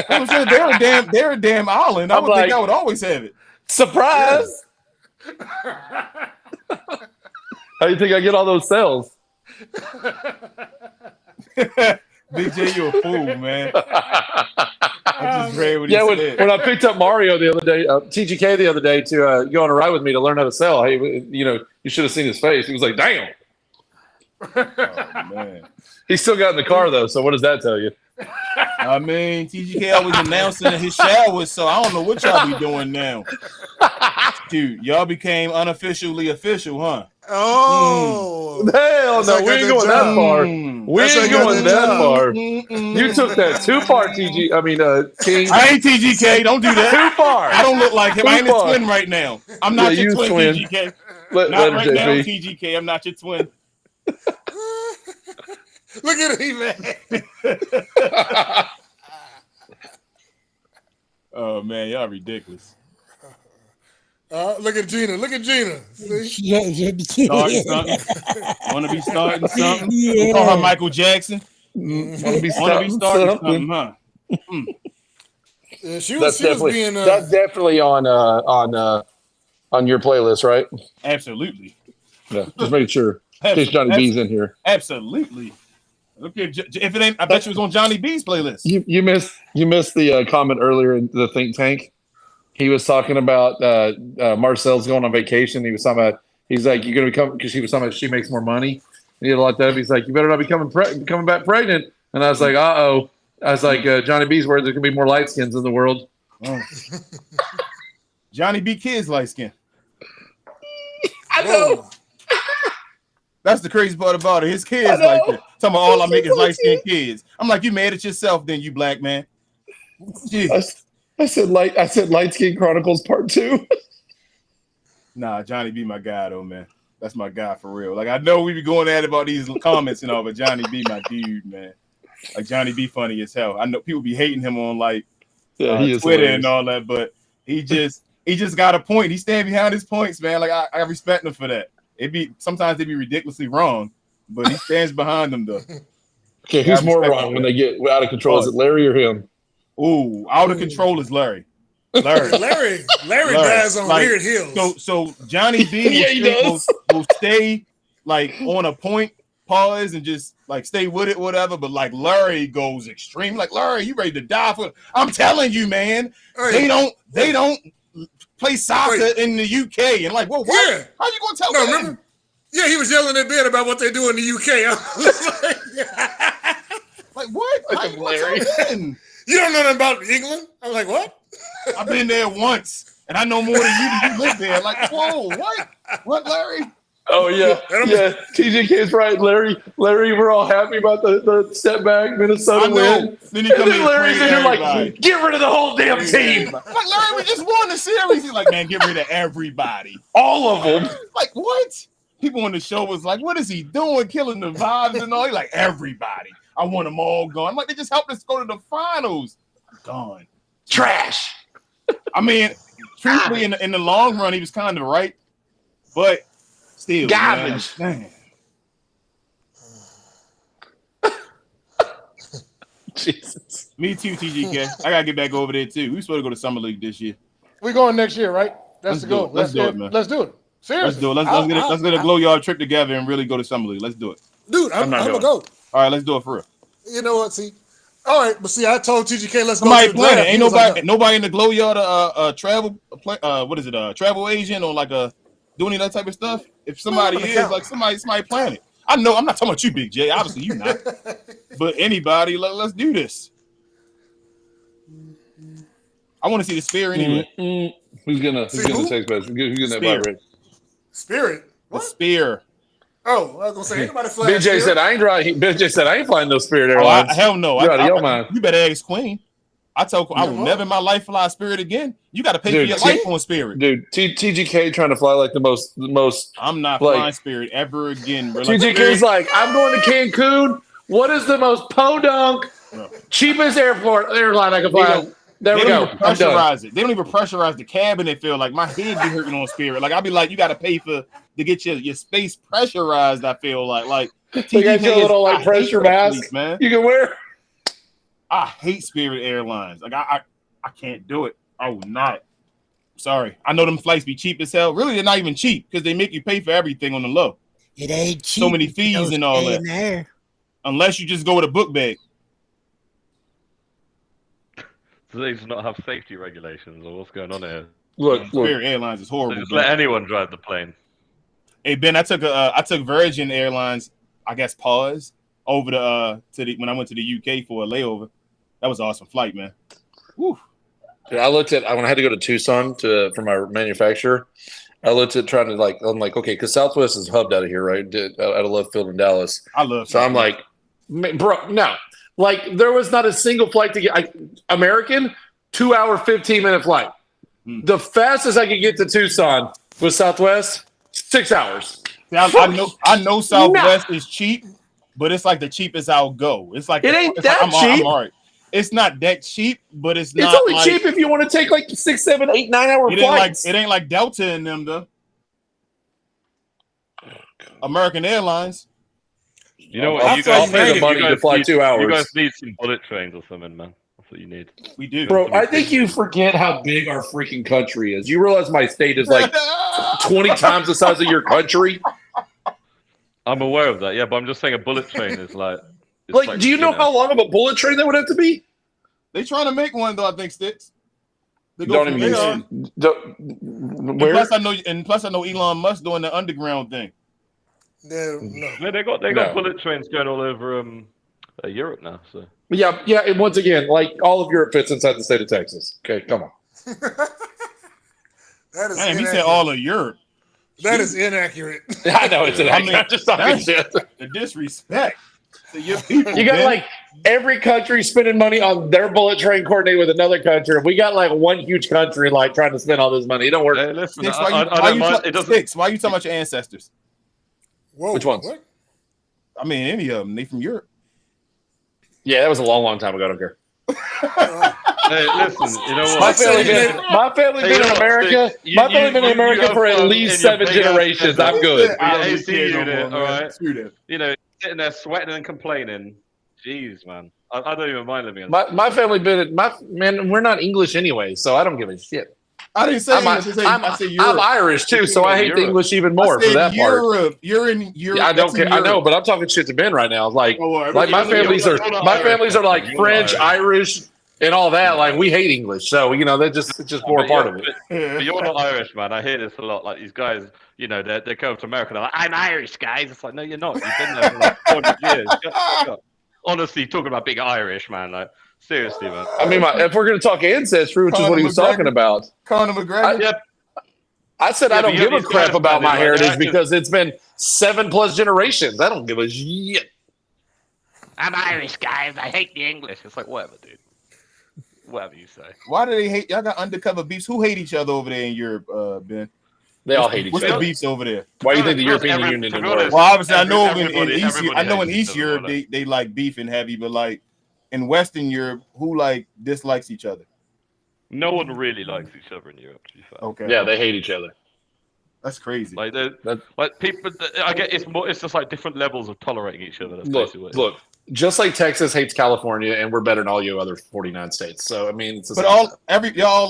I'm saying they're a damn island. I would think I would always have it. Surprise! How do you think I get all those sales? Big J, you a fool, man. I just read what he said. When I picked up Mario the other day, TGK the other day to go on a ride with me to learn how to sell, hey, you should have seen his face. He was like, "Damn." Oh man. He still got in the car though. So what does that tell you? I mean, TGK always announcing in his showers, so I don't know what y'all be doing now. Dude, y'all became unofficially official, huh? Oh, hell no, we ain't going that far. We ain't going that far. You took that too far, TG. I mean, King. I ain't TGK. Don't do that. Too far. I don't look like him. I ain't his twin right now. I'm not your twin, TGK. Not right now, TGK. I'm not your twin. Look at him, man. Oh man, y'all ridiculous. Look at Gina. Look at Gina. See? Yeah. Starting something. Want to be starting something? Yeah. Call her Michael Jackson. Want to be starting something, huh? Yeah, she was being. That's definitely on your playlist, right? Absolutely. Yeah, just making sure. In case Johnny B's in here. Absolutely. Look at if it ain't. I bet you was on Johnny B's playlist. You missed the comment earlier in the think tank. He was talking about Marcel's going on vacation. He was talking about he's like you're gonna become because he was talking about she makes more money. And he had a lot of. He's like you better not be coming back pregnant. And I was like I was like Johnny B's words there can be more light skins in the world. Oh. Johnny B kids light skin. I know. That's the crazy part about it. His kids like that. Talking about all I make is light skinned kids. I'm like, you mad at yourself, then you black man. I said light skin chronicles part 2. Nah, Johnny B my guy though, man. That's my guy for real. Like I know we be going at it about these comments and all, but Johnny B my dude, man. Like Johnny B funny as hell. I know people be hating him on like Twitter and all that, but he just got a point. He stand behind his points, man. Like I respect him for that. Sometimes they be ridiculously wrong, but he stands behind them though. Okay, who's more wrong when they get out of control? Is it Larry or him? Ooh, out of control is Larry. Larry dies on weird hills. So Johnny B will stay like on a point, pause, and just like stay with it, whatever. But like Larry goes extreme. Like Larry, you ready to die for? I'm telling you, man. They don't play soccer in the UK. And like, well, what? Yeah. How you gonna tell me? Remember? Yeah, he was yelling at Ben about what they do in the UK. Like what? Larry. You don't know nothing about England? I'm like, what? I've been there once, and I know more than you live there. Like, whoa, what? What, Larry? Oh yeah, yeah. TGK's right, Larry. We're all happy about the step back Minnesota win. Then he comes in Larry's in here like, get rid of the whole damn team. Like Larry, we just won the series. He's like, man, get rid of everybody, all of them. Like what? People on the show was like, what is he doing, killing the vibes and all? He's like, everybody. I want them all gone. I'm like, they just helped us go to the finals. Gone. Trash. I mean, truthfully, in the long run, he was kind of right, but still, garbage. Man. Jesus. Me too, TGK. I gotta get back over there too. We supposed to go to Summer League this year. We're going next year, right? That's the goal. Let's do it, man. Let's do it. Seriously. Let's do it. Let's get a glow yard trip together and really go to Summer League. Let's do it. Dude, I'm gonna go. All right, let's do it for real. You know what? See, all right, but see, I told TGK let's somebody go. Somebody planning. Ain't nobody in the glow yard travel. What is it? Travel agent or like doing that type of stuff. If somebody is like somebody planning. I know I'm not talking about you, Big J. Obviously you not. But anybody, let's do this. I want to see the Sphere anyway. Who's gonna text message? Who's gonna vibrate? Spirit. What? The Sphere. Oh, I was gonna say anybody flying. BJ said I ain't flying no Spirit Airlines. Hell no. You're out of your mind. You better ask Queen. I told I will never in my life fly Spirit again. You got to pay for your life on Spirit. Dude, TGK trying to fly like the most. I'm not flying Spirit ever again. TGK's like, I'm going to Cancun. What is the most podunk, cheapest airline I can fly? There we go. Pressurize it. They don't even pressurize the cabin. They feel like my head be hurting on Spirit. Like I'll be like, you got to pay to get your space pressurized. I feel like you got your little like pressure mask, man. You can wear. I hate Spirit Airlines. Like I can't do it. I will not. Sorry. I know them flights be cheap as hell. Really, they're not even cheap because they make you pay for everything on the low. It ain't cheap. So many fees and all that. There. Unless you just go with a book bag. Do they just not have safety regulations, or what's going on here? Look. Spirit Airlines is horrible. They just let anyone drive the plane. Hey Ben, I took Virgin Airlines, I guess pause over when I went to the UK for a layover. That was an awesome flight, man. Woo. Dude, I looked at when I had to go to Tucson for my manufacturer. I looked at trying to I'm like, okay, because Southwest is hubbed out of here, right? Out of left field in Dallas. I love. So I'm like, bro, no, like there was not a single flight to get American 2 hour 15-minute flight. The fastest I could get to Tucson was Southwest 6 hours. I know Southwest is cheap, but it's like the cheapest I'll go. It's like it ain't that cheap. I'm all right. It's not that cheap, but it's not. It's only cheap if you want to take like 6, 7, 8, 9 hour flights. It ain't like Delta and them though. American Airlines. You know what? I'll pay the money to fly 2 hours. You guys need some bullet trains or something, man. That's what you need. We do, bro. I think you forget how big our freaking country is. You realize my state is like 20 times the size of your country. I'm aware of that, yeah, but I'm just saying a bullet train is like. Do you know how long of a bullet train that would have to be? They trying to make one though. I think Sticks. They go don't even. Plus, I know Elon Musk doing the underground thing. Yeah, they got bullet trains going all over Europe now. So yeah, and once again, like all of Europe fits inside the state of Texas. Okay, come on. That is. Man, he said all of Europe. That is inaccurate. I know it's inaccurate. I'm just talking shit. The disrespect. You got like every country spending money on their bullet train coordinated with another country. If we got like one huge country like trying to spend all this money, it don't work. Hey, listen, Sticks, why you talking about your ancestors? Whoa, which ones? What? I mean, any of them. They from Europe. Yeah, that was a long time ago. I don't care. Hey, listen, you know what? My family been in America. My family been in America for at least 7 generations. I'm good. AC unit, all right. You know, sitting there sweating and complaining. Jeez, man. I don't even mind living. My family been man. We're not English anyway, so I don't give a shit. I didn't say I'm Irish too, so I hate the English even more for that part. You're in Europe. Yeah, I don't care. I know, but I'm talking shit to Ben right now. Like my families are like French, Irish, and all that. Like we hate English, so it's just more part of it. But you're not Irish, man. I hear this a lot. Like these guys, they come to America. They're like, "I'm Irish, guys." It's like, no, you're not. You've been there for like 400 years. Honestly, talking about being Irish, man. Like seriously, man. I mean, if we're gonna talk ancestry, which is what he was talking about, Conor McGregor. I said I don't give a crap about my heritage because it's been 7+ generations. I don't give a shit. I'm Irish, guys. I hate the English. It's like whatever, dude. Whatever you say. Why do they hate? Y'all got undercover beefs. Who hate each other over there in Europe, Ben? They all hate each other. What's the beefs over there? Why do you think the European Union didn't work? Well, obviously, I know in East Europe they like beefing heavy, but like in Western Europe, who like dislikes each other? No one really likes each other in Europe. To be fair. Okay. Yeah, they hate each other. That's crazy. Like people. I get it's more. It's just like different levels of tolerating each other. That's look. Just like Texas hates California, and we're better than all you other 49 states. So I mean, it's the same. Y'all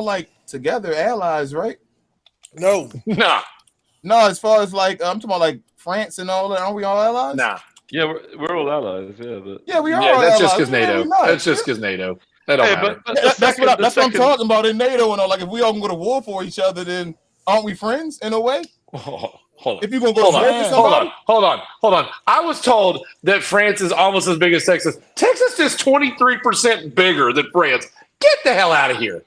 like together allies, right? No. No, as far as like I'm talking about like France and all that, aren't we all allies? Nah. Yeah, we're all allies. Yeah, but we are. Yeah, all that's allies. just because NATO. That's just because NATO. That don't matter. That's what I'm talking about in NATO and all. Like if we all can go to war for each other, then aren't we friends in a way? Hold on. If you're gonna go to war for somebody, hold on. I was told that France is almost as big as Texas. Texas is 23% bigger than France. Get the hell out of here.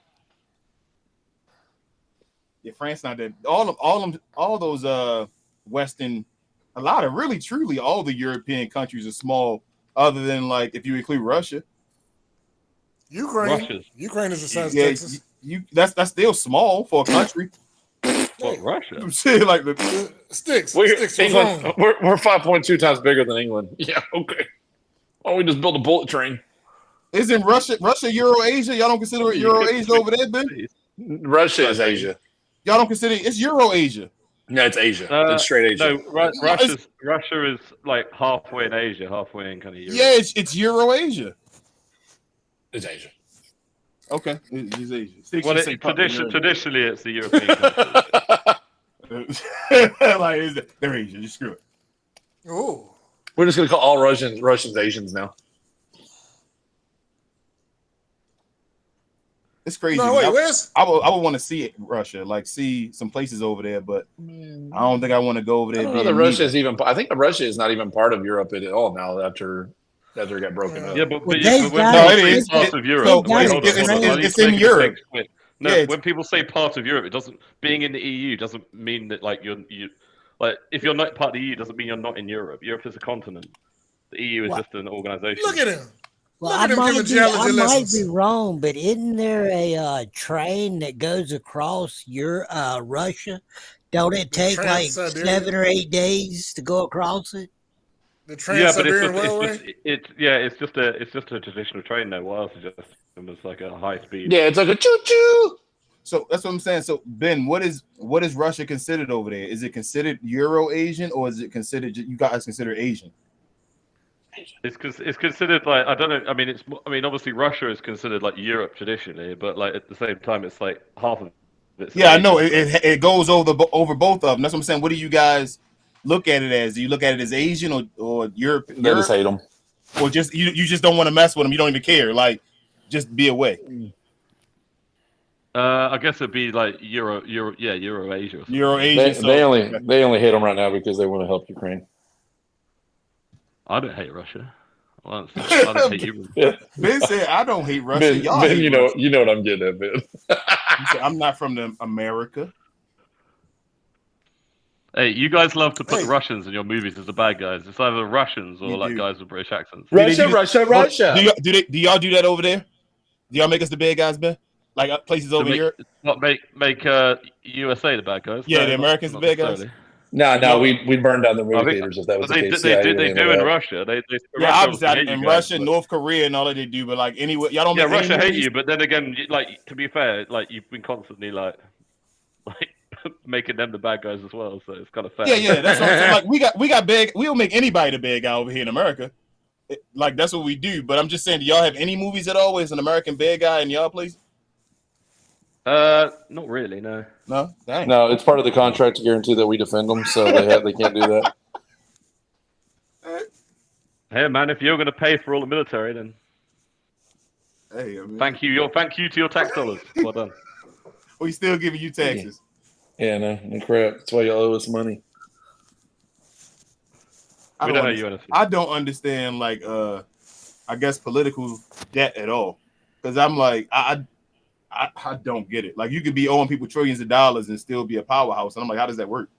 Yeah, France not that. All those Western, a lot of really truly all the European countries are small, other than like if you include Russia. Ukraine is the size of Texas. That's still small for a country. What, Russia? I'm saying like the Sticks. We're 5.2 times bigger than England. Yeah, okay. Why don't we just build a bullet train? Isn't Russia Euro-Asia? Y'all don't consider it Euro-Asia over there, Ben? Russia is Asia. Y'all don't consider it's Euro-Asia. No, it's Asia. It's straight Asia. No, Russia is like halfway in Asia, halfway in kind of Europe. Yeah, it's Euro-Asia. It's Asia. Okay, it's Asia. Well, traditionally, it's the European country. Like they're Asian. Just screw it. Ooh. We're just gonna call all Russians Asians now. It's crazy. No, wait, where's? I would want to see it, Russia, like see some places over there, but I don't think I want to go over there. I don't know that Russia is even. I think Russia is not even part of Europe at all now after it got broken up. Yeah, but Well, when it it's part of Europe. So It's in Europe. No, Yeah, when people say part of Europe, it doesn't. Being in the EU doesn't mean that like you like if you're not part of the EU doesn't mean you're not in Europe. Europe is a continent. The EU is just an organization. Look at him. Well, Look I at him might, giving be, geology I might lessons. be wrong, but isn't there a train that goes across Russia? Don't it take like Trans-Siberian? 7 or 8 days to go across it? The Yeah, but Trans-Siberian Railway? it's just a traditional train though. What else is just it's like a high speed. Yeah, it's like a choo choo. So that's what I'm saying. So Ben, what is Russia considered over there? Is it considered Euro Asian or is it considered you guys consider Asian? It's considered like I don't know. I mean, obviously Russia is considered like Europe traditionally, but like at the same time, it's like half of it. Yeah, I know it goes over both of them. That's what I'm saying. What do you guys look at it as? Do you look at it as Asian or Europe? They just hate them, or just you just don't want to mess with them. You don't even care. Like just be away. I guess it'd be like Euro Asia. Or Euro Asian. They only hate them right now because they want to help Ukraine. I don't hate Russia. I don't hate you. Ben said, "I don't hate Russia." Ben, Y'all Ben, hate you know what I'm getting at, Ben. He said, I'm not from America. Hey, you guys love to put the Russians in your movies as the bad guys. It's either Russians or like guys with British accents. Russia. Do y'all do that over there? Do y'all make us the bad guys, Ben? Like places over here? Not make USA the bad guys. Yeah, No, the Americans the bad guys. necessarily. No, we burned down the movie theaters if that was the case. They do in Russia. Obviously in Russia, North Korea, and all that they do. But like anyway, y'all don't. Yeah, make Russia hate you, but then again, like to be fair, like you've been constantly like making them the bad guys as well. So it's kind of fair. Yeah, that's what I'm saying. Like we got big. We'll make anybody the bad guy over here in America. Like that's what we do. But I'm just saying, do y'all have any movies at all where it's an American bad guy in y'all place? Not really. No. No, dang. No, it's part of the contract to guarantee that we defend them, so they can't do that. Hey man, if you're going to pay for all the military, then hey, I mean, thank you to your tax dollars. Well done. We still giving you taxes. Yeah, no crap. That's why y'all owe us money. We don't owe you anything. I don't understand like I guess political debt at all, because I'm like I don't get it. Like you could be owing people trillions of dollars and still be a powerhouse, and I'm like, how does that work?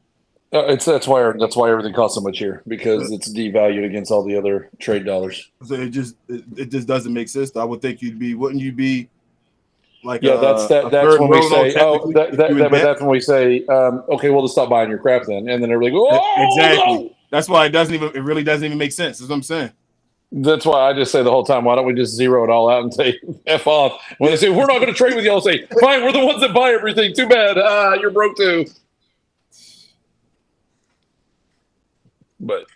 That's why everything costs so much here, because it's devalued against all the other trade dollars. So it just doesn't make sense. I would think wouldn't you be like that's when we say that's when we say okay, well, let's stop buying your crap then, and then everybody goes, exactly. No! That's why it really doesn't even make sense. That's what I'm saying. That's why I just say the whole time, why don't we just zero it all out and say F off? When they say, we're not going to trade with y'all, say, fine, we're the ones that buy everything. Too bad. You're broke too. But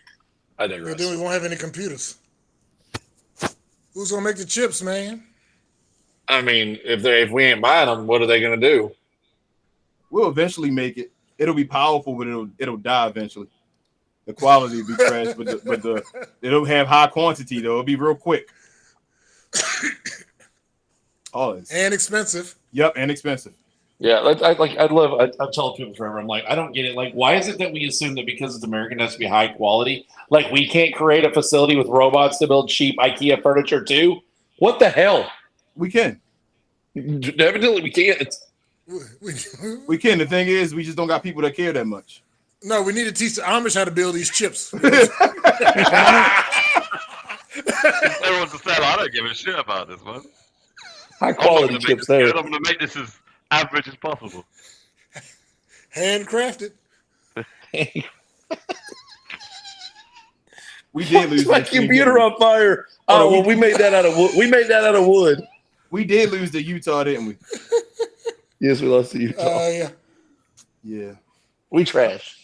I digress. And then we won't have any computers. Who's going to make the chips, man? I mean, if we ain't buying them, what are they going to do? We'll eventually make it. It'll be powerful, but it'll die eventually. The quality will be trash, but it'll have high quantity though. It'll be real quick. And expensive. Yep, and expensive. Yeah, I've told people forever. I'm like, I don't get it. Like, why is it that we assume that because it's American, it has to be high quality? Like, we can't create a facility with robots to build cheap IKEA furniture too? What the hell? We can. Evidently, we can't. We can. The thing is, we just don't got people that care that much. No, we need to teach the Amish how to build these chips. Everyone's just saying, I don't give a shit about this, man. High quality chips there. I'm going to make this as average as possible. Handcrafted. We did lose my computer on fire. Oh, well, we made that out of wood. We made that out of wood. We did lose to Utah, didn't we? Yes, we lost to Utah. Yeah. We trash.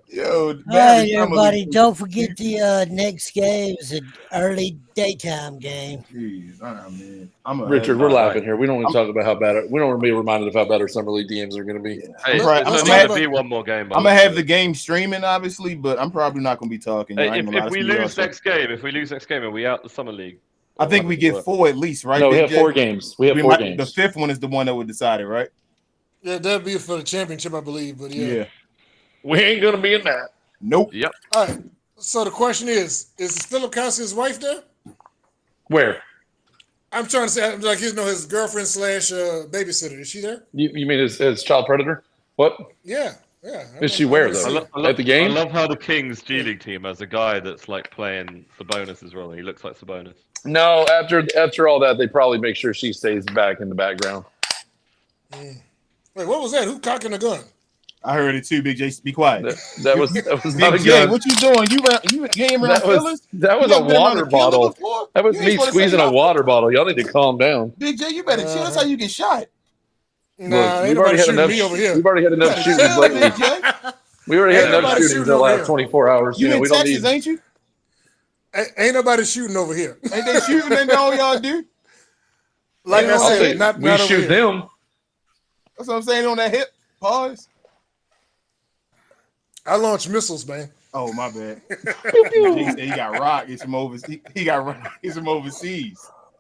Yo, So All right, everybody, don't forget the next game is an early daytime game. Jeez, man. Richard, we're laughing here. We don't want to talk about how bad we don't want to be reminded of how bad our summer league DMs are going to be. Hey, I'm going to be one more game. I'm gonna have the game streaming, obviously, but I'm probably not gonna be talking. Hey, if we lose next game, are we out the summer league? I think we get 4 at least, right? No, we have 4 games. We have 4 games. The 5th one is the one that would decide it, right? Yeah, that'd be for the championship, I believe. But yeah. We ain't gonna be in that. Nope. Yep. All right. So the question is Philip Counsel's wife there? Where? I'm trying to say, like, his girlfriend / babysitter. Is she there? You mean as child predator? What? Yeah. Is she where though? At the game? I love how the Kings G League team has a guy that's like playing Sabonis as well. He looks like Sabonis. No, after all that, they probably make sure she stays back in the background. Wait, what was that? Who cocking a gun? I heard it too, Big J. Be quiet. That was not a Big J, gun. what you doing? You game around fellas? That was a water bottle. That was me squeezing a water bottle. Y'all need to calm down. Big J, you better chill. That's how you get shot. Nah, ain't nobody shooting me over here. We've already had enough shootings lately. We already had enough shootings in the last 24 hours. You in Texas, ain't you? Ain't nobody shooting over here. Ain't they shooting? Ain't all y'all do? Like I said, not we shoot them. That's what I'm saying on that hip. Pause. I launch missiles, man. Oh, my bad. He got rocked. He got rocked. He's from overseas.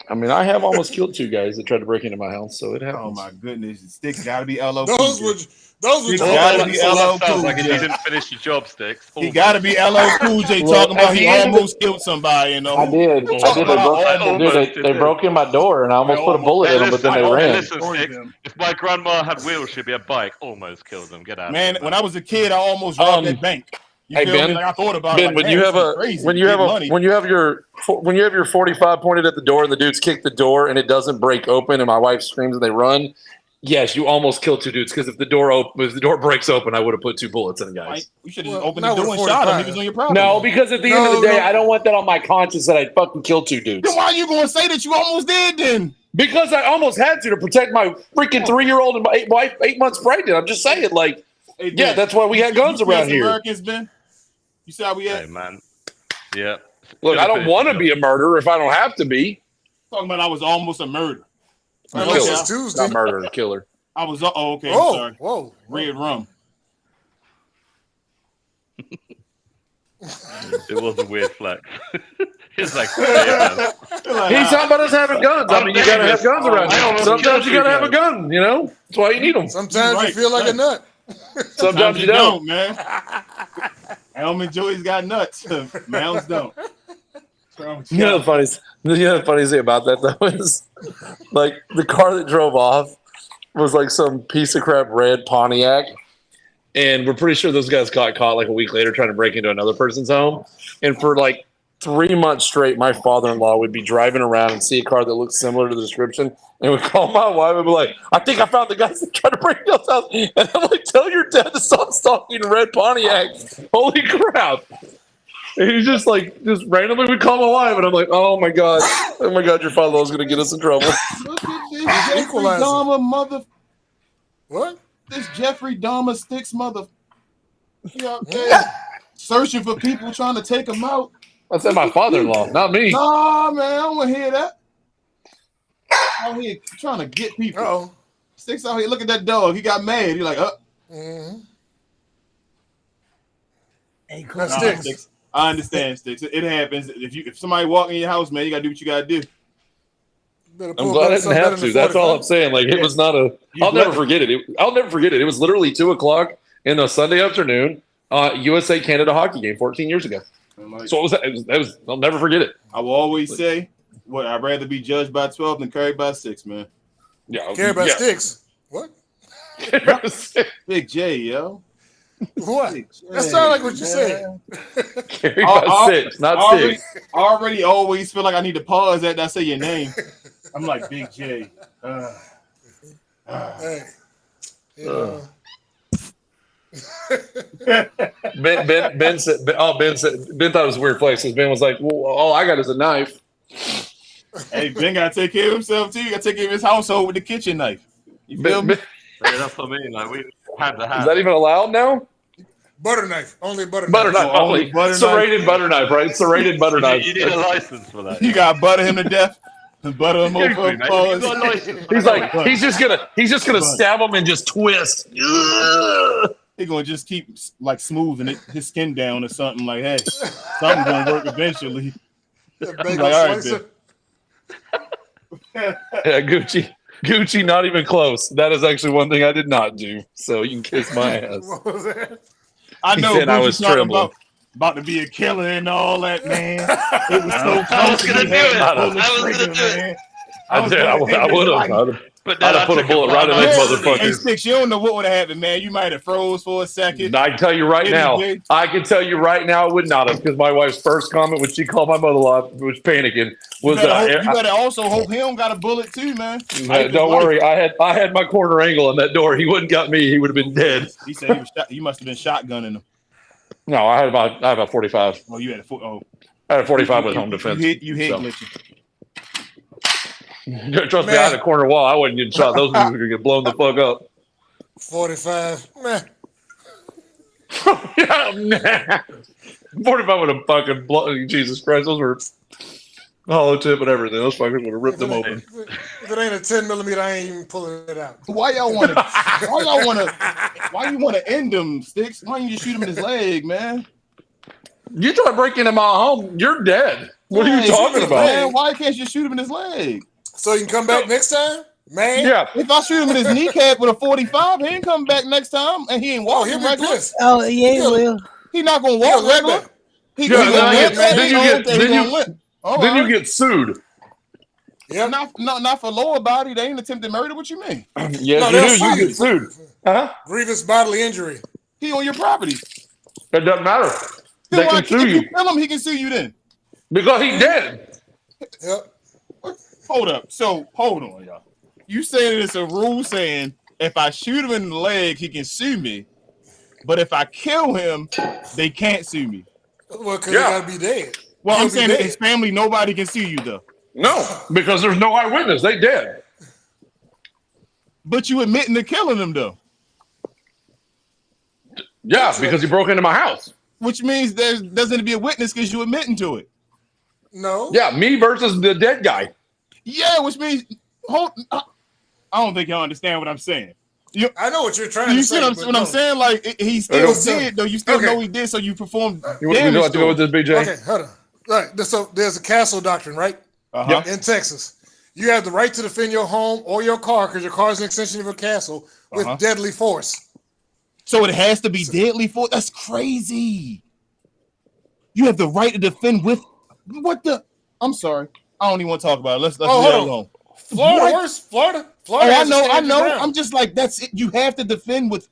I mean, I have almost killed 2 guys that tried to break into my house, so it happens. Oh my goodness, Sticks got to be LO. Those were got to be LO Cool Like J. if you didn't finish your job, Sticks. He got to be LO Cool J talking about he almost killed somebody. You know, I did. They broke in my door, and I almost put a bullet in them, but then they ran. Listen, Sticks, if my grandma had wheels, she'd be a bike. Almost killed them. Get out. Man, when I was a kid, I almost robbed that bank. You feel Ben, me? Like I thought about Ben, it. when you have your 45 pointed at the door and the dudes kick the door and it doesn't break open and my wife screams and they run, yes, you almost kill 2 dudes because if the door breaks open, I would have put 2 bullets in, guys. You should have just opened the door and shot him. He was on your property. No, because at the end of the day, I don't want that on my conscience that I fucking killed 2 dudes. Then why are you going to say that you almost did then? Because I almost had to protect my freaking 3-year-old and my wife 8 months pregnant. I'm just saying, like, hey, yeah, that's why we had guns around here. Americans, Ben? You see how we at? Hey, man. Yeah. Look, I don't want to be a murderer if I don't have to be. Talking about I was almost a murderer. Not murderer, a killer. I was, okay, I'm sorry. Whoa. Red rum. It was a weird flex. He's like, yeah, he's talking about us having guns. I mean, you got to have guns around here. Sometimes you got to have a gun, you know? That's why you need them. Sometimes you feel like a nut. Sometimes you don't, man. Elm and Joey's got nuts. Mounds don't. You know the funny thing about that though is, like, the car that drove off was like some piece of crap red Pontiac, and we're pretty sure those guys got caught like a week later trying to break into another person's home. And for like 3 months straight, my father-in-law would be driving around and see a car that looked similar to the description, and would call my wife and be like, "I think I found the guys that tried to break into the house." And I'm like, "Tell your dad to stop stalking red Pontiac." Holy crap. And he's just randomly would call my wife, and I'm like, oh my god, your father-in-law's going to get us in trouble. Look at this Jeffrey Dahmer mother. What? This Jeffrey Dahmer Sticks mother. He out there searching for people trying to take him out. I said my father-in-law, not me. Nah, man, I don't want to hear that. Out here trying to get people. Uh-oh. Sticks out here. Look at that dog. He got mad. He's like, Mm-hmm. Hey, cool. Sticks. I understand, Sticks. It happens. If somebody walk in your house, man, you gotta do what you gotta do. I'm glad I didn't have to. That's all I'm saying. Like, it was not a. I'll never forget it. I'll never forget it. It was literally 2:00 in a Sunday afternoon. USA Canada hockey game 14 years ago. So it was. I'll never forget it. I will always say, I'd rather be judged by 12 than carried by 6, man. Yeah, carried by sticks. What? Big J, yo. What? That sounds like what you said. Carried by 6, not 6. I already always feel like I need to pause after I say your name. I'm like, Big J. Hey. Ben said, Ben thought it was a weird place because Ben was like, well, all I got is a knife. Hey, Ben got to take care of himself too. You got to take care of his household with the kitchen knife. You feel me? that's what I mean. Like, we hand to hand. Is that even allowed now? Butter knife. Only butter Butter knife. knife only. Serrated butter knife, right? Serrated butter knife. You need a license for that. You got butter him to death. And butter him over. You got a license. He's like, he's just gonna stab him and just twist. He's gonna just keep like smoothing his skin down or something. Like, hey, something gonna work eventually. Like, all right, Yeah, Gucci, not even close. That is actually one thing I did not do. So you can kiss my ass. What was that? I know. He said I was trembling. About to be a killer and all that, man. It was so close. I was gonna do it. I was gonna do it. I would have. But I'd have put a bullet right in those Hey, motherfuckers. Sticks, you don't know what would have happened, man. You might have froze for a second. I can tell you right now. I can tell you right now, it would not have, because my wife's first comment when she called my mother-in-law, was panicking. Was You better also hope he don't got a bullet too, man. don't worry, I had my corner angle on that door. He wouldn't got me. He would have been dead. He said he was you must have been shotgunning him. No, I had about 45. Oh, you had I had a 45 with home defense. You hit so. glitching. Trust me, I had a corner wall. I wouldn't get shot. Those people could get blown the fuck up. 45. Meh. Yeah, man. 45 would have fucking blown. Jesus Christ, those were hollow tip and everything. Those fuckers would have ripped them open. If it ain't a 10 millimeter, I ain't even pulling it out. Why you want to end him, Sticks? Why don't you just shoot him in his leg, man? You try breaking into my home, you're dead. What are you talking about? Man, why can't you shoot him in his leg? So you can come back next time? Man. Yeah. If I shoot him in his kneecap with a 45, he ain't coming back next time, and he ain't walking he'll be regular. pissed. Oh, yeah, he will. He not gonna walk He'll regular. limp. Then you get sued. Yeah. Not for lower body. They ain't attempted murder. What you mean? Yes, you get sued. Huh? Grievous bodily injury. He on your property. It doesn't matter. Then They can sue if you. you kill him, he can sue you then. Because he dead. Yep. Hold up. So hold on, y'all. You saying it's a rule saying if I shoot him in the leg, he can sue me, but if I kill him, they can't sue me. Well, because he gotta be dead. Well, I'm saying that his family, nobody can sue you though. No, because there's no eyewitness. They dead. But you admitting to killing him though. Yeah, because he broke into my house. Which means there doesn't be a witness because you admitting to it. No. Yeah, me versus the dead guy. Yeah, which means I don't think y'all understand what I'm saying. I know what you're trying to say. You see what I'm saying? Like he still did, though. You still know he did, so you performed. You want to go with this, BJ? Okay, hold on. Right. So there's a castle doctrine, right? In Texas. You have the right to defend your home or your car because your car is an extension of a castle with deadly force. So it has to be deadly force. That's crazy. You have the right to defend with what the? I'm sorry. I don't even want to talk about it. Let's leave that alone. Florida, where's Florida? Florida. I know. I'm just like, that's it. You have to defend with.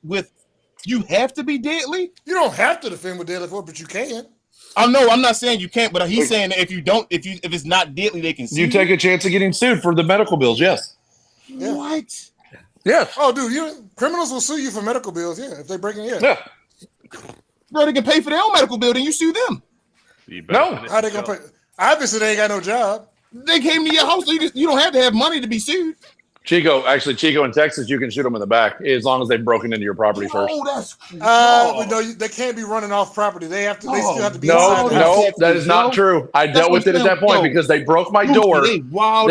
You have to be deadly. You don't have to defend with deadly force, but you can. I know. I'm not saying you can't, but he's saying that if it's not deadly, they can sue you. Take a chance of getting sued for the medical bills. Yes. Yeah. What? Yes. Oh, dude, criminals will sue you for medical bills. Yeah, if they're breaking in. Yeah. Bro, they can pay for their own medical bill, then you sue them. No. How they gonna pay? Obviously, they ain't got no job. They came to your house, so you don't have to have money to be sued. Chico in Texas, you can shoot them in the back as long as they've broken into your property first. Oh, that's no, they can't be running off property. They have to. They still have to be inside the house. No, that is not true. I dealt with it at that point because they broke my door. They broke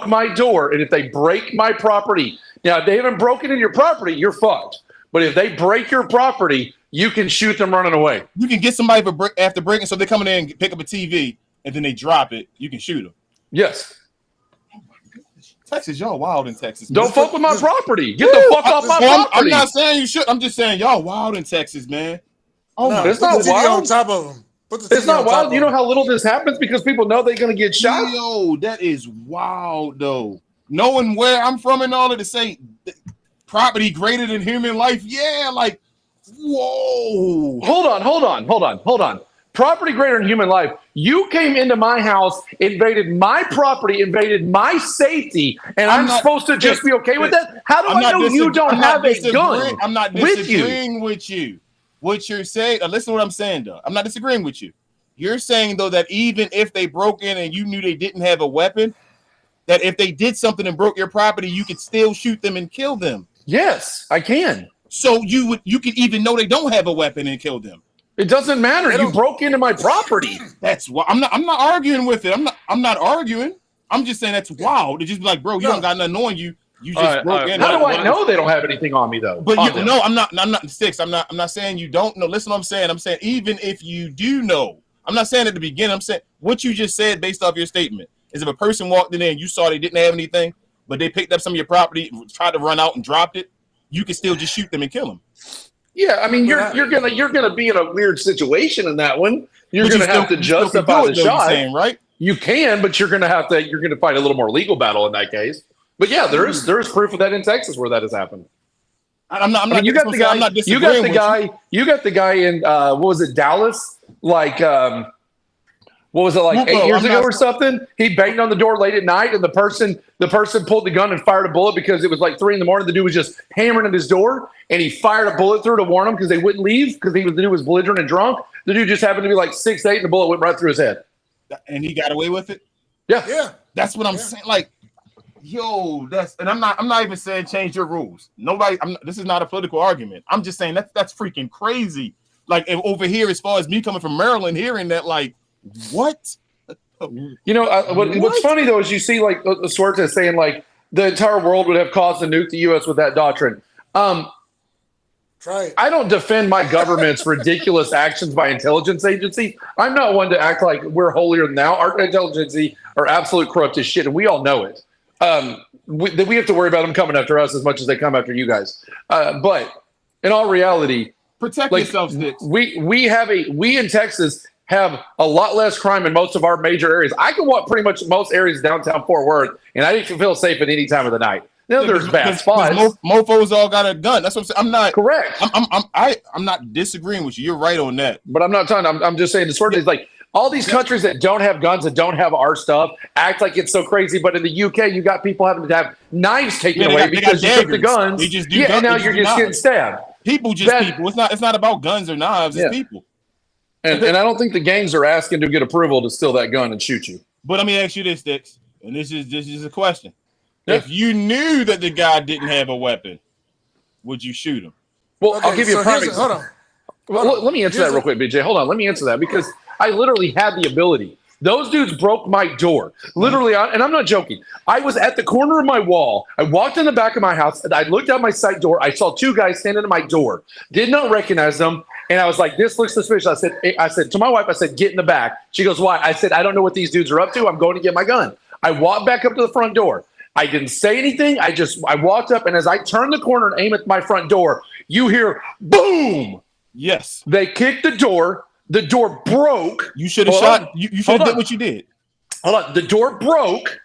my door, and if they break my property, now if they haven't broken in your property, you're fucked. But if they break your property, you can shoot them running away. You can get somebody after breaking, so they come in there and pick up a TV, and then they drop it. You can shoot them. Yes. Texas, y'all wild in Texas. Man. Don't fuck with my property. Get the fuck off my property. I'm not saying you should. I'm just saying y'all wild in Texas, man. Oh no, it's not wild. On top of them. It's not wild. You know how little this happens because people know they're going to get shot? Yo, that is wild, though. Knowing where I'm from and all of to say property greater than human life. Yeah, like, whoa. Hold on. Property greater than human life. You came into my house, invaded my property, invaded my safety, and I'm supposed to just be okay with that? How do I know you don't have a gun? I'm not disagreeing with you. What you're saying, listen to what I'm saying, though. I'm not disagreeing with you. You're saying, though, that even if they broke in and you knew they didn't have a weapon, that if they did something and broke your property, you could still shoot them and kill them. Yes, I can. So you could even know they don't have a weapon and kill them. It doesn't matter. You broke into my property. That's why I'm not arguing with it. I'm not arguing. I'm just saying that's wild. To just be like, bro, you don't got nothing on you. You just broke in. How do I know they don't have anything on me though? But I'm not six. I'm not saying you don't know. Listen, what I'm saying. I'm saying even if you do know, I'm not saying at the beginning. I'm saying what you just said based off your statement is if a person walked in there and you saw they didn't have anything, but they picked up some of your property, tried to run out and dropped it, you can still just shoot them and kill them. Yeah, I mean you're gonna be in a weird situation in that one. You're gonna have to justify the shot, saying, right? You can, but you're gonna fight a little more legal battle in that case. But yeah, there is proof of that in Texas where that has happened. You got the guy in what was it, Dallas? Like what was it, like 8 years ago or something? He banged on the door late at night, and the person pulled the gun and fired a bullet because it was like 3 a.m. The dude was just hammering at his door, and he fired a bullet through to warn him because they wouldn't leave because the dude was belligerent and drunk. The dude just happened to be like 6'8", and the bullet went right through his head. And he got away with it. Yeah. That's what I'm saying. Like, yo, I'm not even saying change your rules. Nobody. This is not a political argument. I'm just saying that's freaking crazy. Like over here, as far as me coming from Maryland, hearing that, like, what? You know, what's funny though is you see like the Suarez saying like the entire world would have cause to nuke the U.S. with that doctrine. Right. I don't defend my government's ridiculous actions by intelligence agencies. I'm not one to act like we're holier than thou. Our intelligence are absolute corrupt as shit, and we all know it. We have to worry about them coming after us as much as they come after you guys. But in all reality, protect yourself, Sticks. We in Texas have a lot less crime in most of our major areas. I can walk pretty much most areas downtown Fort Worth, and I didn't feel safe at any time of the night. Now there's bad spots. Mofos all got a gun. That's what I'm saying. I'm not correct. I'm not disagreeing with you. You're right on that. But I'm not talking. I'm just saying the sort of is like all these countries that don't have guns, that don't have our stuff, act like it's so crazy. But in the UK, you got people having to have knives taken away because you took the guns. They just and now you're just getting stabbed. People. It's not about guns or knives. It's people. And I don't think the gangs are asking to get approval to steal that gun and shoot you. But let me ask you this, Sticks, and this is a question. Yeah. If you knew that the guy didn't have a weapon, would you shoot him? Well, I'll give you a prime example. Let me answer that real quick, BJ. Hold on. Let me answer that because I literally had the ability. Those dudes broke my door. Literally, and I'm not joking. I was at the corner of my wall. I walked in the back of my house, and I looked out my side door. I saw 2 guys standing at my door. Did not recognize them. And I was like, this looks suspicious. I said to my wife, get in the back. She goes, why? I said, I don't know what these dudes are up to. I'm going to get my gun. I walked back up to the front door. I didn't say anything. I walked up, and as I turned the corner and aimed at my front door, you hear boom. Yes. They kicked the door. The door broke. You should have shot. You should have done what you did. Hold on. The door broke,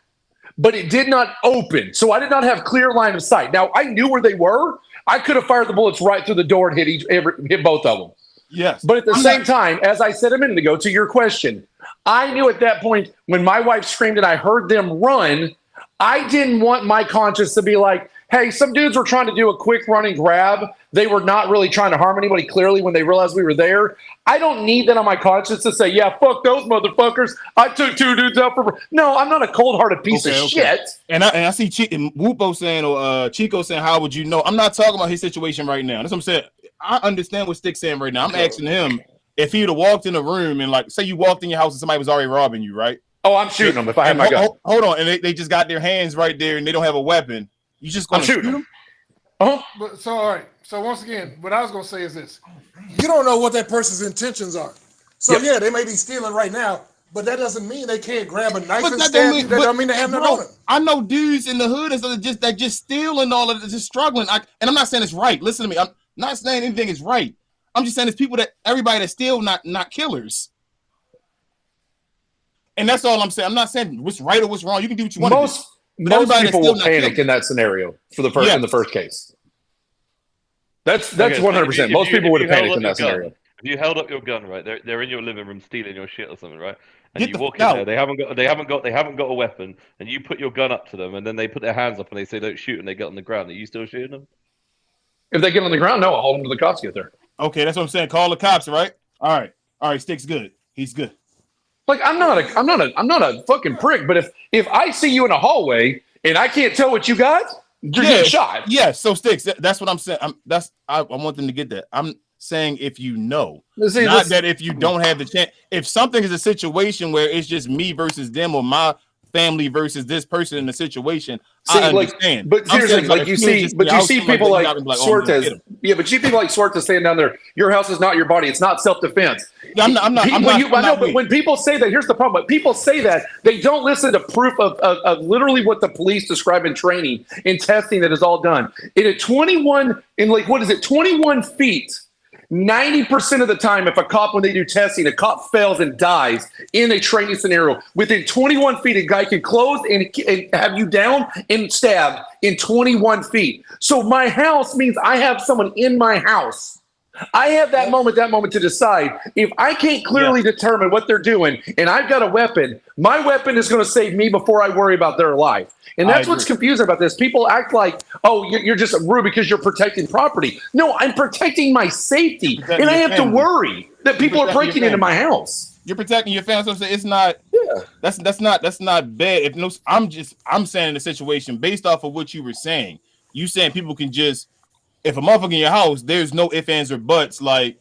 but it did not open. So I did not have clear line of sight. Now, I knew where they were. I could have fired the bullets right through the door and hit both of them. Yes. But at the same time, as I said a minute ago, to your question, I knew at that point when my wife screamed and I heard them run, I didn't want my conscience to be like, hey, some dudes were trying to do a quick run and grab. They were not really trying to harm anybody clearly when they realized we were there. I don't need that on my conscience to say, yeah, fuck those motherfuckers. I took 2 dudes out for. No, I'm not a cold-hearted piece of shit. And I see Wupo saying, or Chico saying, how would you know? I'm not talking about his situation right now. That's what I'm saying. I understand what Stick's saying right now. I'm asking him if he would have walked in a room and, like, say you walked in your house and somebody was already robbing you, right? Oh, I'm shooting them if I have my gun. Hold on. And they just got their hands right there and they don't have a weapon. You just going to shoot them? But so, all right. So once again, what I was going to say is this. You don't know what that person's intentions are. So, yeah, they may be stealing right now, but that doesn't mean they can't grab a knife and stab you. That don't mean they have nothing on them. I know dudes in the hood that just steal and all of it, just struggling. And I'm not saying it's right. Listen to me. I'm not saying anything is right. I'm just saying it's people everybody that steal, not killers. And that's all I'm saying. I'm not saying what's right or what's wrong. You can do what you want to do. Most people will panic in that scenario in the first case. That's 100%. Most people would have panicked in that scenario. If you held up your gun, right, they're in your living room stealing your shit or something, right? And you walk in there, they haven't got a weapon, and you put your gun up to them, and then they put their hands up and they say don't shoot, and they get on the ground. Are you still shooting them? If they get on the ground, no, I'll hold them till the cops get there. Okay, that's what I'm saying. Call the cops, right? All right, Stick's good. He's good. Like I'm not a fucking prick, but if I see you in a hallway and I can't tell what you got, You're getting shot. Yeah, so Sticks, that's what I'm saying. I want them to get that. I'm saying if you know, not that if you don't have the chance. If something is a situation where it's just me versus them or my family versus this person in the situation, I understand. But seriously, like you see people like Suarez. Yeah, but you see people like Suarez standing down there. Your house is not your body. It's not self-defense. I'm not. But when people say that, here's the problem. When people say that, they don't listen to proof of literally what the police describe in training and testing that is all done. At 21 feet. 90% of the time, if a cop, when they do testing, a cop fails and dies in a training scenario, within 21 feet, a guy can close and have you down and stab in 21 feet. So my house means I have someone in my house. I have that moment to decide. If I can't clearly determine what they're doing and I've got a weapon, my weapon is going to save me before I worry about their life. And that's what's confusing about this. People act like, oh, you're just rude because you're protecting property. No, I'm protecting my safety. And I have to worry that people are breaking into my house. You're protecting your family. So it's not, that's not bad. I'm saying in the situation based off of what you were saying, you saying people can just, if a motherfucker in your house, there's no ifs, ands, or buts. Like,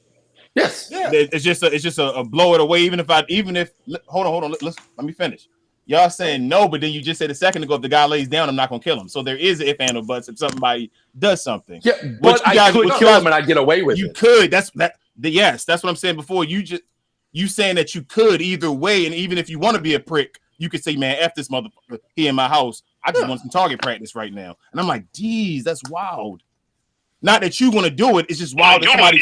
it's just a blow it away. Even if hold on, let me finish. Y'all saying no, but then you just said a second ago, if the guy lays down, I'm not gonna kill him. So there is an if, and, or buts if somebody does something. Yeah, but I could kill him and I'd get away with it. You could. That's what I'm saying before. You saying that you could either way, and even if you want to be a prick, you could say, man, F this motherfucker, he in my house. I just want some target practice right now. And I'm like, geez, that's wild. Not that you want to do it, it's just wild that somebody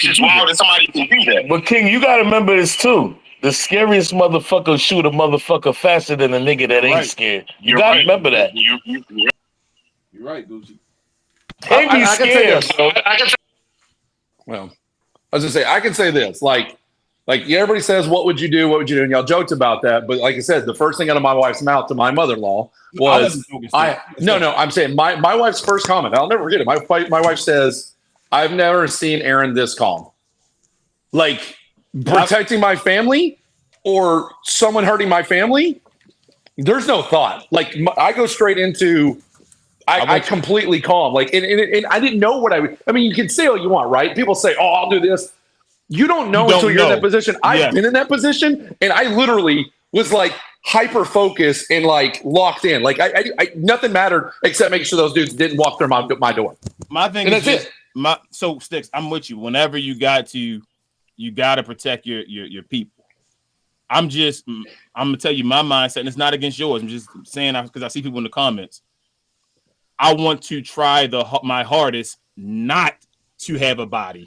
can do that. But King, you gotta remember this too. The scariest motherfucker shoot a motherfucker faster than a nigga that ain't scared. You gotta remember that. You're right, Gucci. Can't be scared, bro. Well, I was gonna say I can say this. Like everybody says, what would you do? What would you do? And y'all joked about that. But like I said, the first thing out of my wife's mouth to my mother-in-law was I'm saying my wife's first comment. I'll never forget it. My wife says, I've never seen Aaron this calm. Like protecting my family or someone hurting my family, there's no thought. Like I go straight into I completely calm. Like and I didn't know what I mean, you can say all you want, right? People say, oh, I'll do this. You don't know until you're in that position. I've been in that position, and I literally was like hyper focused and like locked in. Like I nothing mattered except making sure those dudes didn't walk through my door. My thing is just, so Sticks, I'm with you. Whenever you got to protect your people. I'm gonna tell you my mindset, and it's not against yours. I'm just saying because I see people in the comments. I want to try my hardest not to have a body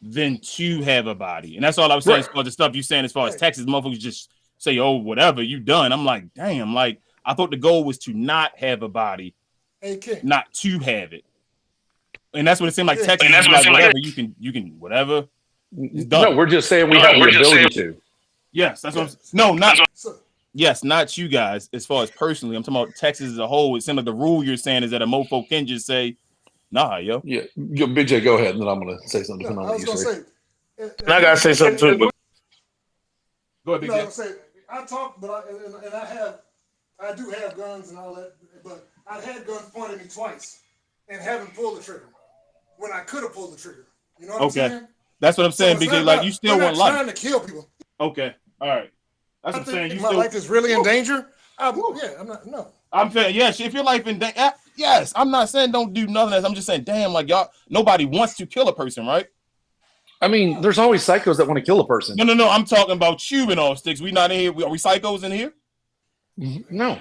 than to have a body. And that's all I was saying as far as the stuff you saying as far as Texas, motherfuckers just say, oh, whatever, you done. I'm like, damn, like I thought the goal was to not have a body, not to have it. And that's what it seemed like Texas. And that's what like, whatever, you can whatever. No, we're just saying we have the ability to. Yes, that's what yes, not you guys. As far as personally, I'm talking about Texas as a whole. It seems like the rule you're saying is that a mofo can just say, nah, yo. Yeah, Big J, go ahead, and then I'm gonna say something. No, I was gonna say, and I gotta say something too. But go ahead, Big J. Say, I talk, but I do have guns and all that, but I've had guns pointed at me twice and haven't pulled the trigger when I could have pulled the trigger. You know what I'm saying? That's what I'm saying, Big J. Like you still want life. I'm trying to kill people. Okay, all right. That's what I'm saying. If my life is really in danger, I'm not. No. I'm saying, yes. If your life in danger, yes. I'm not saying don't do nothing else. I'm just saying, damn, like y'all, nobody wants to kill a person, right? I mean, there's always psychos that want to kill a person. No. I'm talking about you and all Sticks. We not in here. Are we psychos in here? No.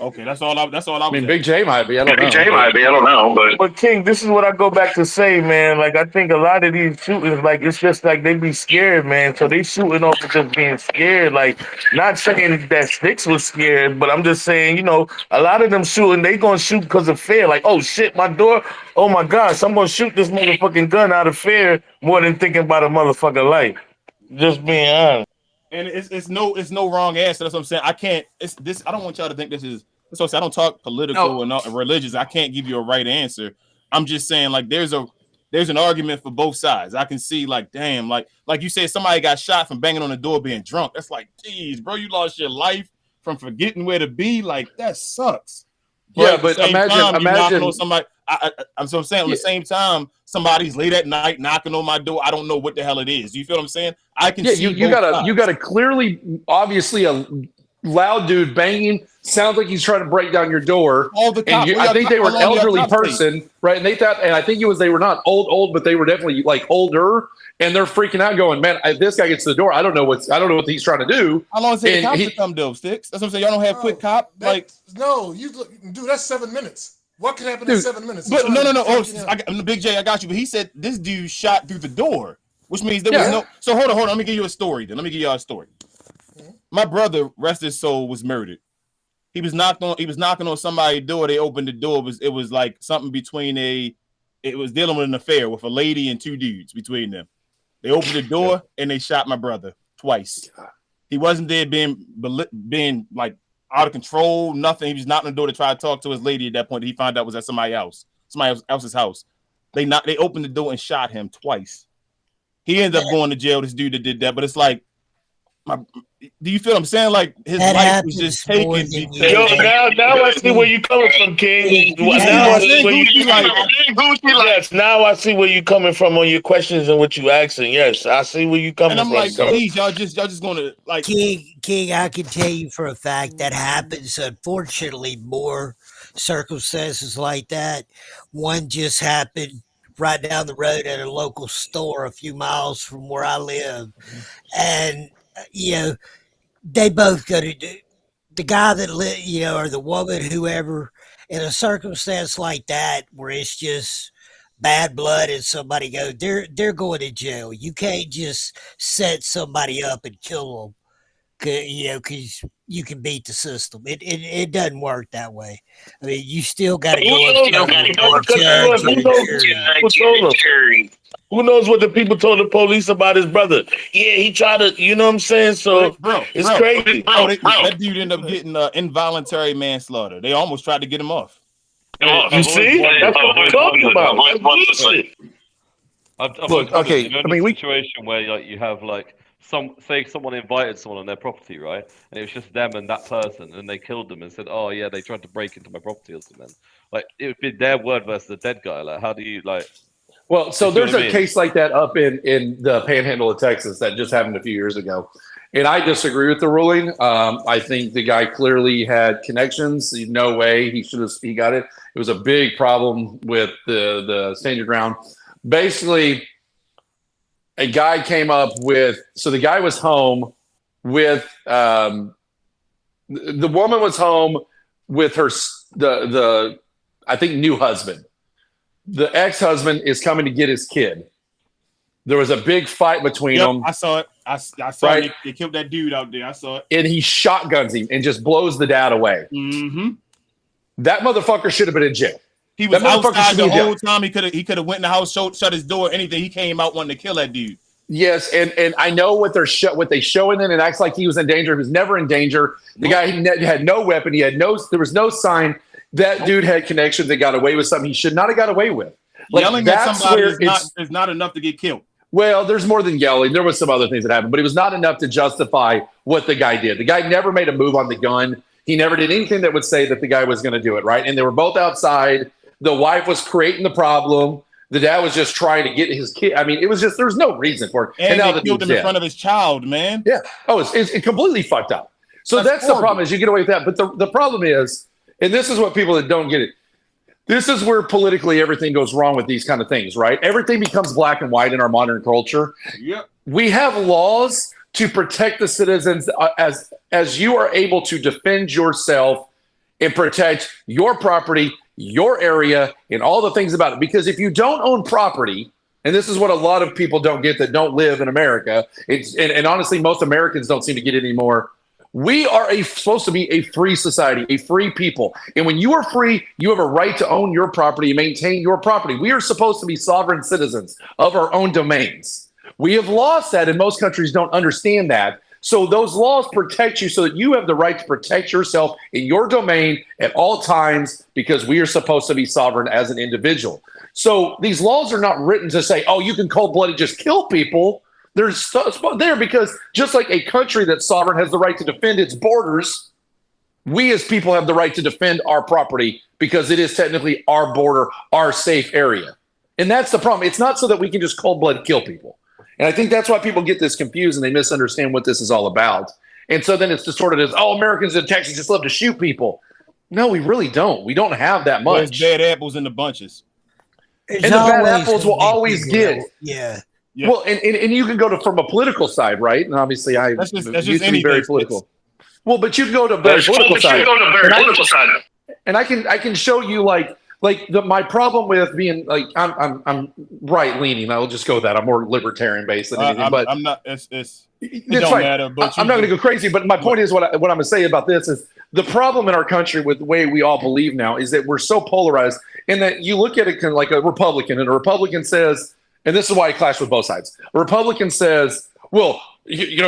Okay, that's all I mean, Big J might be. I don't know. But King, this is what I go back to say, man. Like I think a lot of these shootings, like it's just like they be scared, man. So they shooting off of just being scared. Like not saying that Sticks was scared, but I'm just saying, a lot of them shooting, they gonna shoot because of fear. Like, oh shit, my door. Oh my gosh, I'm gonna shoot this motherfucking gun out of fear more than thinking about a motherfucking life. Just being honest. And it's no wrong answer. That's what I'm saying. I can't. I don't want y'all to think this is. So I don't talk political and religious. I can't give you a right answer. I'm just saying like there's an argument for both sides. I can see like damn like you said somebody got shot from banging on the door being drunk. That's like geez, bro, you lost your life from forgetting where to be. Like that sucks. Yeah, but imagine knocking on somebody. I'm saying on the same time, somebody's late at night knocking on my door. I don't know what the hell it is. You feel what I'm saying? I can see you got a clearly, obviously a loud dude banging. Sounds like he's trying to break down your door. All the cops. I think they were an elderly person, right? And I think they were not old, but they were definitely like older. And they're freaking out, going, "Man, if this guy gets to the door, I don't know what he's trying to do." How long does it take the cops to come, though, Sticks? That's what I'm saying. Y'all don't have quick cop dude. That's 7 minutes. What could happen in 7 minutes? But no. Oh, Big J, I got you. But he said this dude shot through the door, which means there was no. So hold on. Let me give you a story. Then let me give y'all a story. Mm-hmm. My brother, rest his soul, was murdered. He was knocking on somebody's door. They opened the door. It was like something between it was dealing with an affair with a lady and two dudes between them. They opened the door and they shot my brother twice. He wasn't there being like out of control, nothing. He was knocking on the door to try to talk to his lady at that point. He found out was at somebody else's house. They opened the door and shot him twice. He ended up going to jail, this dude that did that, but it's like, do you feel what I'm saying? Like his life was just taken. Yo, now I see where you coming from, King. Now I see where you coming from on your questions and what you asking. Yes, I see where you coming from. And I'm like, please, y'all just gonna like King. I can tell you for a fact that happens. Unfortunately, more circumstances like that. One just happened right down the road at a local store a few miles from where I live, and they both go to do the guy that or the woman, whoever, in a circumstance like that where it's just bad blood and somebody they're going to jail. You can't just set somebody up and kill them, because you can beat the system. It doesn't work that way. I mean, you still got to go. Who knows what the people told the police about his brother? Yeah, he tried to, you know what I'm saying? So it's crazy. That dude ended up getting involuntary manslaughter. They almost tried to get him off. You see? That's what I'm talking about. Look, okay. I mean, situation where like you have like someone invited someone on their property, right? And it was just them and that person, and they killed them and said, "Oh yeah, they tried to break into my property or something." Like it would be their word versus the dead guy. Like, how do you like? Well, so there's a case like that up in the Panhandle of Texas that just happened a few years ago, and I disagree with the ruling. I think the guy clearly had connections. No way he got it. It was a big problem with the stand your ground. Basically, a guy came up with. So the guy was home with the woman was home with her the I think new husband. The ex-husband is coming to get his kid. There was a big fight between them. I saw it. I saw it. They killed that dude out there. I saw it. And he shotguns him and just blows the dad away. Mm-hmm. That motherfucker should have been in jail. He was outside the whole time. He could have went in the house, shut his door, anything. He came out wanting to kill that dude. Yes, and I know what they show in it and acts like he was in danger. He was never in danger. The guy had no weapon. There was no sign. That dude had connections that got away with something he should not have got away with. Like, yelling at somebody is not enough to get killed. Well, there's more than yelling. There was some other things that happened, but it was not enough to justify what the guy did. The guy never made a move on the gun. He never did anything that would say that the guy was going to do it, right? And they were both outside. The wife was creating the problem. The dad was just trying to get his kid. I mean, it was just, there's no reason for it. And now they killed him in front of his child, man. Yeah. Oh, it's completely fucked up. So that's the problem, is you get away with that. But the problem is, and this is what people that don't get it. This is where politically everything goes wrong with these kind of things, right? Everything becomes black and white in our modern culture. Yep. We have laws to protect the citizens as you are able to defend yourself and protect your property, your area, and all the things about it. Because if you don't own property, and this is what a lot of people don't get that don't live in America, and honestly, most Americans don't seem to get it anymore. We are supposed to be a free society, a free people. And when you are free, you have a right to own your property and maintain your property. We are supposed to be sovereign citizens of our own domains. We have lost that, and most countries don't understand that. So those laws protect you so that you have the right to protect yourself in your domain at all times, because we are supposed to be sovereign as an individual. So these laws are not written to say, oh, you can cold-blooded just kill people. They're there because just like a country that's sovereign has the right to defend its borders, We as people have the right to defend our property because it is technically our border, our safe area. And that's the problem. It's not so that we can just cold-blooded kill people. And I think that's why people get this confused and they misunderstand what this is all about. And so then it's distorted as, Americans in Texas just love to shoot people. No, we really don't. We don't have that much. There's bad apples in the bunches. And the bad apples will always get. Yeah. Well, and you can go from a political side, right? And obviously that's just used to be very political. Well, but you can go to very political side. And I can show you my problem with being like I'm right leaning. I will just go with that. I'm more libertarian based than anything. But I'm not. It don't fine. Matter. But I'm not going to go crazy. But my point is what I'm going to say about this is the problem in our country with the way we all believe now is that we're so polarized, and that you look at it like a Republican, and a Republican says, and this is why I clash with both sides. A Republican says, well,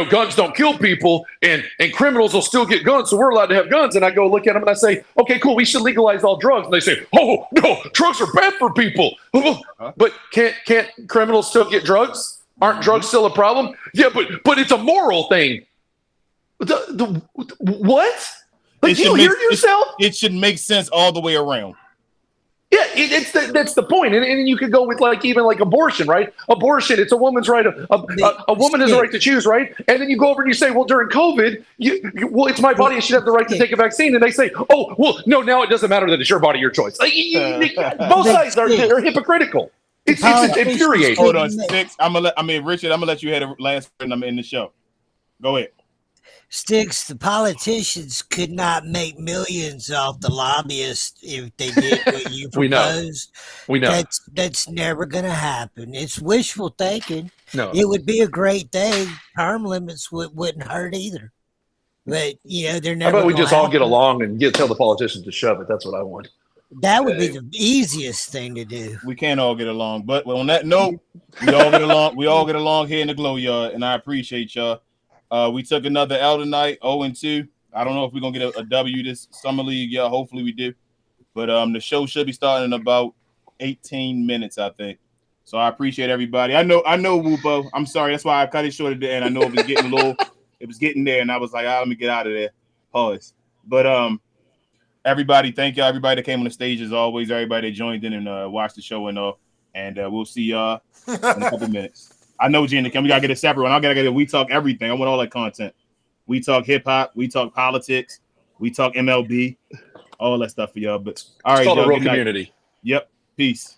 guns don't kill people, and criminals will still get guns, so we're allowed to have guns. And I go look at them and I say, okay, cool, we should legalize all drugs. And they say, oh no, drugs are bad for people. But can't criminals still get drugs? Aren't drugs still a problem? Yeah, but it's a moral thing. What? Like, do you hear yourself? It should make sense all the way around. Yeah, that's the point. And you could go with even abortion, right? Abortion, it's a woman's right. A woman has the right to choose, right? And then you go over and you say, well, during COVID, it's my body. I should have the right to take a vaccine. And they say, oh, well, no, now it doesn't matter that it's your body, your choice. Both sides are hypocritical. It's infuriating. Hold on, Sticks. Richard, I'm gonna let you have the last word. I'm in the show. Go ahead. Sticks, the politicians could not make millions off the lobbyists if they did what you proposed. We know. That's never going to happen. It's wishful thinking. No. It would be a great thing. Term limits wouldn't hurt either. But, they're never. How about we just all get along and tell the politicians to shove it? That's what I want. That would be the easiest thing to do. We can't all get along. But on that note, we all get along. We all get along here in the Glow Yard, and I appreciate y'all. We took another L tonight, 0-2. I don't know if we're gonna get a W this summer league. Yeah, hopefully we do. But the show should be starting in about 18 minutes, I think. So I appreciate everybody. I know, Whoopo. I'm sorry, that's why I cut it short at the end. I know it was getting low. It was getting there, and I was like, let me get out of there. Pause. But everybody, thank y'all. Everybody that came on the stage as always. Everybody that joined in and watched the show and all. And we'll see y'all in a couple minutes. I know, Gina, we gotta get a separate one. I gotta get it. We talk everything. I want all that content. We talk hip hop. We talk politics. We talk MLB. All that stuff for y'all. But all right, it's called y'all, a real community. Yep. Peace.